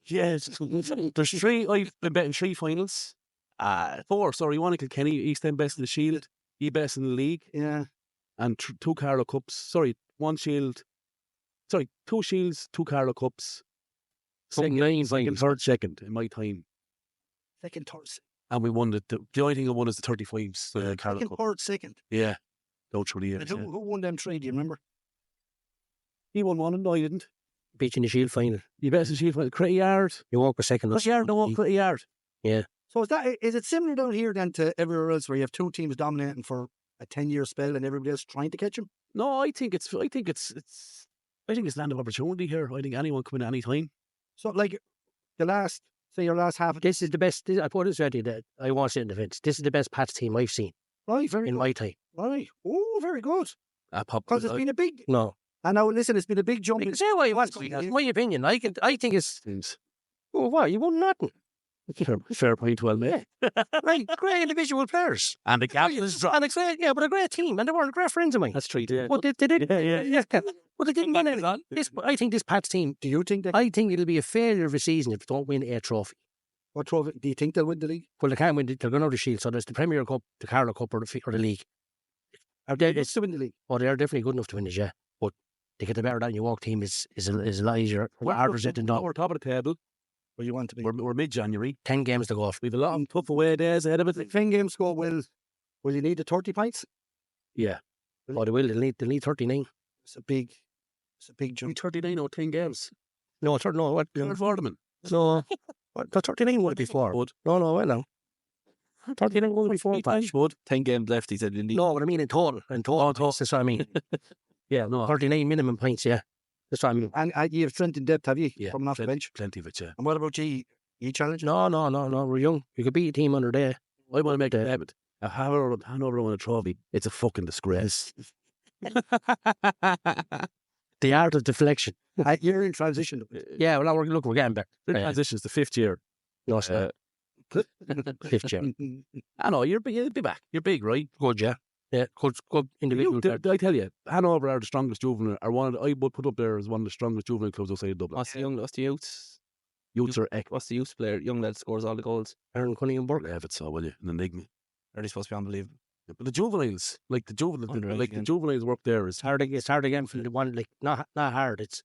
Yes. There's 3, I've been betting 3 finals. 4, sorry, 1 in Kilkenny, East End best in the Shield, he best in the league. Yeah. And 2 Carlow Cups. Sorry, 1 Shield. Sorry, 2 Shields, 2 Carlow Cups. Second, third, second in my time. Second, third. And we won the only thing I won is the 35s. Carlow Second, Cup. third, second. Yeah. Go through the years. And who won them 3, do you remember? He won 1 and I didn't. Beat you in the Shield final. You best in Shield final. Critty Yard. You walk a second. Critty Yard, no, Critty Yard. Yeah. So is it similar down here then to everywhere else where you have 2 teams dominating for a 10-year spell and everybody else trying to catch them? No, I think it's land of opportunity here. I think anyone come in at any time. So like your last half. This is the best. I put this ready that I want to sit in the fence. This is the best Pats team I've seen Right, very in good. my time. Right. Oh, very good. Pop. Because it's been a big... No. And now, listen, it's been a big jump. You can say what you want. In my opinion, I think it's... Oh, what? You won nothing. Fair point, well made. Right, great individual players. And the captain is dropped. And but a great team. And they weren't great friends of mine. That's true. Yeah. But they did. Yeah. But they didn't win anything. I think this Pats team... Do you think that... I think it'll be a failure of a season if they don't win a trophy. What trophy? Do you think they'll win the league? Well, they can't win. They're going out of the Shield. So there's the Premier Cup, the Carlow Cup, or the league. It's to win the league. Oh, they're definitely good enough to win it, yeah. But to get the better than you walk team is a lot easier. Harder said than done. We're top of the table. Where you want to be. We're mid-January. 10 games to go. We've a lot of tough away days ahead of it. 10 games go, will you need the 30 points? Yeah. Oh, they will. They'll need 39. It's a big jump. 39 or 10 games. No, what? Good for them. No. The 39 would be 4. No, well, no. 39 would be 4 points. 10 games left, he said. No, but I mean in total. That's what I mean. Yeah, no. 39 minimum points, yeah. That's what I mean. And you have strength in depth, have you? Yeah. Coming off the bench. Plenty of it, yeah. And what about you? You challenge? No. We're young. You could beat a team under there. I want to make a habit. Hanover won a trophy. It's a fucking disgrace. The art of deflection. You're in transition. Yeah, well, we're getting better. Transition is the 5th year. No, it's not. 5th year. I know, you'll be back. You're big, right? Good, yeah. Yeah, good individual. I tell you, Hanover are the strongest juvenile, I would put up there as one of the strongest juvenile clubs outside of Dublin. What's the youths? Youths are What's the youth player? Young lad scores all the goals. Aaron Cunningham Burke. have it so, will you? An enigma. Are they supposed to be unbelievable? Yeah, but the juveniles, the juveniles work there is It's hard again for the one, not hard. It's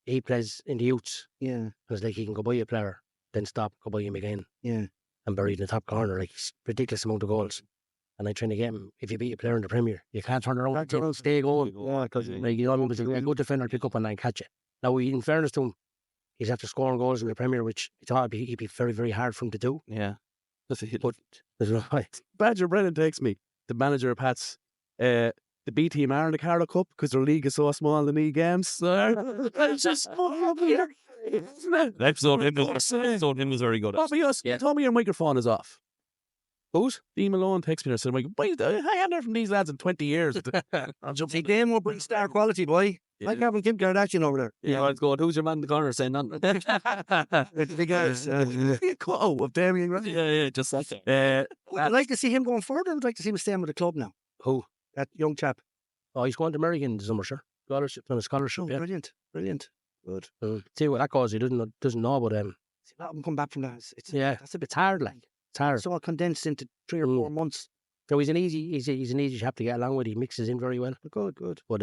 he plays in the youths. Yeah. It's like he can go buy a player, then stop, go buy him again. Yeah. And buried in the top corner, it's ridiculous amount of goals. And I'm trying to get him. If you beat a player in the Premier, you can't turn around and stay going. Yeah, because a good defender pick up and catch it. Now, in fairness to him, he's after scoring goals in the Premier, which he thought he'd be very, very hard for him to do. Yeah. But there's right. Badger Brennan takes me, the manager of Pats. The B team are in the Carlow Cup because their league is so small, the league games. It's just small here. Episode him was very good. Tell me your microphone is off. Who's? Dean Malone texts me and said, I haven't heard from these lads in 20 years. See, they will bring star quality, boy. Yeah. Like having Kim Kardashian over there. Yeah, let's go. Who's your man in the corner saying nothing? The big guys. Of Damien, right? Yeah, just that there. I'd like to see him going further. I'd like to see him staying with the club now. Who? That young chap. Oh, he's going to America in the summer, sure. Scholarship. On a scholarship, Oh, yeah. Brilliant. Good. See what that cause. He doesn't know about them. See, let him come back from that. That's a bit hard, It's hard. It's all condensed into 3 or 4 months. So he's an easy chap to get along with. He mixes in very well. Good. But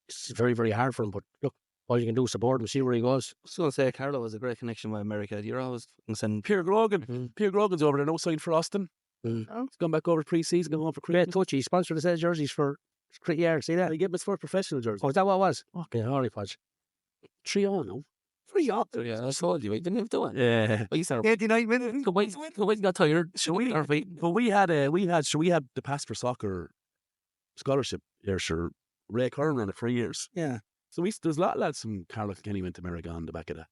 it's very, very hard for him. But look, all you can do is support him, see where he goes. I was going to say, Carlo has a great connection with America. You're always sending... Pierre Grogan. Pierre Grogan's over there, no sign for Austin. He's gone back over pre-season, going home for Christmas. Great touch. He sponsored the sales jerseys for Critty Yard. See that? He gave him his first professional jersey. Oh, is that what it was? Okay, Harry Podge. 3-0, no? 3-0. Yeah, I told you. I didn't even do it. Yeah. We started... 89 minutes. We got tired. We had the Pass for Soccer scholarship here, sure. Ray Curran ran it for years. Yeah. So there's a lot of lads from Carlow Kilkenny went to America on the back of that.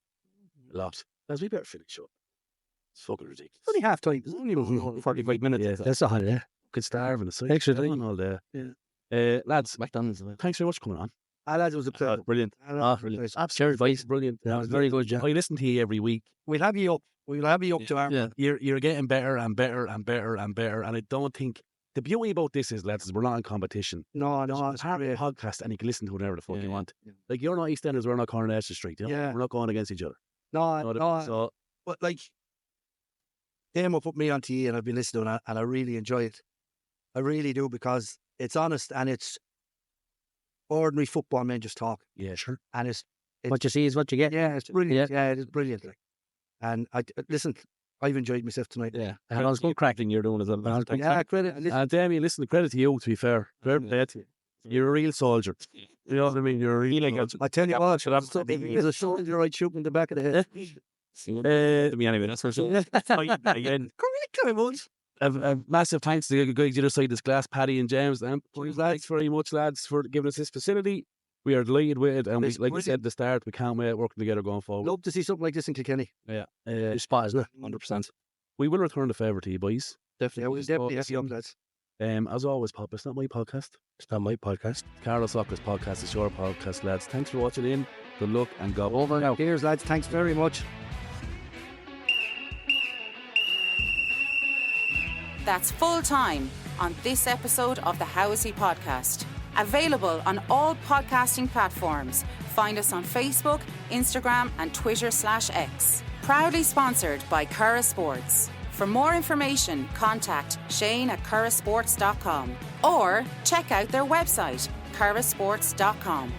A lot. As we better finish up. It's fucking ridiculous. It's only half time. It's only 45 minutes. Yeah. That's a holiday. Could starve in the side. Extra Down time. all day. Yeah. Lads, McDonald's. thanks very much for coming on. Lads, it was a pleasure. Brilliant. Brilliant. Absolutely advice. Brilliant. That was very good, Jack. I listen to you every week. We'll have you up. We'll have you up to our. Yeah. You're getting better and better and better and better. And I don't think the beauty about this is, lads, is we're not in competition. No, It's it's part of great. a podcast, and you can listen to whatever the fuck Yeah, you yeah. want. Yeah. Like, you're not EastEnders, we're not Coronation Street. You know? Yeah. We're not going against each other. No, no. So But like, Damo put me onto you, and I've been listening, and I really enjoy it. I really do, because it's honest and it's ordinary football men just talk, yeah, sure. and it's What you see is what you get. yeah, it's brilliant. Yeah, it is brilliant. Like. And I listen. I've enjoyed myself tonight. Yeah. And I was good Cracking you're doing as well. Yeah, credit. And listen, Damien, listen, credit to you, to be fair. Fair play to you. You're a real soldier. You know what I mean? You're a real soldier. I tell you what, there's a shoulder right shoot in the back of the head. To me anyway, that's for sure. Again. A massive thanks to the guys the other side of this glass, Paddy and James. And thanks very much, lads, for giving us this facility. We are delighted with it, and we, It's like you said brilliant. at the start, we can't wait working together going forward. Love to see something like this in Kilkenny. Yeah. It's spot, isn't it? 100%. We will return the favour to you, boys. Definitely. Yeah, we'll definitely have you up, lads. As always, Pop, it's not my podcast. It's not my podcast. Carlo Soccer's podcast is your podcast, lads. Thanks for watching in. Good luck and go over now. Cheers, lads. Thanks very much. That's full time on this episode of the How Is He podcast. Available on all podcasting platforms. Find us on Facebook, Instagram, and Twitter/X. Proudly sponsored by Curra Sports. For more information, contact Shane@currasports.com or check out their website, currasports.com.